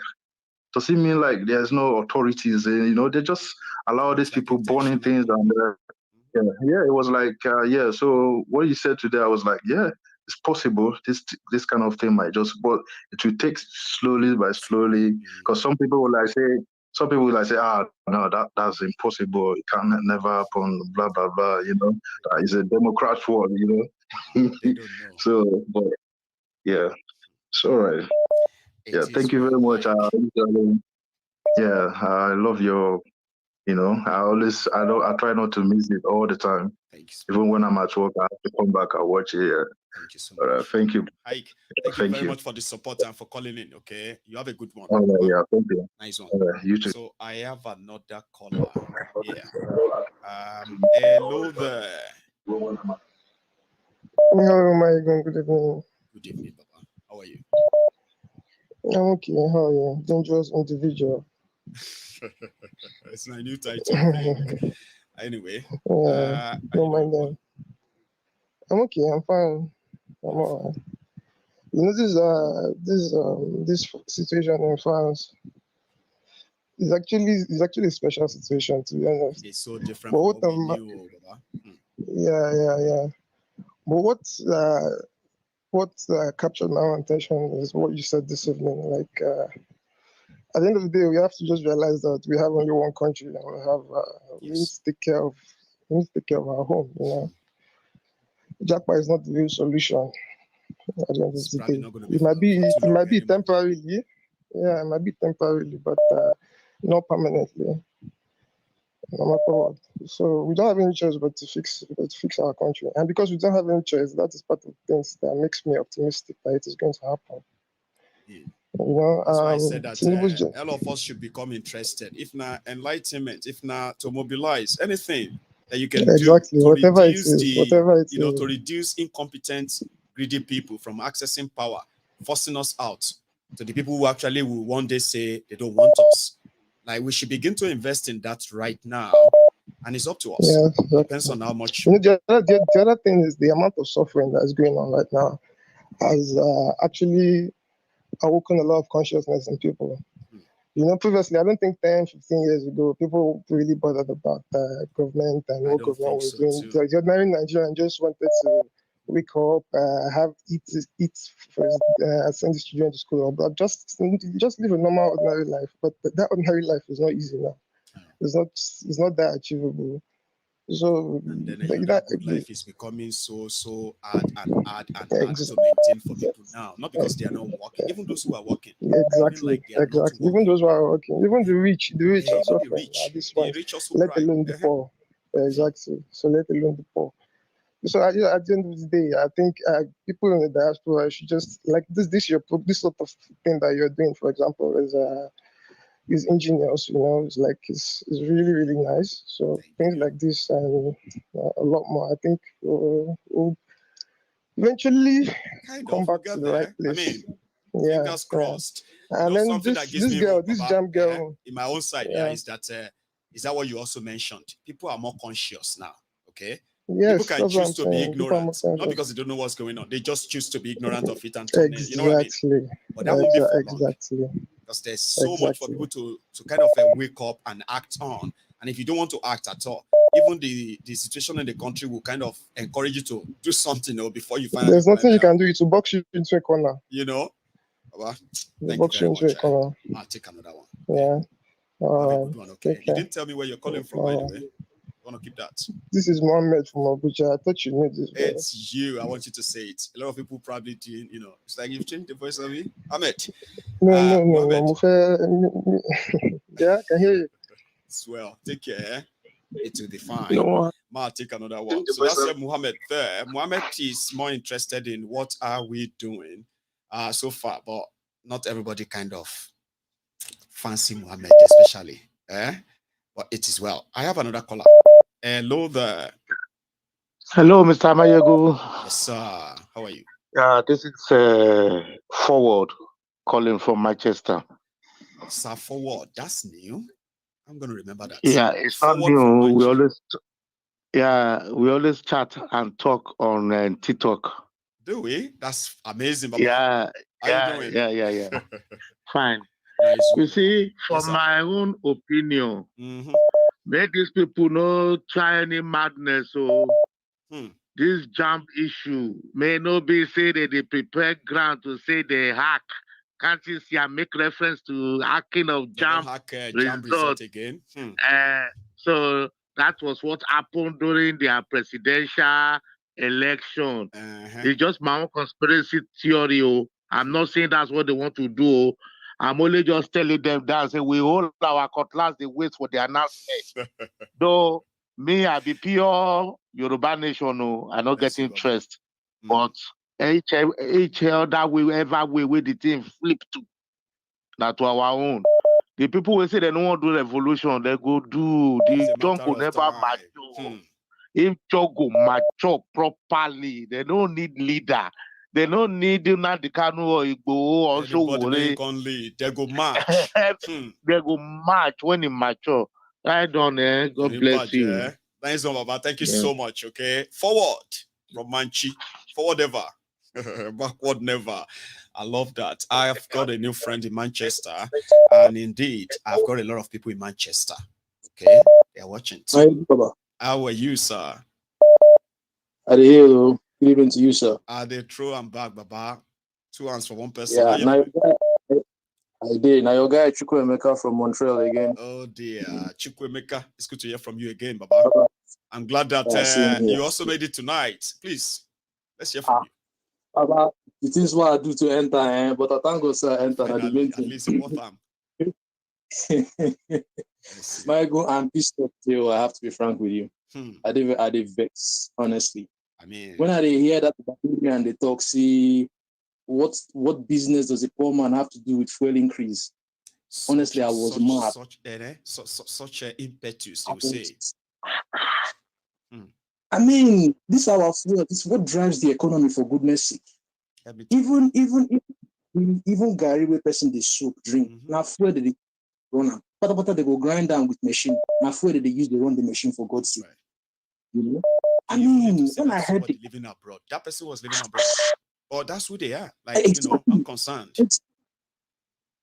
does it mean like there's no authorities? You know, they just allow these people burning things and it was like So what you said today, I was like, it's possible. This kind of thing might just, but it will take slowly by slowly. Because some people will like say, no, that's impossible. It can never happen. Blah blah blah. You know, it's a Democrat world. You know. So, but it's all right. Thank you very much. I love your. You know, I try not to miss it all the time. Even when I'm at work, I have to come back and watch it. Thank you so much. Thank you. Ike, thank you very much for the support and for calling in. Okay, you have a good one. Thank you. Nice one. You too. So I have another caller here. Hello there. Hello, my good evening. Good evening, Baba. How are you? I'm okay. How are you? Dangerous individual. It's my new title, I think. Anyway, don't mind them. I'm okay. I'm fine. I'm alright. You know, this situation in France is actually a special situation, to be honest. It's so different from what we knew, Baba. Yeah. But what captured my attention is what you said this evening. Like, at the end of the day, we have to just realize that we have only one country, and we have we need to take care of our home. You know, Jackpot is not the real solution. At the end of the day, it might be temporarily. Yeah, it might be temporarily, but not permanently. No matter what. So we don't have any choice but to fix our country. And because we don't have any choice, that is part of the things that makes me optimistic that it is going to happen. Yeah. You know, that's why I said that all of us should become interested, if not enlightenment, if not to mobilize anything that you can do to reduce to reduce incompetent, greedy people from accessing power, forcing us out to the people who actually will one day say they don't want us. Like, we should begin to invest in that right now, and it's up to us. Yeah, exactly. Depends on how much. You know, the other thing is the amount of suffering that is going on right now has actually awoken a lot of consciousness in people. You know, previously, I don't think 10, 15 years ago, people really bothered about government and what government was doing. So the ordinary Nigerian just wanted to wake up, eat first, send his children to school, but just live a normal, ordinary life. But that ordinary life is not easy now. It's not that achievable. So and then that good life is becoming so hard to maintain for people now. Not because they are not working, even those who are working. Exactly. Even those who are working, even the rich are suffering at this point. Let alone the poor. Exactly. So let alone the poor. So at the end of the day, I think people in the diaspora should just like this sort of thing that you're doing, for example, is ingenious, you know, it's really, really nice. So things like this and a lot more, I think will eventually come back to the right place. I mean, fingers crossed. And you know, then this JAMB girl, in my own side, is that what you also mentioned? People are more conscious now. Okay. Yes, people can choose to be ignorant, not because they don't know what's going on. They just choose to be ignorant of it and turn it. You know what I mean? But that won't be for long. Because there's so much for people to kind of wake up and act on. And if you don't want to act at all, even the situation in the country will kind of encourage you to do something before you find out. There's nothing you can do. It will box you into a corner. You know? Well, box you into a corner. I'll take another one. Yeah. Good one, okay. You didn't tell me where you're calling from, by the way. I want to keep that. This is Mohammed from Abuja. I thought you knew this. It's you. I want you to say it. A lot of people probably do. You know, it's like you've changed the voice of me. Ahmed. No. Yeah, I can hear you. Swell. Take care. It will be fine. You know what? I'll take another one. So that's Muhammad there. Muhammad is more interested in what are we doing so far, but not everybody kind of fancy Muhammad, especially. But it is well. I have another caller. Hello there. Hello, Mr. Amayego. Yes, sir. How are you? This is Forward calling from Manchester. Sir, Forward. That's new. I'm going to remember that. Yeah, it's not new. We always chat and talk on TikTok. Do we? That's amazing, Baba. Yeah. Fine. Nice. You see, from my own opinion, make these people not try any madness. So this JAMB issue may not be say that they prepare ground to say they hack. Can't you see I make reference to hacking of JAMB result again? So that was what happened during their presidential election. It's just my own conspiracy theory. I'm not saying that's what they want to do. I'm only just telling them that say we hold our cutlass, they wait for the announcement. Though me, I be pure Yoruba nation, I not get interest. But each other way the thing flip to that to our own. The people will say they don't want to do revolution, they go do the junk will never mature. If junk go mature properly, they don't need leader. They don't need the Kanu or Igbo or Showore. They go march. They go march when it mature. Right on, God bless you. Thanks, Baba. Thank you so much. Okay, forward from Manchi. Forward ever. Backward never. I love that. I have got a new friend in Manchester, and indeed, I've got a lot of people in Manchester. Okay, they're watching too. How are you, sir? I hear you. Good evening to you, sir. They throw and back, Baba. 2 hands for one person. Yeah, I did. Now your guy Chukwuemeka from Montreal again. Oh dear, Chukwuemeka, it's good to hear from you again, Baba. I'm glad that you also made it tonight. Please, let's hear from you. Baba, the things what I do to enter, but I thank God sir enter at the main At least in what time? Michael, I'm pissed off too. I have to be frank with you. I did vex, honestly. I mean, when I hear that and they talk, see what business does a poor man have to do with fuel increase? Honestly, I was mad. Such an impetus, you say. I mean, this is our fuel. This is what drives the economy, for goodness sake. Even Gary, where person they soup drink. Now fuel they run, they go grind down with machine. Now fuel they use to run the machine, for God's sake. You know. I mean, when I heard living abroad, that person was living abroad. Oh, that's who they are. Like, you know, I'm concerned.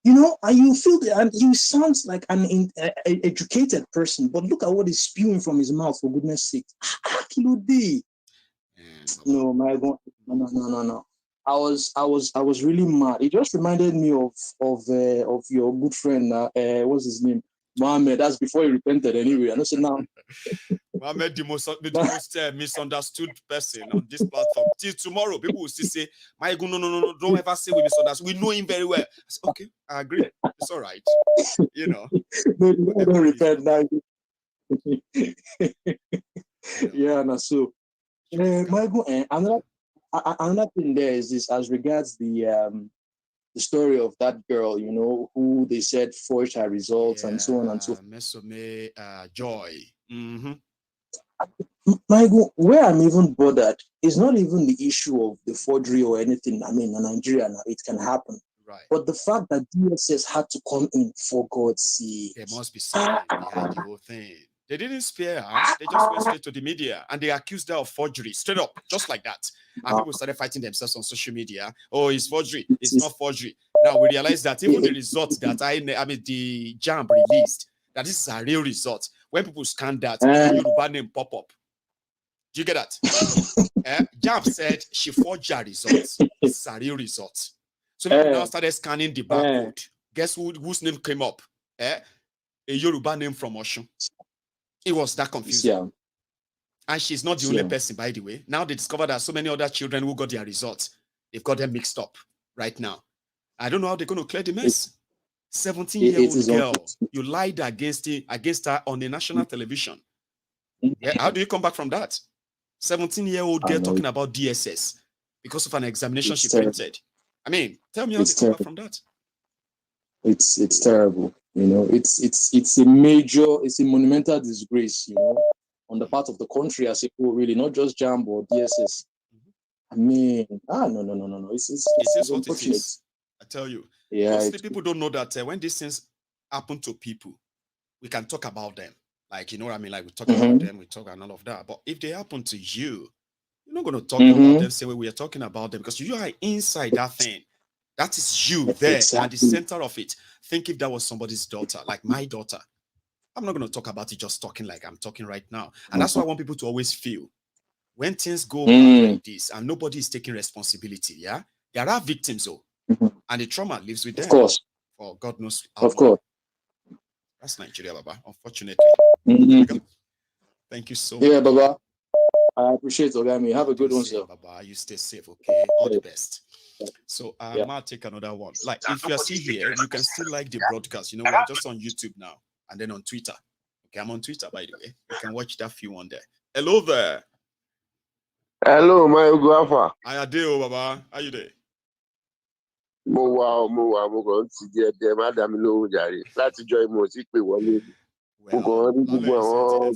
You know, and you feel that, and he sounds like an educated person, but look at what he's spewing from his mouth, for goodness sake. No, my God, no. I was really mad. It just reminded me of your good friend, what's his name? Mohammed. That's before he repented anyway. I don't say now. Mohammed, the most misunderstood person on this platform. Till tomorrow, people will still say, "My God, no, don't ever say we misunderstood. We know him very well." I say, okay, I agree. It's all right. You know. No, don't repent now. Yeah, no, so my God, another thing there is this as regards the story of that girl, you know, who they said forged her results and so on and so forth. Joy. My God, where I'm even bothered is not even the issue of the forgery or anything. I mean, in Nigeria now, it can happen. Right. But the fact that DSS had to come in, for God's sake. There must be something behind the whole thing. They didn't spare her. They just went straight to the media and they accused her of forgery, straight up, just like that. And people started fighting themselves on social media. Oh, it's forgery. It's not forgery. Now we realize that even the results that the JAMB released, that this is a real result. When people scan that, the Yoruba name pop up. Do you get that? JAMB said she forged her results. This is a real result. So people now started scanning the barcode. Guess whose name came up? A Yoruba name from Oshun. It was that confusing. Yeah. And she's not the only person, by the way. Now they discovered that so many other children who got their results, they've got them mixed up right now. I don't know how they're going to clear the mess. 17-year-old girl, you lied against her on the national television. Yeah, how do you come back from that? 17-year-old girl talking about DSS because of an examination she printed. I mean, tell me how they come back from that. It's terrible. You know, it's a monumental disgrace, you know, on the part of the country as a whole, really, not just JAMB or DSS. I mean, no. It's unfortunate. I tell you. Yeah. Mostly people don't know that when these things happen to people, we can talk about them. Like, you know what I mean? Like, we talk about them, we talk and all of that. But if they happen to you, you're not going to talk about them the same way we are talking about them because you are inside that thing. That is you there at the center of it. Think if that was somebody's daughter, like my daughter. I'm not going to talk about it just talking like I'm talking right now. And that's why I want people to always feel when things go bad like this and nobody is taking responsibility, yeah? There are victims, though. And the trauma lives with them. Of course. For God knows how Of course. That's Nigeria, Baba, unfortunately. Thank you so much. Yeah, Baba. I appreciate it, Ogami. Have a good one, sir. Baba, you stay safe, okay? All the best. So I might take another one. Like, if you are still here, you can still like the broadcast. You know, we're just on YouTube now and then on Twitter. Okay, I'm on Twitter, by the way. You can watch that few on there. Hello there. Hello, my Uguafa. How you Baba? How you there? Mo kàn ti jẹ má dá mi lóhùn jàre láti jọ ìmọ̀ sí pé wọlé mo kàn rí gbogbo àwọn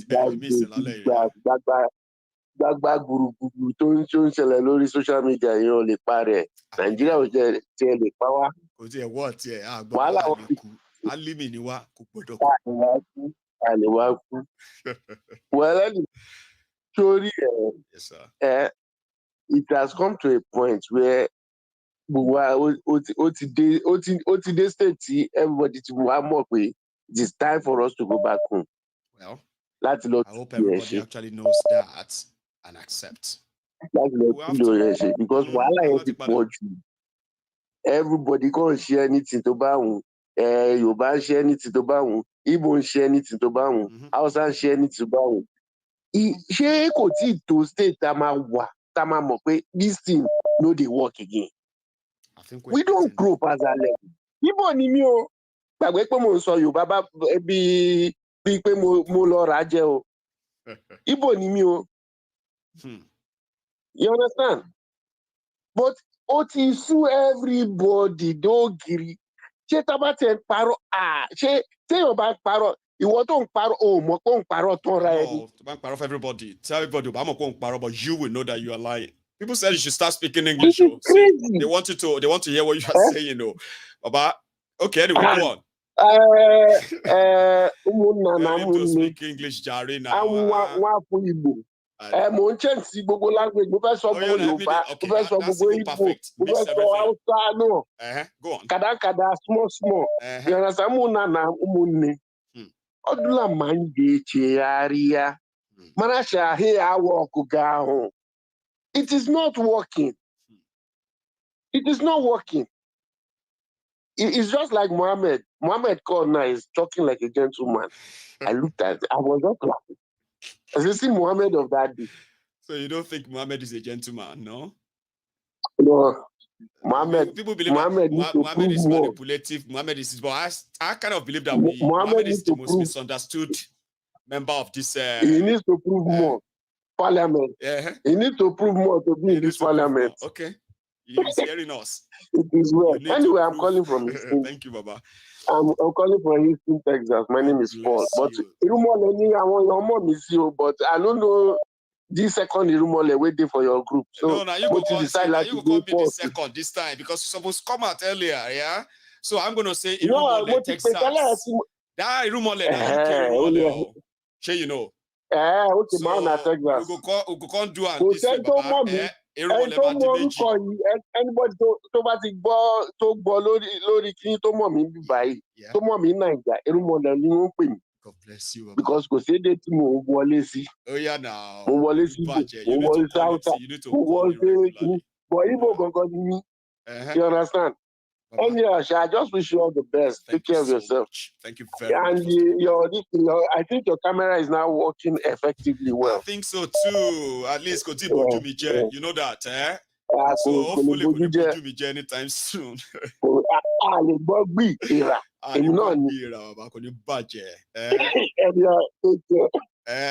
gbàgbà gbùrùgbùrù tó ń ṣẹlẹ̀ lórí social media yẹn ò lè parẹ́ Nàìjíríà ò tiẹ̀ lè pa wá. Kò tiẹ̀ wọ́ tiẹ̀ wàhálà wọn lè kú alímì ni wá kò gbọ́dọ̀ kú. Àlè wá kú. Wẹ́lẹ́ ni sórí it has come to a point where ó ti dé state tí everybody ti wá mọ̀ pé it is time for us to go back home. Well, I hope everybody actually knows that and accepts. Because wàhálà yẹn ti pọ̀ jù. Everybody can't share anything tó bá wù. Yorùbá ń ṣe anything tó bá wù, Igbo ń ṣe anything tó bá wù, Hausa ń ṣe anything tó bá wù. Ṣé kò tí ì tó state tá máa wà tá máa mọ̀ pé this thing no dey work again? We don't grow past that level. Igbo ni mí o, gbàgbé pé mo ń sọ Yorùbá bíi pé mo lọ rà jẹ o. Igbo ni mí o. You understand? But ó ti sú everybody dógiri. Ṣé tá bá tẹ̀ ń parọ́? Ṣé téèyàn bá parọ́? Ìwọ tó ń parọ́, o mọ̀ pé ó ń parọ́ tán ra ẹni. No, don't parọ́ for everybody. Tell everybody, I'm not going to parọ́, but you will know that you are lying. People said you should start speaking English. It's crazy. See, they want to hear what you are saying, you know. But okay, anyway, go on. Tell him to speak English, Jare now. Mo ń change sí gbogbo language. Mo fẹ́ sọ gbogbo Yorùbá. Mo fẹ́ sọ gbogbo Igbo. Mo fẹ́ sọ Hausa náà. Go on. Kada, small. You understand? Mo nana umunne. Ọdụla ma m ga-echegharị ya. Mana shahe awa ọkụga ahụ. It is not working. It is not working. It's just like Mohammed. Mohammed called now is talking like a gentleman. I looked at it. I was just laughing. As you see Mohammed of that day. So you don't think Mohammed is a gentleman, no? No. People believe Mohammed is manipulative. Mohammed is, but I kind of believe that Mohammed is the most misunderstood member of this. He needs to prove more. Parliament. He needs to prove more to be in this parliament. Okay. He's hearing us. It is well. Anyway, I'm calling from Houston. Thank you, Baba. I'm calling from Houston, Texas. My name is Paul. But I don't know this second Irumole waiting for your group. So no, you go decide like you go be the second this time because you're supposed to come out earlier, yeah? So I'm gonna say Irumole, Texas. That Irumole, Irumole. Sure, you know. Okay, so man, Texas. We go come do and this way, Baba. Anybody tó bá ti gbọ́ tó gbọ́ lórí kí tó mọ̀ mí bí báyìí tó mọ̀ mí Naija Irúnmọlẹ̀ ni wọ́n pè mí. God bless you, Baba. Because kò séde tí mo wọlé sí. Oh yeah, now. Mo wọlé sí Igbo, mo wọlé sí Hausa, mo wọlé sí but Igbo gangan ni mí. You understand? Anyhow, I just wish you all the best. Take care of yourself. Thank you very much. And I think your camera is now working effectively well. I think so too. At least you know that, eh? So hopefully we'll do anytime soon.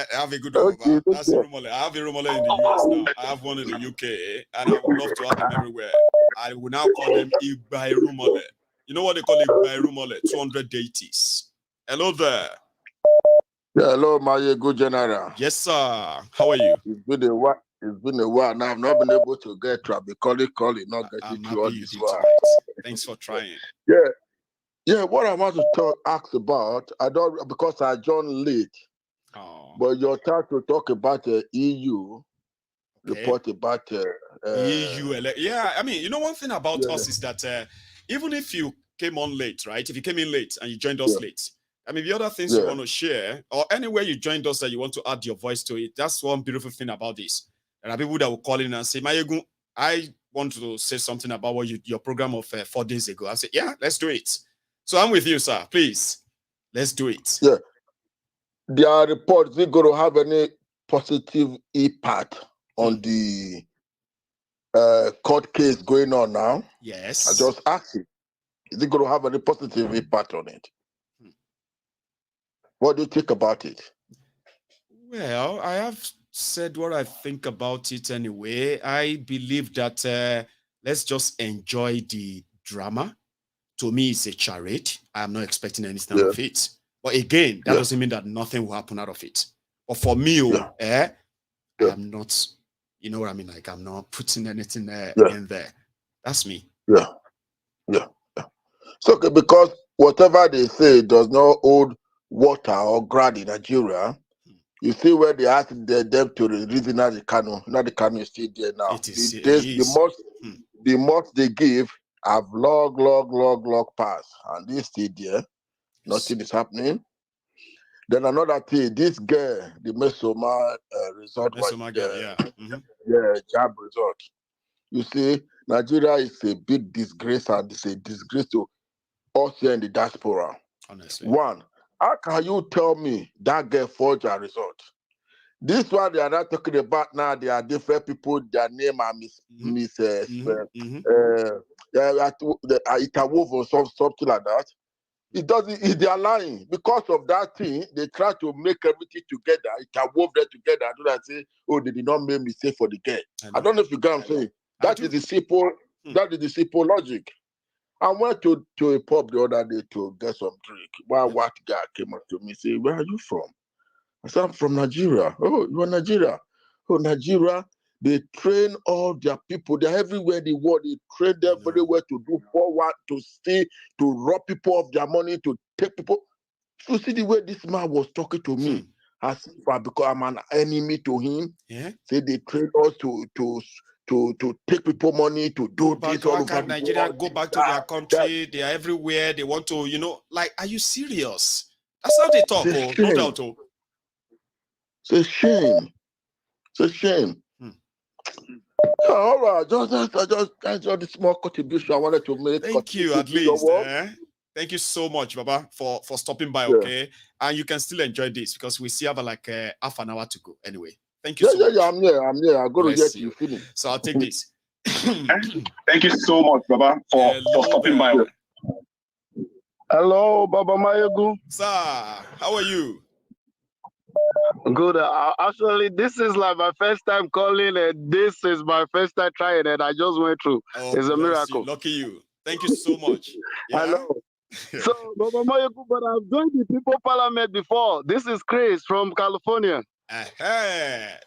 Have a good one. Okay, that's Irumole. I have Irumole in the US now. I have one in the UK, and I would love to have them everywhere. I will now call them Igba Irumole. You know what they call Igba Irumole? 200 deities. Hello there. Yeah, hello, my good general. Yes, sir. How are you? It's been a while now. I've not been able to get Trabi calling, not getting to all this while. Thanks for trying. Yeah. What I want to ask about, I don't because I joined late. But your time to talk about the EU report about EU. Yeah, I mean, you know, one thing about us is that even if you came on late, right? If you came in late and you joined us late, I mean, the other things you want to share or anywhere you joined us that you want to add your voice to it, that's one beautiful thing about this. There are people that will call in and say, Mayegun, I want to say something about what your program of 4 days ago. I say, yeah, let's do it. So I'm with you, sir. Please, let's do it. Yeah. Their report, is it going to have any positive impact on the court case going on now? Yes. I just asked you. Is it going to have any positive impact on it? What do you think about it? Well, I have said what I think about it anyway. I believe that let's just enjoy the drama. To me, it's a charade. I'm not expecting anything out of it. But again, that doesn't mean that nothing will happen out of it. But for me, I am not, you know what I mean? Like, I'm not putting anything in there. That's me. Yeah. So, okay, because whatever they say does not hold water or ground in Nigeria, you see where they ask them to release the Kano. Now the Kano is still there now. The most they give have long pass. And they stay there. Nothing is happening. Then another thing, this girl, the Mesoma result, JAMB result. You see, Nigeria is a big disgrace, and it's a disgrace to us here in the diaspora. Honestly. One, how can you tell me that girl forged a result? This one they are not talking about now. There are different people. Their name are Itawov or something like that. It doesn't. They are lying because of that thing. They try to make everything together. Itawov them together. I don't say, oh, they did not make mistake for the girl. I don't know if you get what I'm saying. That is the simple. That is the simple logic. I went to a pub the other day to get some drink. One white guy came up to me and said, "Where are you from?" I said, "I'm from Nigeria." "Oh, you are Nigeria?" "Oh, Nigeria, they train all their people. They're everywhere in the world. They train them very well to do forward, to stay, to rob people of their money, to take people." You see the way this man was talking to me, as if I'm an enemy to him. Yeah. Say they train us to take people money, to do this all over the Nigeria, world. go back to their country. They are everywhere. They want to, like, are you serious? That's how they talk. No doubt. It's a shame. It's a shame. Yeah, all right. That's just the small contribution I wanted to make. Thank you, at least. Thank you so much, Baba, for stopping by. Okay, and you can still enjoy this because we still have like half an hour to go. Anyway, thank you so much. I'm here. I'm going to get you finish. So I'll take this. Thank you so much, Baba, for stopping by. Hello, Baba Mayogu. Sir, how are you? Good. Actually, this is like my first time calling, and this is my first time trying, and I just went through. It's a miracle. Lucky you. Thank you so much. Yeah? Hello. So, Baba Mayogu, but I've joined the People Parliament before. This is Chris from California.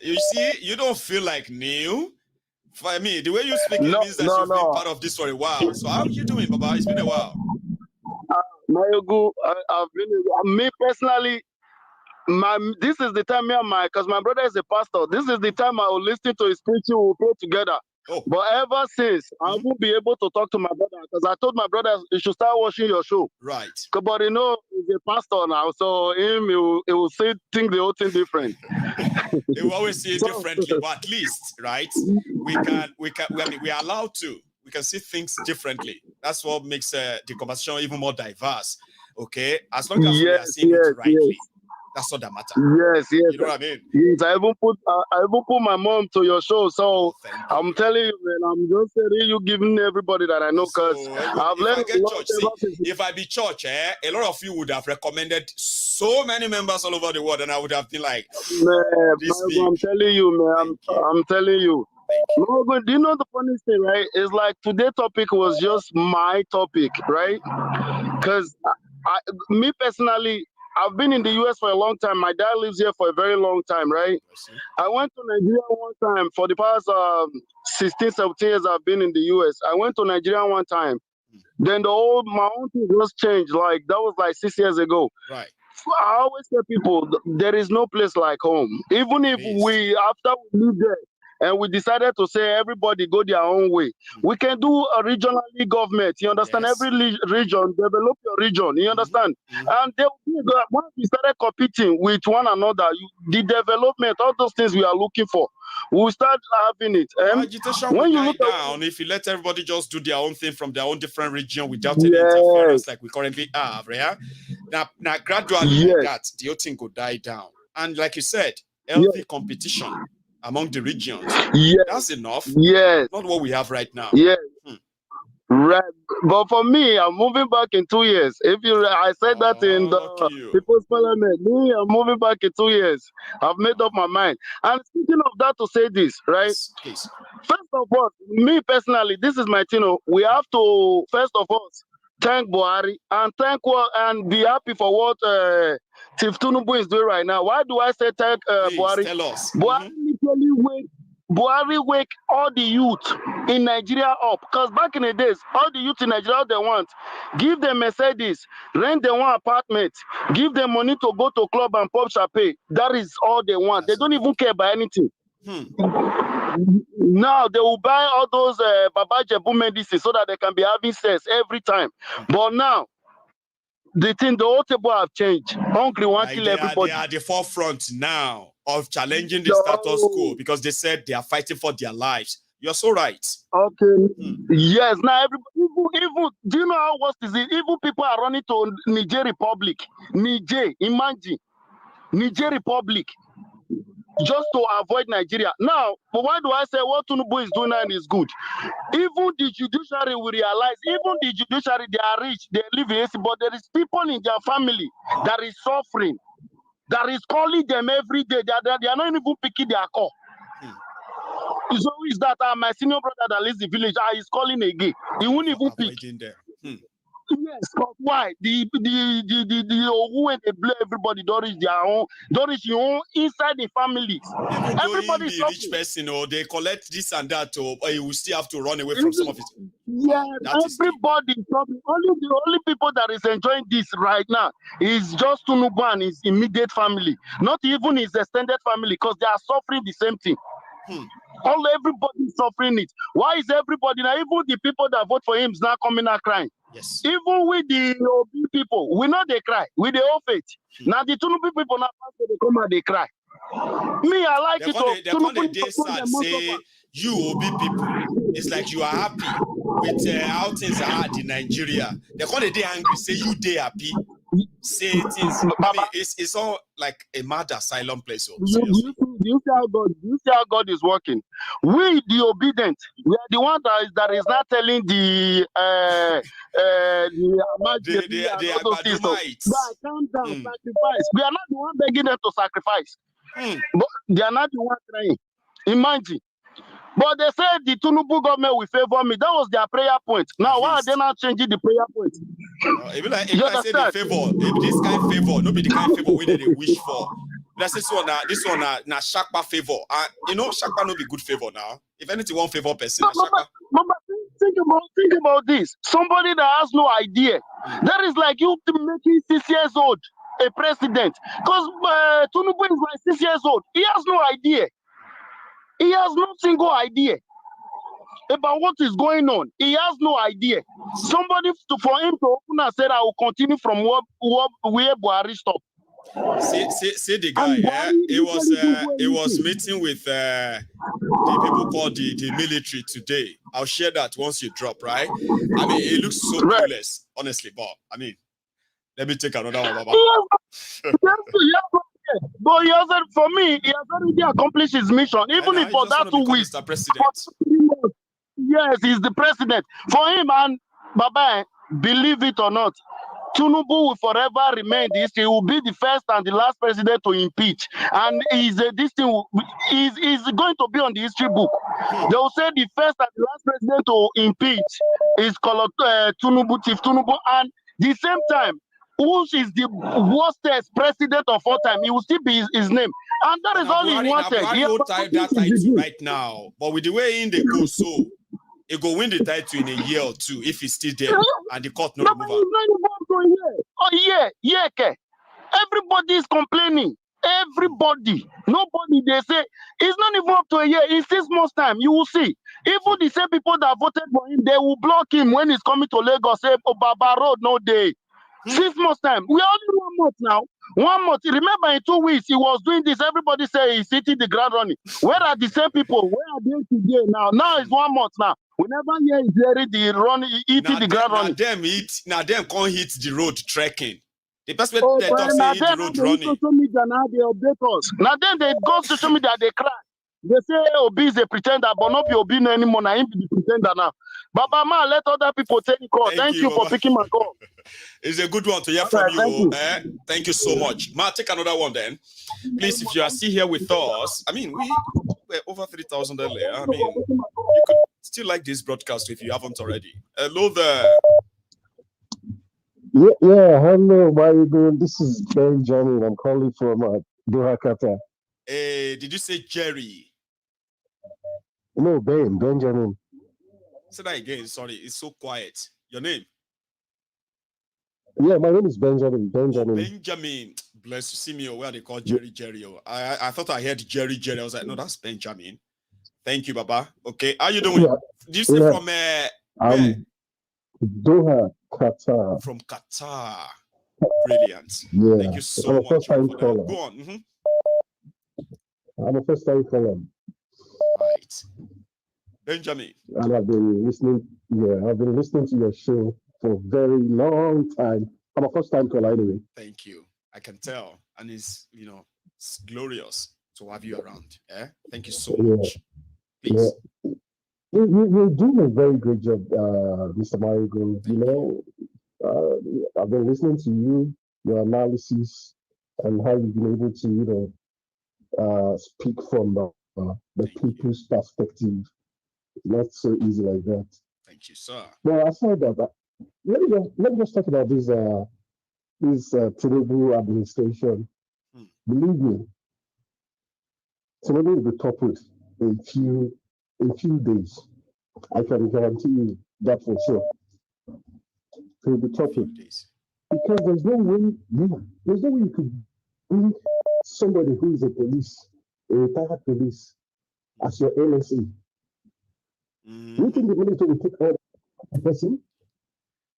You see, you don't feel like new. For me, the way you speak means that you've been part of this for a while. So how are you doing, Baba? It's been a while. Mayogu, I've been, me personally, this is the time because my brother is a pastor. This is the time I will listen to his preaching. We'll pray together. But ever since, I won't be able to talk to my brother because I told my brother you should start watching your show. Right. But he's a pastor now, so he will think the whole thing different. They will always see it differently, but at least, right? We are allowed to. We can see things differently. That's what makes the conversation even more diverse. Okay, as long as we are seeing it rightly. That's all that matters. Yes. You know what I mean? Yes, I even put my mom to your show. So I'm telling you, man, I'm just telling you, giving everybody that I know, because I've learned a lot. If I be church, a lot of you would have recommended so many members all over the world, and I would have been like, man, I'm telling you, man, I'm telling you. No, but do you know the funny thing, right? It's like today's topic was just my topic, right? Because me personally, I've been in the US for a long time. My dad lives here for a very long time, right? I went to Nigeria one time. For the past 16, 17 years I've been in the US. I went to Nigeria one time. Then my own thing just changed. Like, that was like 6 years ago. Right. I always tell people, there is no place like home. Even if after we live there, and we decided to say everybody go their own way. We can do a regional government. You understand? Yes. Every region, develop your region. You understand? And once we started competing with one another, the development, all those things we are looking for, we'll start having it. Agitation will die down if you let everybody just do their own thing from their own different region without any interference like we currently have. Yeah? Now gradually like that, the whole thing will die down. And like you said, healthy competition among the regions. That's enough. Not what we have right now. Right. But for me, I'm moving back in 2 years. I said that in the People's Parliament. Me, I'm moving back in 2 years. I've made up my mind. And speaking of that, to say this, right? Please. First of all, me personally, this is my thing. We have to, first of all, thank Buhari and be happy for what He Tinubu is doing right now. Why do I say thank Buhari? Tell us. Buhari literally wake all the youth in Nigeria up. Because back in the days, all the youth in Nigeria, all they want, give them Mercedes, rent them one apartment, give them money to go to club and pop champagne. That is all they want. They don't even care about anything. Now they will buy all those Baba Jebu medicine so that they can be having sex every time. But now, the whole table have changed. Hungry want to kill everybody. They are at the forefront now of challenging the status quo because they said they are fighting for their lives. You're so right. Okay. Yes. Now, even do you know how worse is it? Even people are running to Niger Republic. Imagine Niger Republic, just to avoid Nigeria. Now, but why do I say what Tinubu is doing now is good? Even the judiciary will realize, even the judiciary, they are rich, they live in AC, but there is people in their family that is suffering, that is calling them every day. They are not even picking their call. So is that my senior brother that lives in the village is calling again? He won't even pick. Yes, but why? The who when they blame everybody, don't reach their own, don't reach your own inside the families. Even though he be a rich person, or they collect this and that, or you will still have to run away from some of it. Yeah, everybody probably the only people that is enjoying this right now is just Tinubu and his immediate family, not even his extended family, because they are suffering the same thing. Everybody is suffering it. Why is everybody now? Even the people that vote for him is now coming out crying. Yes. Even with the OB people, we know they cry. With the old faith. Now the Tinubu people now they come and they cry. Me, I like it. They're going to say you OB people. It's like you are happy with how things are in Nigeria. They're going to angry. Say you they happy. Say things. I mean, it's all like a mad asylum place. Do you see how God is working? We, the obedient, we are the one that is not telling the Adumites. Calm down, sacrifice. We are not the one begging them to sacrifice. But they are not the one crying. Imagine. But they said the Tinubu government will favor me. That was their prayer point. Now, why are they not changing the prayer point? If I say the favor, if this kind of favor, not be the kind of favor we they wish for. That's this one na Shakpa favor. You know, Shakpa no be good favor now. If anything, one favor person. But think about this. Somebody that has no idea. That is like you making 6 years old a president. Because Tinubu is like 6 years old. He has no idea. He has no single idea about what is going on. He has no idea. Somebody for him to open and say, I will continue from where Buhari stopped. See the guy. It was meeting with the people called the military today. I'll share that once you drop, right? I mean, it looks so clueless, honestly. But I mean, let me take another one, Baba. But for me, he has already accomplished his mission. Even if for that 2 weeks, yes, he's the president. For him, and Baba, believe it or not, Tinubu will forever remain this. He will be the first and the last president to impeach, and this thing is going to be on the history book. They will say the first and the last president to impeach is called Tinubu, and the same time, who is the worstest president of all time, he will still be his name. And that is all he wanted. He will type that title right now. But with the way in they go, so he go win the title in a year or two if he's still there and the court no remove him. Everybody is complaining. Everybody. Nobody, they say, it's not even up to a year. In 6 months' time, you will see. Even the same people that voted for him, they will block him when he's coming to Lagos, say, oh, Baba Road, no day. 6 months' time. We are only 1 month now. 1 month. Remember, in 2 weeks, he was doing this. Everybody say he's hitting the ground running. Where are the same people? Where are they today now? Now it's 1 month now. We never hear he's hearing the run, eating the ground running. Now them can't hit the road trekking. The best way they talk say hit the road running. Social media now they update us. Now then they go to social media, they cry. They say Obi is a pretender, but not be Obi no anymore. Now him be the pretender now. Baba Ma, let other people take the call. Thank you for picking my call. It's a good one to hear from you. Thank you so much. Ma, take another one then. Please, if you are still here with us, I mean, we're over 3,000 earlier. I mean, you could still like this broadcast if you haven't already. Hello there. Yeah, hello, how are you doing? This is Benjamin. I'm calling from Doha, Qatar. Did you say Jerry? No, Benjamin. Say that again. Sorry, it's so quiet. Your name? Yeah, my name is Benjamin. Benjamin. Bless you. See me where they call Jerry. I thought I heard Jerry. I was like, no, that's Benjamin. Thank you, Baba. Okay, how you doing? Did you say from Doha, Qatar. From Qatar. Brilliant. Yeah. Thank you so much. Go on. I'm a first-time caller. Right. Benjamin. And I've been listening. Yeah, I've been listening to your show for a very long time. I'm a first time caller anyway. Thank you. I can tell, and it's it's glorious to have you around. Yeah, thank you so much. Please. Yeah. You're doing a very great job, Mr. Marigo. I've been listening to you, your analysis, and how you've been able to, speak from the people's perspective. Not so easy like that. Thank you, sir. Well, aside that, let me just talk about this Tinubu administration. Believe me, Tinubu will be toppled in few days. I can guarantee you that for sure. He will be toppled because there's no way you could bring somebody who is a retired police, as your NSA. You think the military will take all the person?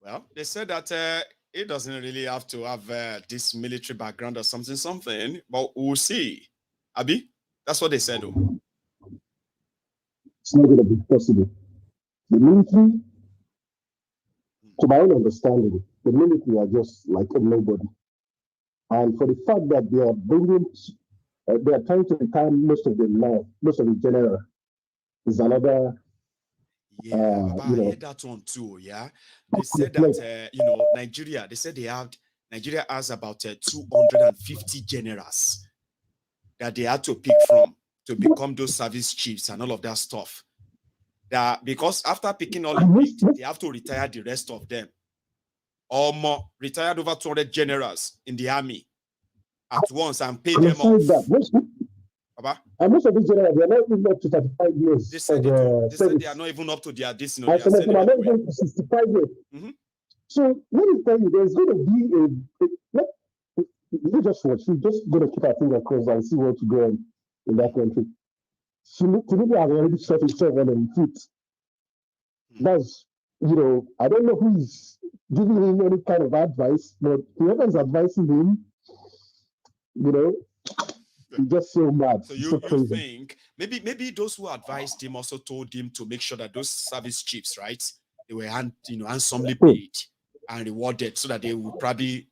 Well, they said that it doesn't really have to have this military background or something, but we'll see. Abi, that's what they said. Though. It's not going to be possible. The military, to my own understanding, the military are just like a nobody. And for the fact that they are trying to retire most of them now, most of the general, is another. Yeah, I heard that one too. Yeah, they said that Nigeria. They said Nigeria has about 250 generals that they had to pick from to become those service chiefs and all of that stuff. That because after picking all of it, they have to retire the rest of them. Or more, retired over 200 generals in the army at once and pay them off. And most of these generals, they are not even up to 35 years. They said they are not even up to their this. Some of them are not even to 65 years. So let me tell you, there's going to be we just watch. We're just going to keep our finger crossed and see what to go on in that country. Tinubu has already shot himself on the foot. That's, I don't know who is giving him any kind of advice, but whoever is advising him, he's just so mad. So you think maybe those who advised him also told him to make sure that those service chiefs, right, they were handsomely paid and rewarded so that they would probably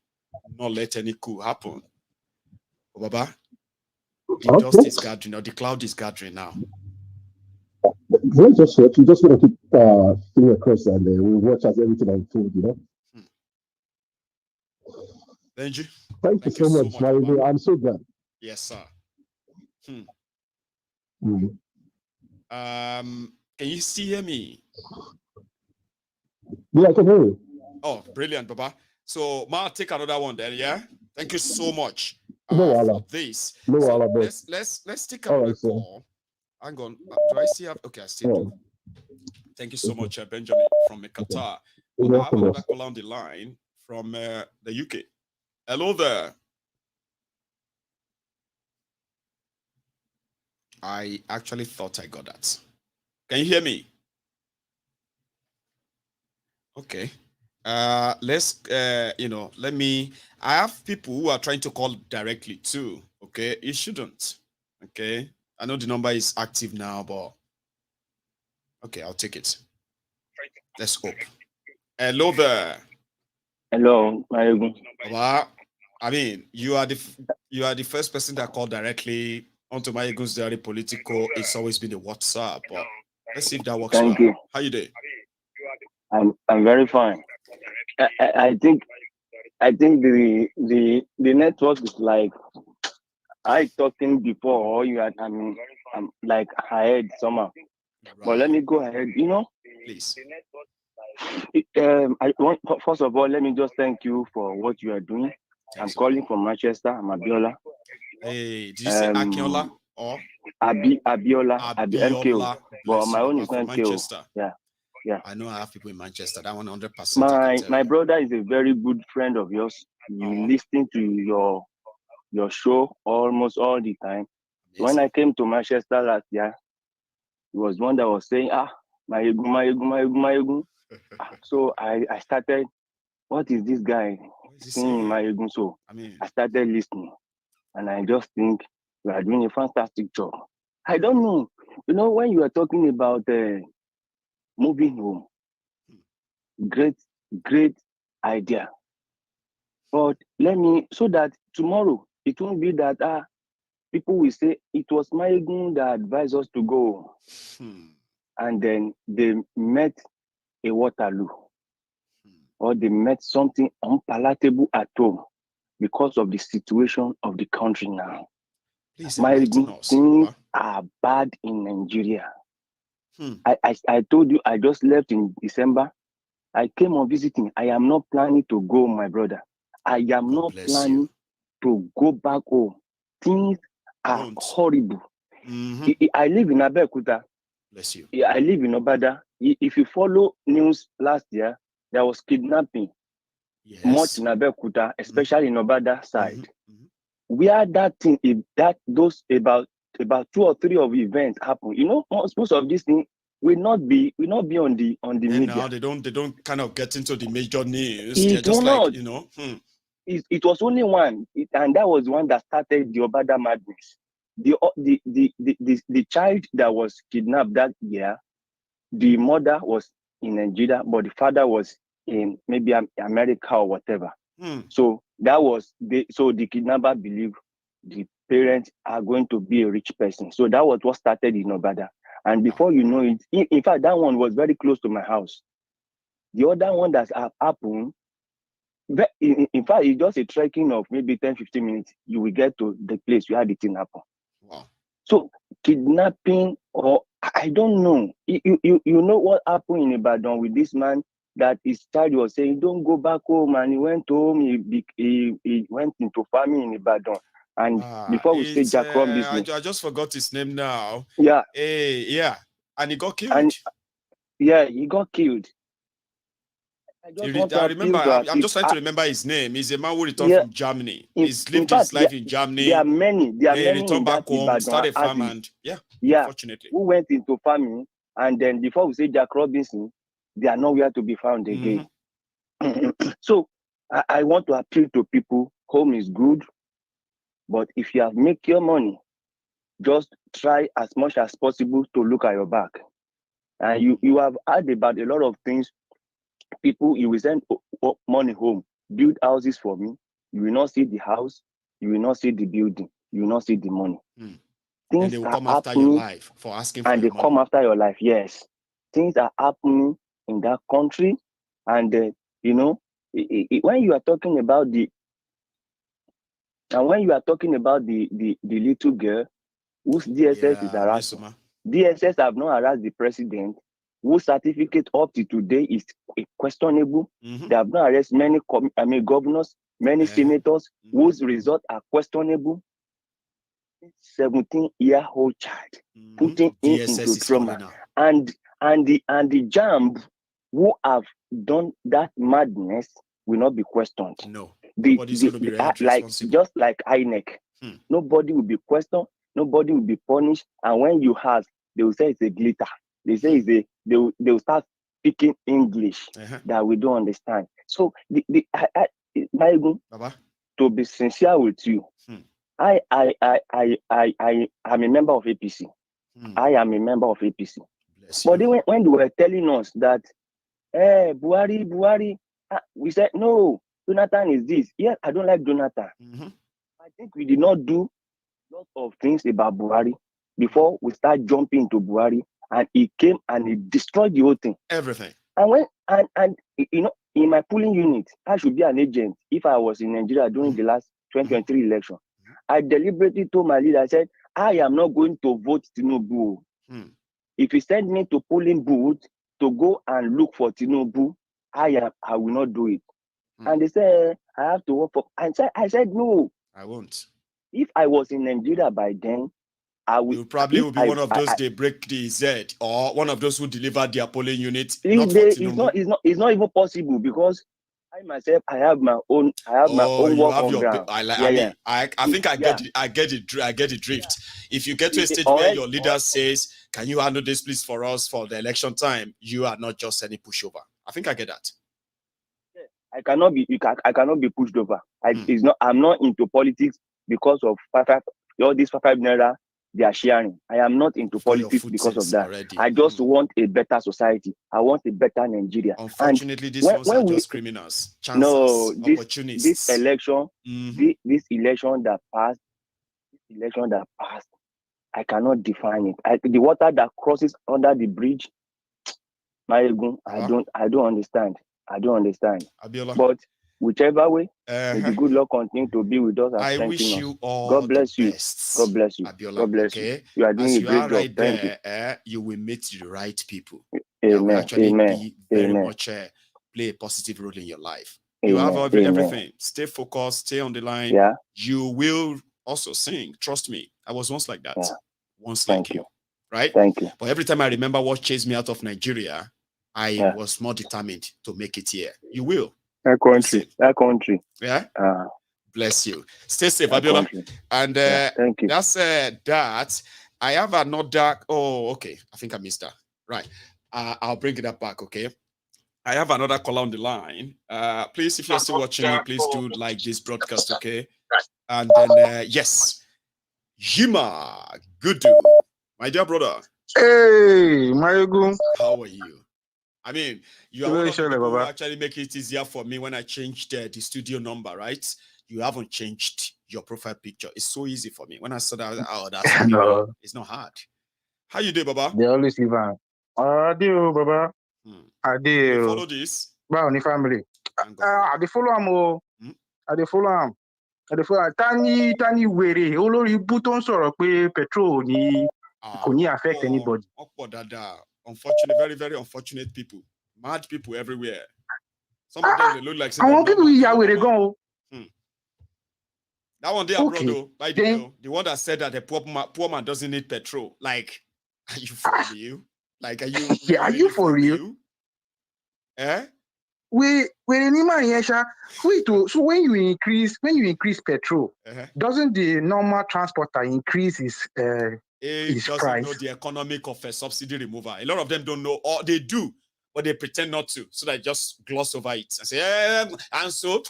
not let any coup happen. Baba, the dust is gathering, or the cloud is gathering now. We're just going to keep finger crossed and we'll watch as everything unfolds, Benji, thank you so much, Marigo. I'm so glad. Yes, sir. Can you still hear me? Yeah, I can hear you. Oh, brilliant, Baba. So, I'll take another one then, yeah? Thank you so much for this. No, so let's take another call. Hang on. Do I still have? Okay, I still do. Thank you so much, Benjamin from Qatar. I have another call on the line from the UK. Hello there. I actually thought I got that. Can you hear me? Okay. Let's let me. I have people who are trying to call directly too. Okay, you shouldn't. Okay, I know the number is active now, but okay, I'll take it. Let's hope. Hello there. Hello, I mean, you are the first person that called directly onto my Egun's Diary Political. It's always been a WhatsApp, but let's see if that works. Thank you. How you doing? I'm very fine. I think the network is like I talking before. I'm like ahead somehow. Right. But let me go ahead. Please. First of all, let me just thank you for what you are doing. I'm calling from Manchester. I'm Abiola. Hey, did you say Akinola or Abiola? MKO. But my own is not Manchester. Yeah. I know I have people in Manchester. That 100%. My brother is a very good friend of yours. You listen to your show almost all the time. Amazing. When I came to Manchester last year, it was one that was saying, my ego. So I started, what is this guy saying my ego? So I started listening, and I just think we are doing a fantastic job. I don't know. You know, when you are talking about moving home, great idea. But let me, so that tomorrow it won't be that people will say it was Maigun that advised us to go, and then they met a Waterloo, or they met something unpalatable at home because of the situation of the country now. Please Maigun, enlighten us. things are bad in Nigeria. I told you I just left in December. I came on visiting. I am not planning to go, my brother. I am not planning to go back home. Things are horrible. I live in Abeokuta. Bless you. I live in Obada. If you follow news last year, there was kidnapping. Yes. Much in Abeokuta, especially in Obada side. Where that thing, those about 2 or 3 of events happen. You know, most of these things will not be on the media. Now they don't kind of get into the major news. It They're just will like, not. you know. It was only one, and that was one that started the Obada madness. The child that was kidnapped that year, the mother was in Nigeria, but the father was in maybe America or whatever. So that was so the kidnapper believed the parents are going to be a rich person. So that was what started in Obada. And before you know it, in fact, that one was very close to my house. The other one that happened, in fact, it's just a trekking of maybe 10-15 minutes. You will get to the place where the thing happened. Wow. So kidnapping, or I don't know. You know what happened in Ibadan with this man that his child was saying, don't go back home, and he went home. He went into farming in Ibadan. And before we say Jacob business, I just forgot his name now. Yeah. Yeah. And he got killed. And yeah, he got killed. I remember, I'm just trying to remember his name. He's a man who returned from Germany. He's lived his life in Germany. There are many. There are many returned back home, Ibadan, started farm, and unfortunately. Who went into farming, and then before we say Jack Robinson, they are nowhere to be found again. So I want to appeal to people. Home is good, but if you have make your money, just try as much as possible to look at your back. And you have heard about a lot of things. People, you will send money home, build houses for me. You will not see the house, you will not see the building, you will not see the money. Things and they will are come after happening, your life for asking for and your they money. come after your life. Yes, things are happening in that country, and you know, when you are talking about the little girl whose DSS is harassing, DSS have not harassed the president, whose certificate up to today is questionable. They have not arrested many governors, many senators whose results are questionable. 17-year-old child putting him into trauma, and the JAMB who have done that madness will not be questioned. No, nobody's going to be held responsible. Just like INEC, nobody will be questioned, nobody will be punished, and when you have, they will say it's a glitter. They say they will start speaking English that we don't understand. So to be sincere with you, I am a member of APC. I am a member of APC. But when they were telling us that, Buhari, we said, no, Jonathan is this. Yes, I don't like Jonathan. I think we did not do a lot of things about Buhari before we start jumping into Buhari, and he came and he destroyed the whole thing. Everything. And you know, in my polling unit, I should be an agent if I was in Nigeria during the last 2023 election. I deliberately told my leader, I said, I am not going to vote Tinubu. If he send me to polling booth to go and look for Tinubu, I will not do it. And they said, I have to work for. I said, no. I won't. If I was in Nigeria by then, I will. You probably will be one of those they break the Z, or one of those who deliver their polling unit. It's not even possible, because I myself, I have my own work on ground. I think I get the drift. If you get to a stage where your leader says, can you handle this please for us for the election time, you are not just any pushover. I think I get that. I cannot be pushed over. I'm not into politics because of all these 5 naira they are sharing. I am not into politics because of that. Already. I just want a better society. I want a better Nigeria. Unfortunately, these ones are just criminals. Chances, opportunists. This election, this election that passed, I cannot define it. The water that crosses under the bridge, I don't understand. I don't understand. Abiola. But whichever way, may the good Lord continue to be with us. I wish you all God bless the you. best. God bless you. Abiola, God bless you. You are doing As a you great are job. right Thank there, you will meet the right people. Amen. That will actually be very Amen. much play a positive role in your life. Amen. You have Amen. everything. Stay focused. Stay on the line. Yeah. You will also sing. Trust me. I was once like that. Yeah. Once Thank like you. Right? Thank you. But every time I remember what chased me out of Nigeria, I was more determined to make it here. You will. That country. Yeah. Bless you. Stay safe, Abiola. And thank you. That's that. I have another. Oh, okay. I think I missed that. Right. I'll bring it up back. Okay. I have another caller on the line. Please, if you're still watching me, please do like this broadcast. Okay. And then yes, Jima Gudu, my dear brother. Hey, Marigo. How are you? I mean, you are one of the people who actually make it easier for me when I changed the studio number, right? You haven't changed your profile picture. It's so easy for me. When I saw that, No. It's not hard. How you doing, Baba? They always leave on. I do, Baba. I do. You follow this? Well, the family. I follow him. I follow him. Tani wèrè olórí ibú tó ń sọ̀rọ̀ pé petrol ni kò ní affect anybody. Unfortunate, very, very unfortunate people. Mad people everywhere. Some of them, they look like... Àwọn people yìí ya wèrè gan o. That one they abroad though. Like, the one that said that the poor man doesn't need petrol. Like, are you for real? Like, are you... Yeah, are you for real? Eh? Wait, so when you increase petrol, doesn't the normal transporter increase his doesn't price? know the economic of a subsidy remover. A lot of them don't know, or they do, but they pretend not to, so they just gloss over it and say, and so,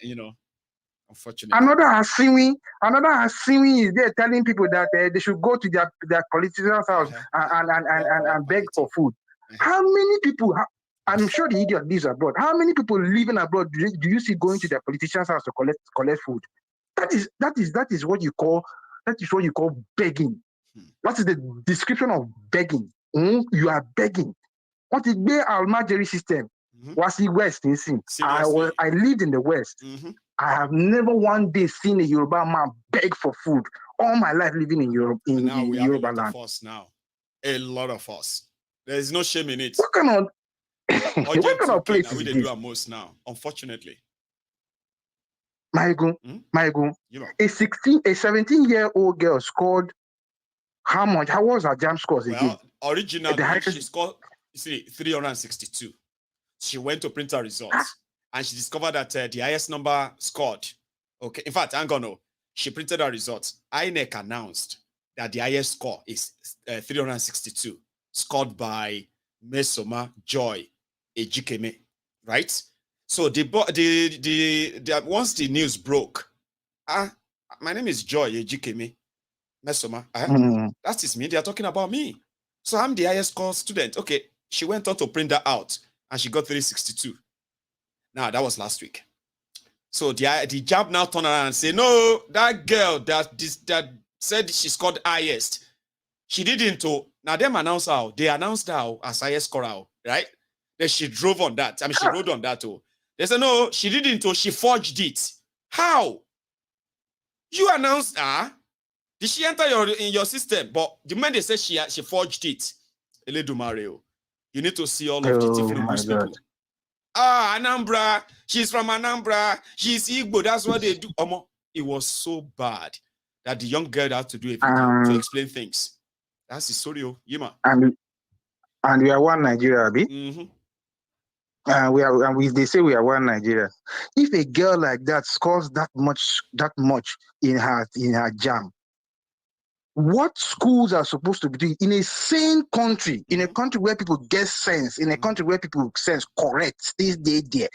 you know, unfortunately. Another assuming is there telling people that they should go to their politician's house and beg for food. How many people? I'm sure the idiot lives abroad. How many people living abroad do you see going to their politician's house to collect food? That is what you call begging. What is the description of begging? You are begging. What is the Almajiri system? Was the West in sin? I lived in the West. I have never one day seen a Yoruba man beg for food. All my life living in Europe, in Yoruba land. A lot of us. There is no shame in it. What kind of place is we this? Do our most now, unfortunately. A 17-year-old girl scored how much? How was her JAMB scores again? Originally, she scored 362. She went to print her results and she discovered that the highest number scored. Okay, in fact, I'm gonna. She printed her results. INEC announced that the highest score is 362, scored by Mesoma Joy Ejikeme, right? So once the news broke, my name is Joy Ejikeme Mesoma. That is me. They are talking about me. So I'm the highest score student. Okay, she went on to print that out and she got 362. Now that was last week. So the JAMB now turned around and say, no, that girl that said she scored highest, she didn't. Now them announced her. They announced her as highest scorer, right? Then she drove on that. I mean, she rode on that. They said, no, she didn't. She forged it. How? You announced her. Did she enter in your system? But the moment they said she forged it, you need to see all of the different people. Anambra. She's from Anambra. She's Igbo. That's what they do. It was so bad that the young girl had to do a video to explain things. That's the story, Yima. And we are one Nigeria, Abi. They say we are one Nigeria. If a girl like that scores that much in her JAMB, what schools are supposed to be doing in a sane country, in a country where people get sense, in a country where people sense correct, this day there.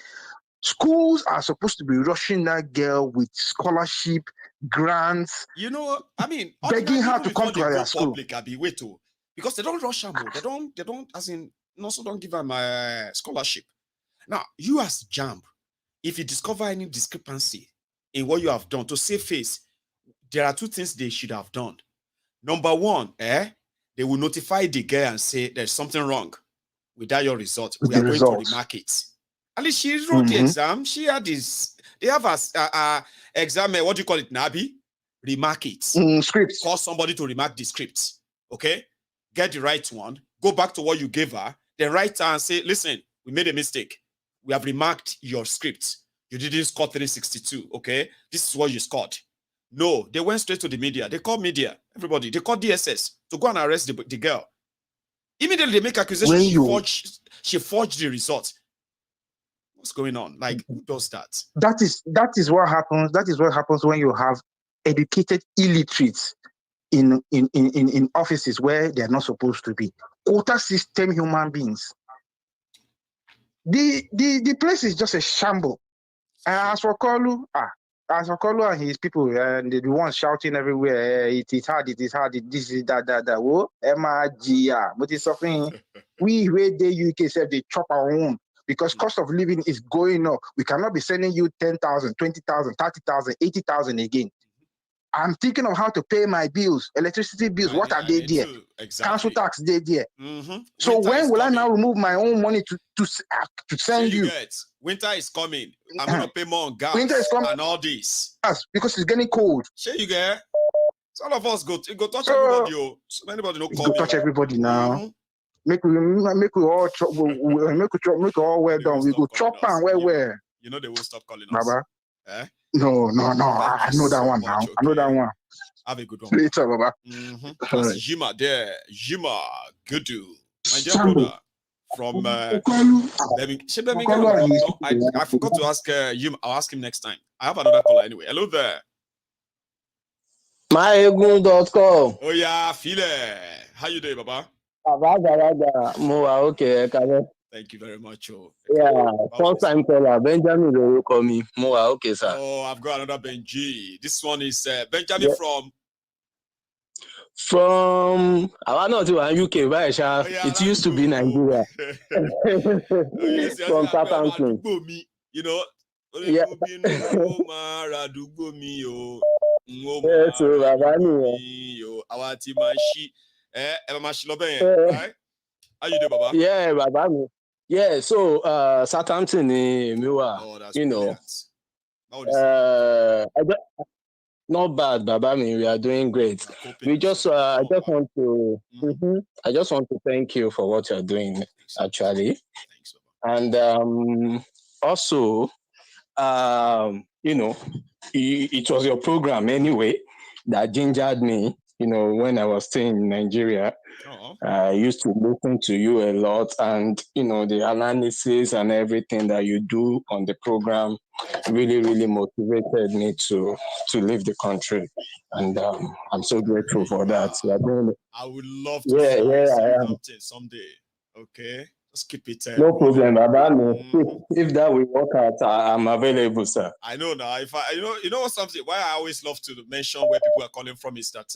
Schools are supposed to be rushing that girl with scholarship grants. You know, I mean, begging her to come to their school. Public, I be wait to, because they don't rush them. They don't, as in, also don't give them a scholarship. Now, you as JAMB, if you discover any discrepancy in what you have done to save face, there are two things they should have done. Number one, they will notify the girl and say there's something wrong with that your result. We are going to remark it. At least she wrote the exam. She had this. They have a exam. What do you call it, Nabi? Remark it. Scripts. Call somebody to remark the script. Okay, get the right one. Go back to what you gave her. Then write her and say, listen, we made a mistake. We have remarked your script. You didn't score 362. Okay, this is what you scored. No, they went straight to the media. They called media. Everybody. They called DSS to go and arrest the girl. Immediately they make accusation she forged the results. What's going on? Like, who does that? That is what happens. That is what happens when you have educated illiterates in offices where they are not supposed to be. Quota system human beings. The place is just a shamble. As for Kolu and his people, and the ones shouting everywhere, it is hard, this is that. Oh, MRGR. But it's something we the UK said they chop our own because cost of living is going up. We cannot be sending you 10,000, 20,000, 30,000, 80,000 again. I'm thinking of how to pay my bills, electricity bills. What are they there? Council tax, they there. So when will I now remove my own money to send you? Winter is coming. I'm going to pay more on gas and all this. Because it's getting cold. Sure you get. So all of us go touch everybody. So anybody no come. Go touch everybody now. Make we all chop, make all well done. We go chop and where. You know they won't stop calling us. Baba. Eh? No. I know that one now. Okay. I know that one. Have a good one. Later, Baba. That's Jima there. Jima Gudu. My dear brother. From I forgot to ask Jim. I'll ask him next time. I have another caller anyway. Hello there. Myegun.com. Oh yeah, feel it. How you doing, Baba? Okay. Thank you very much. Oh. Yeah, first time caller. Benjamin will call me. Okay, sir. Oh, I've got another Benji. This one is Benjamin from I not to UK, right? It used to be Nigeria. From Southampton. You know. Yeah. So our team right? How you doing, Baba? Yeah, Baba. Yeah, so Southampton you know. Not bad, Baba. We are doing great. We just I just want to thank you for what you're doing, actually. Thanks, and also, you know, it was your program anyway that gingered me. You know, when I was staying in Nigeria, I used to listen to you a lot, and you know, the analysis and everything that you do on the program really motivated me to leave the country, and I'm so grateful for that. I would love to someday. Okay, just keep it. No problem, Baba. If that will work out, I'm available, sir. I know now. If I, you know something. Why I always love to mention where people are calling from is that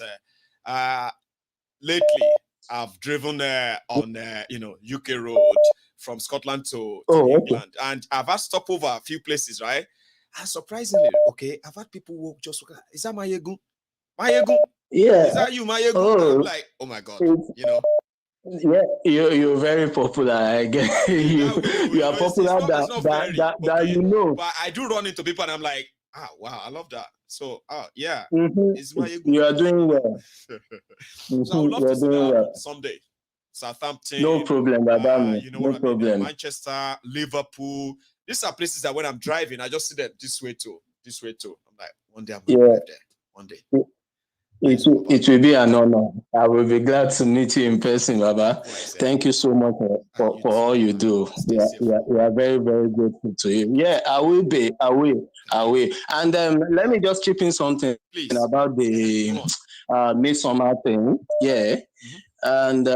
lately I've driven on UK road from Scotland to England, and I've had stop over a few places, right? And surprisingly, okay, I've had people who just is that Mayegun? Mayegun? Yeah. Is that you, Mayegun? I'm like, oh my God, you know. Yeah, you're very popular. I guess you are popular that you know. But I do run into people, and I'm like, wow, I love that. So, yeah, it's Mayegun. You are doing well. So I would love to see that someday. Southampton. No problem, Baba. You know what I mean? Manchester, Liverpool. These are places that when I'm driving, I just see them this way too. I'm like, one day I'm going to drive there. One day. It will be an honor. I will be glad to meet you in person, Baba. Thank you so much for all you do. We are very, very grateful to you. Yeah, I will. And let me just chip in something about the midsummer thing. Yeah. And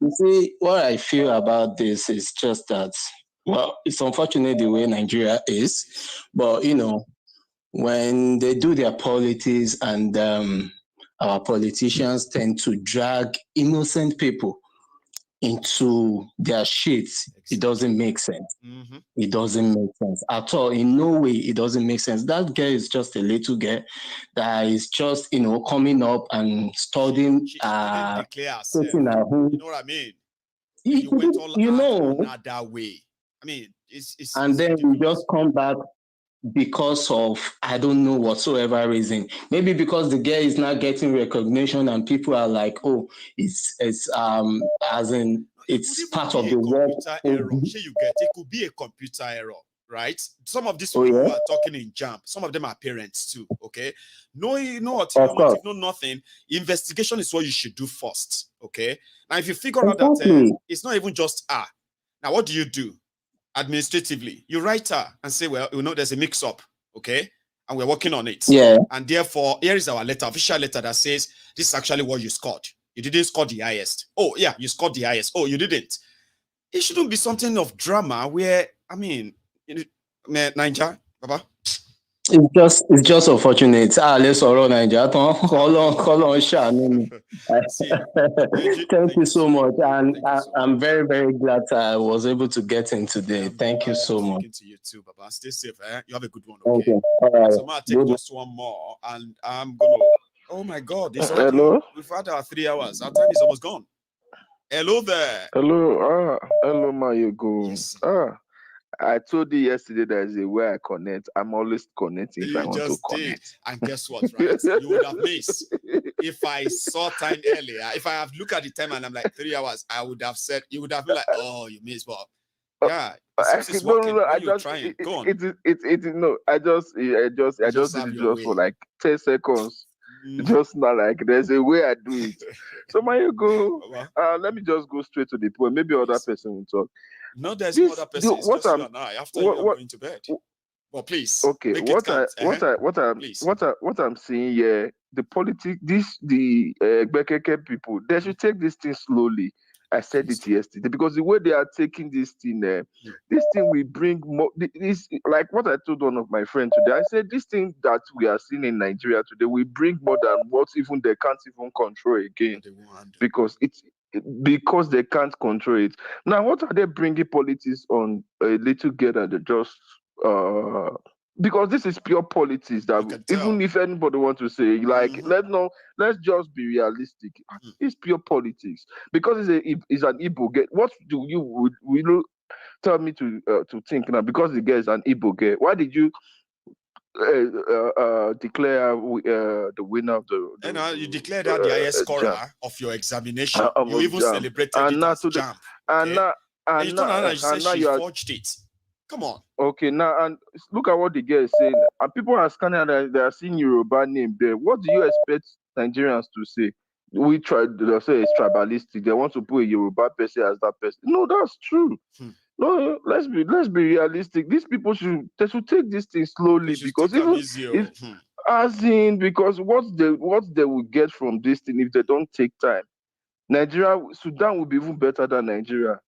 you see, what I feel about this is just that, well, it's unfortunate the way Nigeria is, but you know, when they do their politics and our politicians tend to drag innocent people into their shits, it doesn't make sense. It doesn't make sense at all. In no way, it doesn't make sense. That girl is just a little girl that is just, coming up and studying, taking her home. You know what I mean? You went all out another way. I mean, it's and then we just come back because of, I don't know, whatsoever reason. Maybe because the girl is not getting recognition and people are like, oh, it's as in it's part of the work. Error. You get it could be a computer error, right? Some of these people who are talking in JAMB, some of them are parents too. Okay, no alternative, no nothing. Investigation is what you should do first. Okay, now if you figure out that it's not even just now what do? Administratively, you write her and say, well, there's a mix-up, okay, and we're working on it. And therefore, here is our letter, official letter that says this is actually what you scored. You didn't score the highest. Oh yeah, you scored the highest. Oh, you didn't. It shouldn't be something of drama where, I mean, Nigeria, Baba. It's just unfortunate. Let's all Nigeria. Thank you so much, and I'm very, very glad I was able to get in today. Thank you so much. To you too, Baba. Stay safe. You have a good one. Okay. All right. So I'm gonna take just one more, and I'm gonna. Oh my God! Hello. We've had our 3 hours. Our time is almost gone. Hello there. Hello. Hello, Mayugo. Yes. I told you yesterday there's a way I connect. I'm always connecting if I want to connect. And guess what, right? You would have missed. If I saw time earlier, if I have looked at the time and I'm like 3 hours, I would have said, you would have been like, oh, you missed, but yeah. It's working. No, I just trying. Go on. I just did it just for like 10 seconds. Just not like there's a way I do it. So Mayugo, let me just go straight to the point. Maybe other person will talk. No, there's no other person. It's just you and I. After you are going to bed. Well, please. Okay. What I'm seeing here, the politics, the Bekeke people, they should take this thing slowly. I said it yesterday because the way they are taking this thing will bring more. This, like what I told one of my friends today. I said this thing that we are seeing in Nigeria today will bring more than what even they can't even control again, because they can't control it. Now, what are they bringing politics on a little girl that they just because this is pure politics that even if anybody wants to say, like, let's just be realistic. It's pure politics because it's an Igbo girl. What do you tell me to think now? Because the girl is an Igbo girl, why did you declare the winner of the you declared that the highest scorer of your examination. You even celebrated it as JAMB. And you turned around and you said she forged it. Come on. Okay, now and look at what the girl is saying. And people are scanning and they are seeing Yoruba name there. What do you expect Nigerians to say? They say it's tribalistic. They want to put a Yoruba person as that person. No, that's true. No, let's be realistic. These people should take this thing slowly because because what they will get from this thing if they don't take time. Sudan will be even better than Nigeria.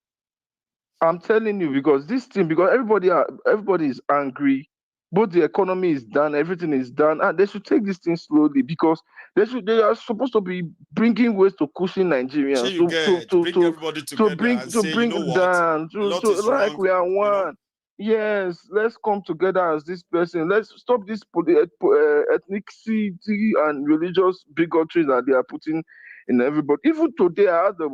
I'm telling you, because this thing, because everybody is angry. Both the economy is done, everything is done, and they should take this thing slowly because they are supposed to be bringing ways to cushion Nigerians to bring down, like we are one. Yes, let's come together as this person. Let's stop this ethnicity and religious bigotry that they are putting in everybody. Even today, I had a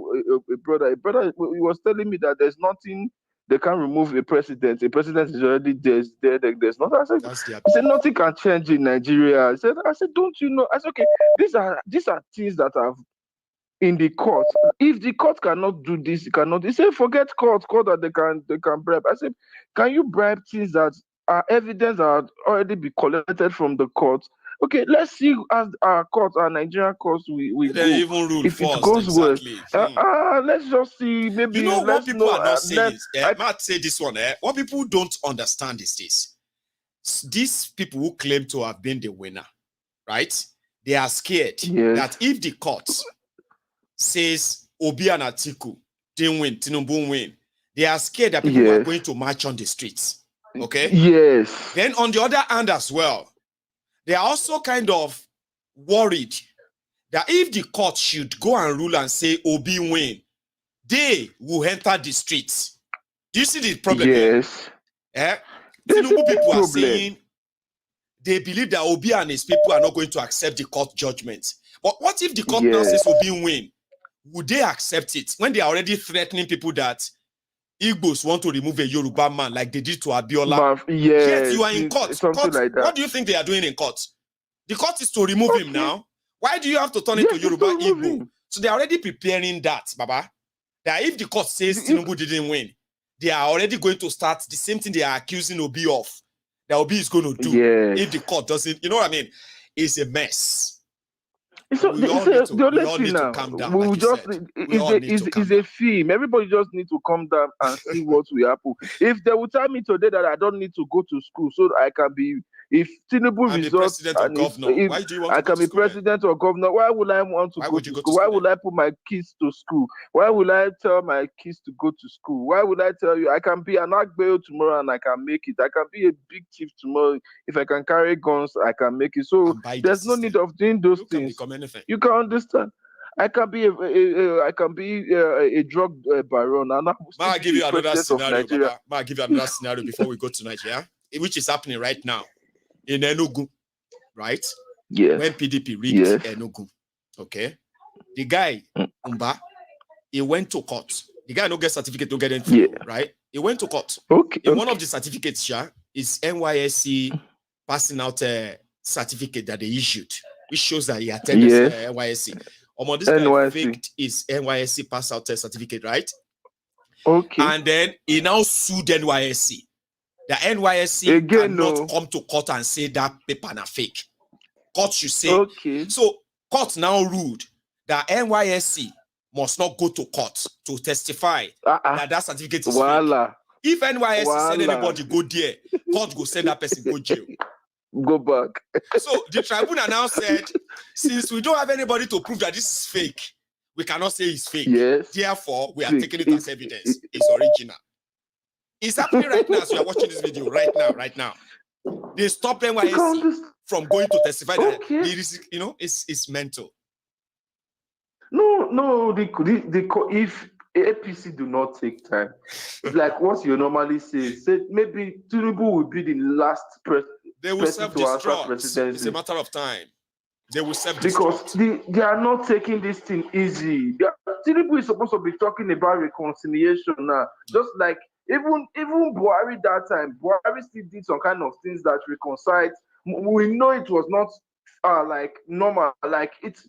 brother. He was telling me that there's nothing they can't remove a president. A president is already there. There's nothing. I said nothing can change in Nigeria. I said, don't you know? I said, okay, these are things that are in the court. If the court cannot do this, he said, forget court that they can bribe. I said, can you bribe things that are evidence that are already be collected from the court? Okay, let's see as our court, our Nigerian courts, we even rule if it goes exactly. well. Let's just see. Maybe you know what people are not saying is, I might say this one. What people don't understand is this: these people who claim to have been the winner, right? They are scared that if the court says Obi and Atiku didn't win, Tinubu win, they are scared that people are going to march on the streets. Okay. Yes. Then on the other hand as well, they are also kind of worried that if the court should go and rule and say Obi win, they will enter the streets. Do you see the problem? Yes. Here? Tinubu people are saying they believe that Obi and his people are not going to accept the court judgment. But what if the court now says Obi win? Would they accept it when they are already threatening people that Igbos want to remove a Yoruba man like they did to Abiola? Yes, you are in court. Something like that. What do you think they are doing in court? The court is to remove him now. Why do you have to turn it to Yoruba Igbo? So they are already preparing that, Baba. That if the court says Tinubu didn't win, they are already going to start the same thing they are accusing Obi of. That Obi is going to do if the court doesn't. You know what I mean? It's a mess. So the only thing now, it's a film. Everybody just need to calm down and see what will happen. If they will tell me today that I don't need to go to school so I can be, if Tinubu results, why do you want I can be president or governor, why would I want to go to school? Why would I put my kids to school? Why would I tell my kids to go to school? Why would I tell you I can be an Agbeyo tomorrow and I can make it? I can be a big chief tomorrow. If I can carry guns, I can make it. So there's no need of doing those things. You can understand. I can be a drug baron. And I'll give you another scenario. I'll give you another scenario before we go to Nigeria, which is happening right now in Enugu, right? Yeah. When PDP reached Enugu, okay, the guy Umba, he went to court. The guy no get certificate, don't get anything, right? He went to court. In one of the certificates, is NYSC passing out a certificate that they issued, which shows that he attended NYSC. This guy faked his NYSC pass out a certificate, right? Okay. And then he now sued NYSC. The NYSC cannot come to court and say that paper na fake. Court should say. Okay. So court now ruled that NYSC must not go to court to testify that certificate is fake. If NYSC send anybody go there, court go send that person go jail. Go back. So the tribunal now said, since we don't have anybody to prove that this is fake, we cannot say it's fake. Yes. Therefore, we are taking it as evidence. It's original. It's happening right now as you are watching this video. Right now. They stop NYSC from going to testify that it is, it's mental. No, if APC do not take time, like what you normally say maybe Tinubu will be the last they will self-destruct. It's a matter of time. They will self-destruct. Because they are not taking this thing easy. Tinubu is supposed to be talking about reconciliation now. Just like even Buhari that time, Buhari still did some kind of things that reconciled. We know it was not like normal. Like it's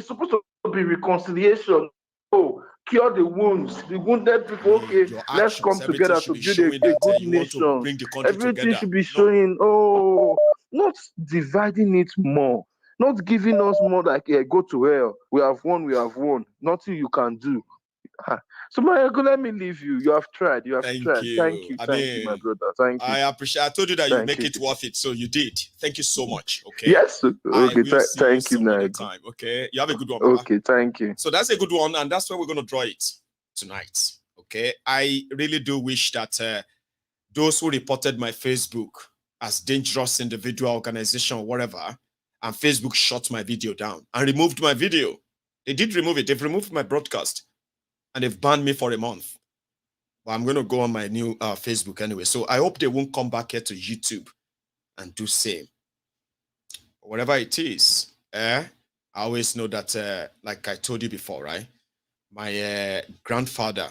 supposed to be reconciliation. Cure the wounds, the wounded people. Okay, let's come together to build a good nation. Everything should be showing. Not dividing it more, not giving us more like go to hell. We have won. Nothing you can do. So, let me leave you. You have tried. Thank you. Thank you, my brother. Thank you. I appreciate. I told you that you make it worth it, so you did. Thank you so much. Okay. Yes. Okay. Thank you, man. Okay. You have a good one. Okay. Thank you. So that's a good one, and that's where we're going to draw it tonight. Okay. I really do wish that those who reported my Facebook as dangerous individual, organization, or whatever, and Facebook shut my video down and removed my video. They did remove it. They've removed my broadcast. And they've banned me for a month. But I'm going to go on my new Facebook anyway. So I hope they won't come back here to YouTube and do same. Whatever it is, I always know that, like I told you before, right? My grandfather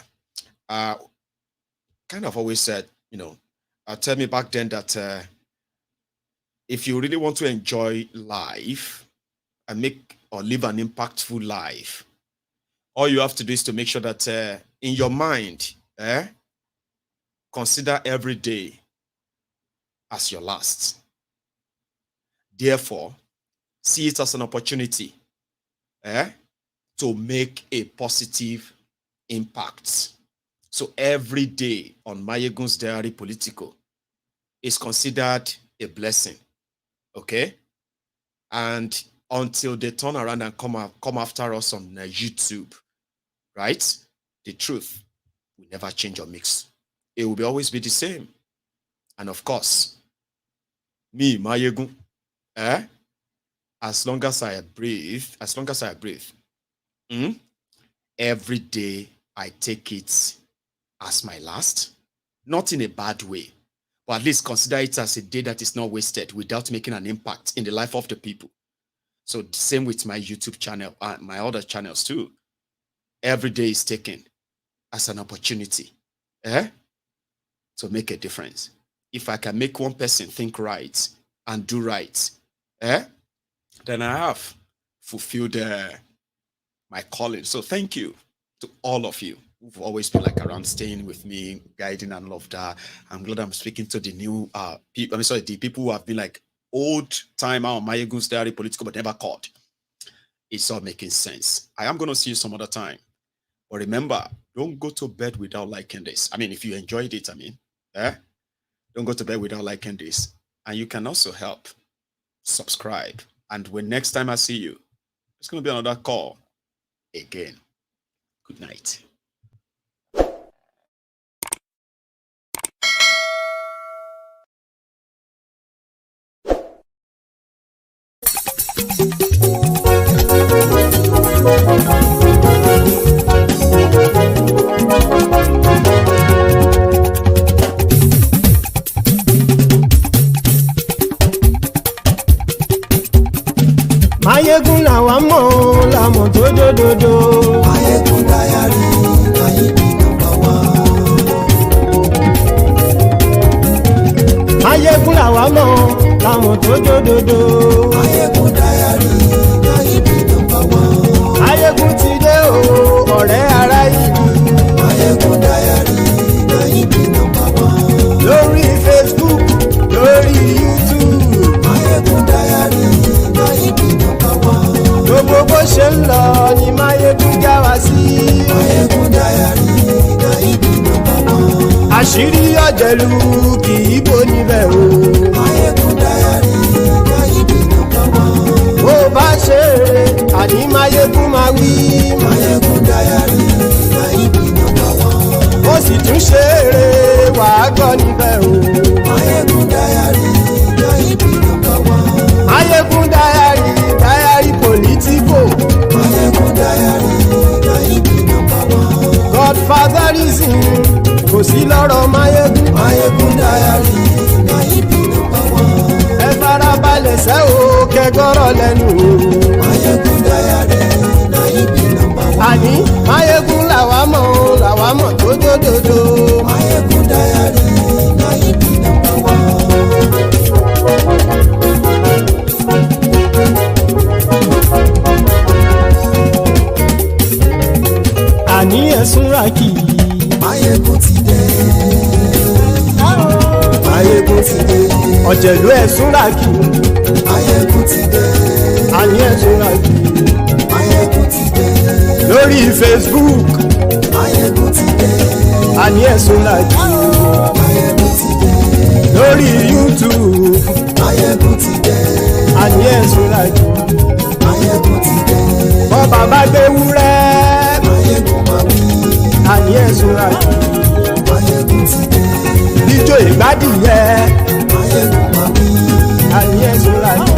kind of always said, tell me back then that if you really want to enjoy life and live an impactful life, all you have to do is to make sure that in your mind, consider every day as your last. Therefore, see it as an opportunity to make a positive impact. So every day on Mayegun's Diary Political is considered a blessing, okay? And until they turn around and come after us on YouTube, right? The truth will never change or mix. It will always be the same. And of course, me, Mayegun, As long as I breathe, every day I take it as my last, not in a bad way, but at least consider it as a day that is not wasted without making an impact in the life of the people. So the same with my YouTube channel and my other channels too. Every day is taken as an opportunity to make a difference. If I can make one person think right and do right, then I have fulfilled my calling. So thank you to all of you who've always been like around, staying with me, guiding and all of that. I'm glad I'm speaking to the new people. The people who have been like old time on Mayegun's diary, political, but never caught. It's all making sense. I am going to see you some other time. But remember, don't go to bed without liking this. I mean, if you enjoyed it, don't go to bed without liking this. And you can also help subscribe. And when next time I see you, it's going to be another call again. Good night. Mayegun làwa mọ̀ làmọ̀ tó dòdòdò. Mayegun diary Nayibi #1. Mayegun làwa mọ̀ làmọ̀ tó dòdòdò. Mayegun diary Nayibi #1. Mayegun ti dé o ọ̀rẹ́ ara ìlú. Mayegun diary Nayibi #1. Lórí Facebook, lórí YouTube. Mayegun diary Nayibi #1. Gbogbo bó ṣe ń lọ ni Mayegun já wa sí. Mayegun diary Nayibi #1. Àṣírí ọ̀jẹ̀lú kì í bò níbẹ̀ o. Mayegun diary Nayibi #1. Bó bá ṣe eré àní Mayegun máa wí. Mayegun diary Nayibi #1. Ó sì tún ṣe eré wàá gbọ́ níbẹ̀ o. Mayegun diary Nayibi #1. Mayegun diary politico. Mayegun diary Nayibi #1. Godfatherism kò sí lọ́rọ̀ Mayegun. Mayegun diary Nayibi #1. Ẹ farabalẹ̀ sẹ́ o kẹgọ́rọ̀ lẹ́nu o. Mayegun diary Nayibi #1. Àní Mayegun làwa mọ̀ tó dòdòdò. Mayegun diary Nayibi #1. Àní ẹ̀sùn ràkì. Mayegun ti dé. Mayegun ti dé. Ọ̀jẹ̀lú ẹ̀sùn ràkì. Mayegun ti dé. Àní ẹ̀sùn ràkì. Mayegun ti dé. Lórí Facebook. Mayegun ti dé. Àní ẹ̀sùn ràkì. Mayegun ti dé. Lórí YouTube. Mayegun ti dé. Àní ẹ̀sùn ràkì. Mayegun ti dé. Bọ́ bàbá gbé wúrẹ́. Mayegun máa wí. Àní ẹ̀sùn ràkì. Mayegun ti dé. Ijó ìgbádìyẹ. Mayegun máa wí. Àní ẹ̀sùn ràkì.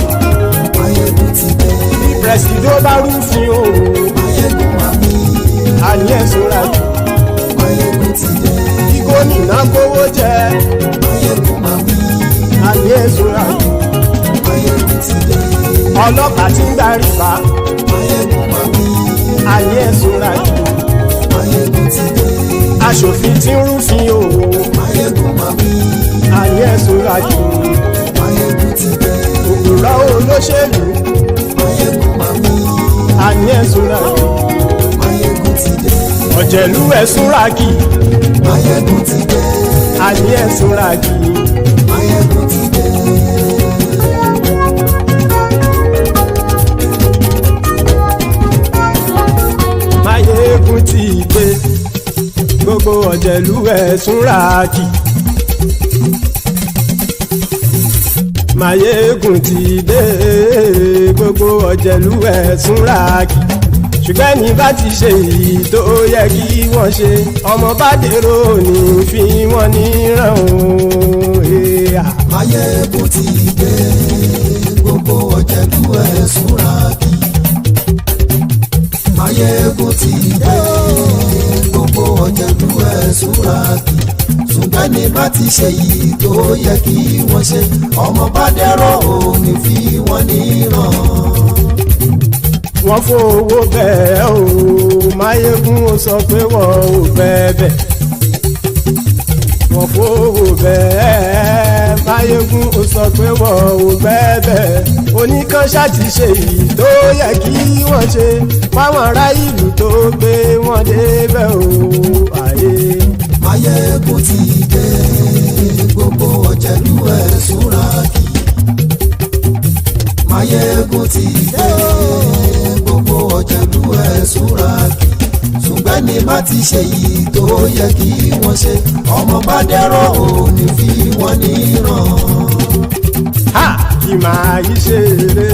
Mayegun ti dé. Bí pẹ̀sìdó bá rúfin o. Mayegun máa wí. Àní ẹ̀sùn ràkì. Mayegun ti dé. Bí gómìnà kówó jẹ. Mayegun máa wí. Àní ẹ̀sùn ràkì. Mayegun ti dé. Ọlọ́pàá ti ń darí bá. Mayegun máa wí. Àní ẹ̀sùn ràkì. Mayegun ti dé. Aṣòfin tí ń rúfin o. Mayegun máa wí. Àní ẹ̀sùn ràkì. Mayegun ti dé. Òpùrọ́ olóṣèlú. Mayegun máa wí. Àní ẹ̀sùn ràkì. Mayegun ti dé. Ọ̀jẹ̀lú ẹ̀sùn ràkì. Mayegun ti dé. Àní ẹ̀sùn ràkì. Mayegun ti dé. Mayegun ti dé. Gbogbo ọ̀jẹ̀lú ẹ̀sùn ràkì. Mayegun ti dé. Gbogbo ọ̀jẹ̀lú ẹ̀sùn ràkì. Ṣùgbọ́n ní bá ti ṣe èyí tó yẹ kí wọ́n ṣe, ọmọ bá dèrò ní fi wọ́n níran o. Mayegun ti dé. Gbogbo gbogbo ọ̀jẹ̀lú ẹ̀ súnra kí. Máyégún ti dé gbogbo ọ̀jẹ̀lú ẹ̀ súnra kí. Ṣùgbọ́n ní bá ti ṣe yìí tó yẹ kí wọ́n ṣe ọmọ bá dẹ́rọ̀ òní fi wọ́n níran. Wọ́n fowó bẹ́ẹ̀ o Máyégún ó sọ pé wọ́n ò bẹ́ẹ̀ wọ́n fowó bẹ́ẹ̀ Máyégún ó sọ pé wọ́n ò bẹ́ẹ̀ oníkanṣá ti ṣe yìí tó yẹ kí wọ́n ṣe fáwọn ará ìlú tó gbé wọn débẹ̀ o àyè. Máyégún ti dé gbogbo ọ̀jẹ̀lú ẹ̀ súnra kí. Máyégún ti dé gbogbo ọ̀jẹ̀lú ẹ̀ súnra kí. Ṣùgbọ́n ní má ti ṣe yìí tó yẹ kí wọ́n ṣe ọmọ bá dẹ́rọ̀ òní fi wọ́n níran. Ha! Kì máa yí ṣe eré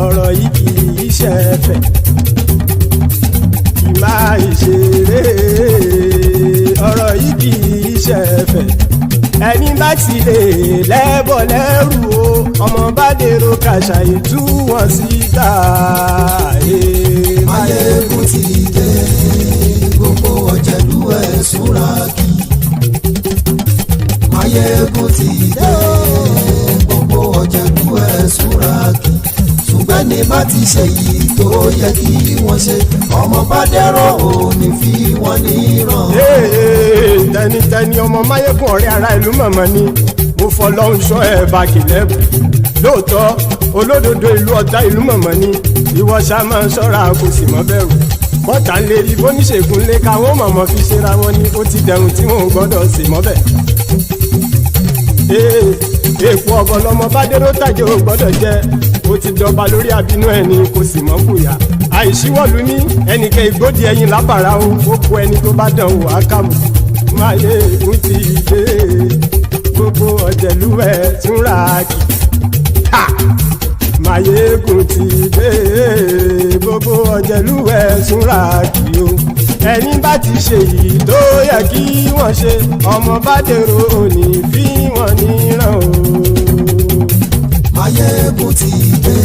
ọ̀rọ̀ yìí kì í ṣe ẹ̀fẹ̀. Kì máa yí ṣe eré ọ̀rọ̀ yìí kì í ṣe ẹ̀fẹ̀. Ẹni bá ti lè lẹ́bọ̀ lẹ́rù o ọmọ bá dèrò kàṣàyè tú wọn síta. Máyégún ti dé gbogbo ọ̀jẹ̀lú ẹ̀ súnra kí. Máyégún ti dé gbogbo ọ̀jẹ̀lú ẹ̀ súnra kí. Ṣùgbọ́n ní bá ti ṣe yìí tó yẹ kí wọ́n ṣe ọmọ bá dẹ́rọ̀ òní fi wọ́n níran. Tẹnitẹni ọmọ Máyégún ọ̀rẹ́ ara ìlú mọ̀mọ́ ni mo fọlọ́run sọ ẹ̀ bá kìlẹ́bù lóòótọ́ olódodo ìlú ọ̀tá ìlú mọ̀mọ́ ni ìwọ ṣá máa ń ṣọ́ra kò sì mọ́ bẹ̀rù bọ́tà ń lè rí bóníṣègùn lé káwọn mọ̀mọ́ fi ṣera wọn ni ó ti dẹrùn tí wọn ò gbọ́dọ̀ sì mọ́ bẹ̀. èèpo ọ̀bọ lọmọ bá dérò tàjẹ́ ò gbọ́dọ̀ jẹ́ ó ti dọba lórí àbínú ẹni kò sì mọ́ bùyà àìsíwọ́lu ní ẹnìkẹ́ ìgbódì ẹyin lábàrá o ó kó ẹni tó bá dán wò á kàmù. Máyégún ti dé gbogbo ọ̀jẹ̀lú ẹ̀ túnra kì. Máyégún ti dé gbogbo ọ̀jẹ̀lú ẹ̀ túnra kì o. Ẹni bá ti ṣe yìí tó yẹ kí wọ́n ṣe ọmọ bá dèrò òní fi wọ́n níran o. Máyégún ti dé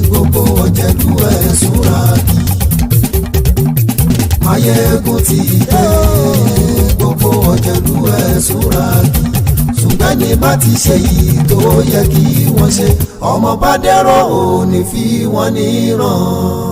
gbogbo ọ̀jẹ̀lú ẹ̀ súnra kí. Máyégún ti dé gbogbo ọ̀jẹ̀lú ẹ̀ súnra kí. Ṣùgbọ́n ní bá ti ṣe yìí tó yẹ kí wọ́n ṣe ọmọ bá dẹ́rọ̀ òní fi wọ́n níran.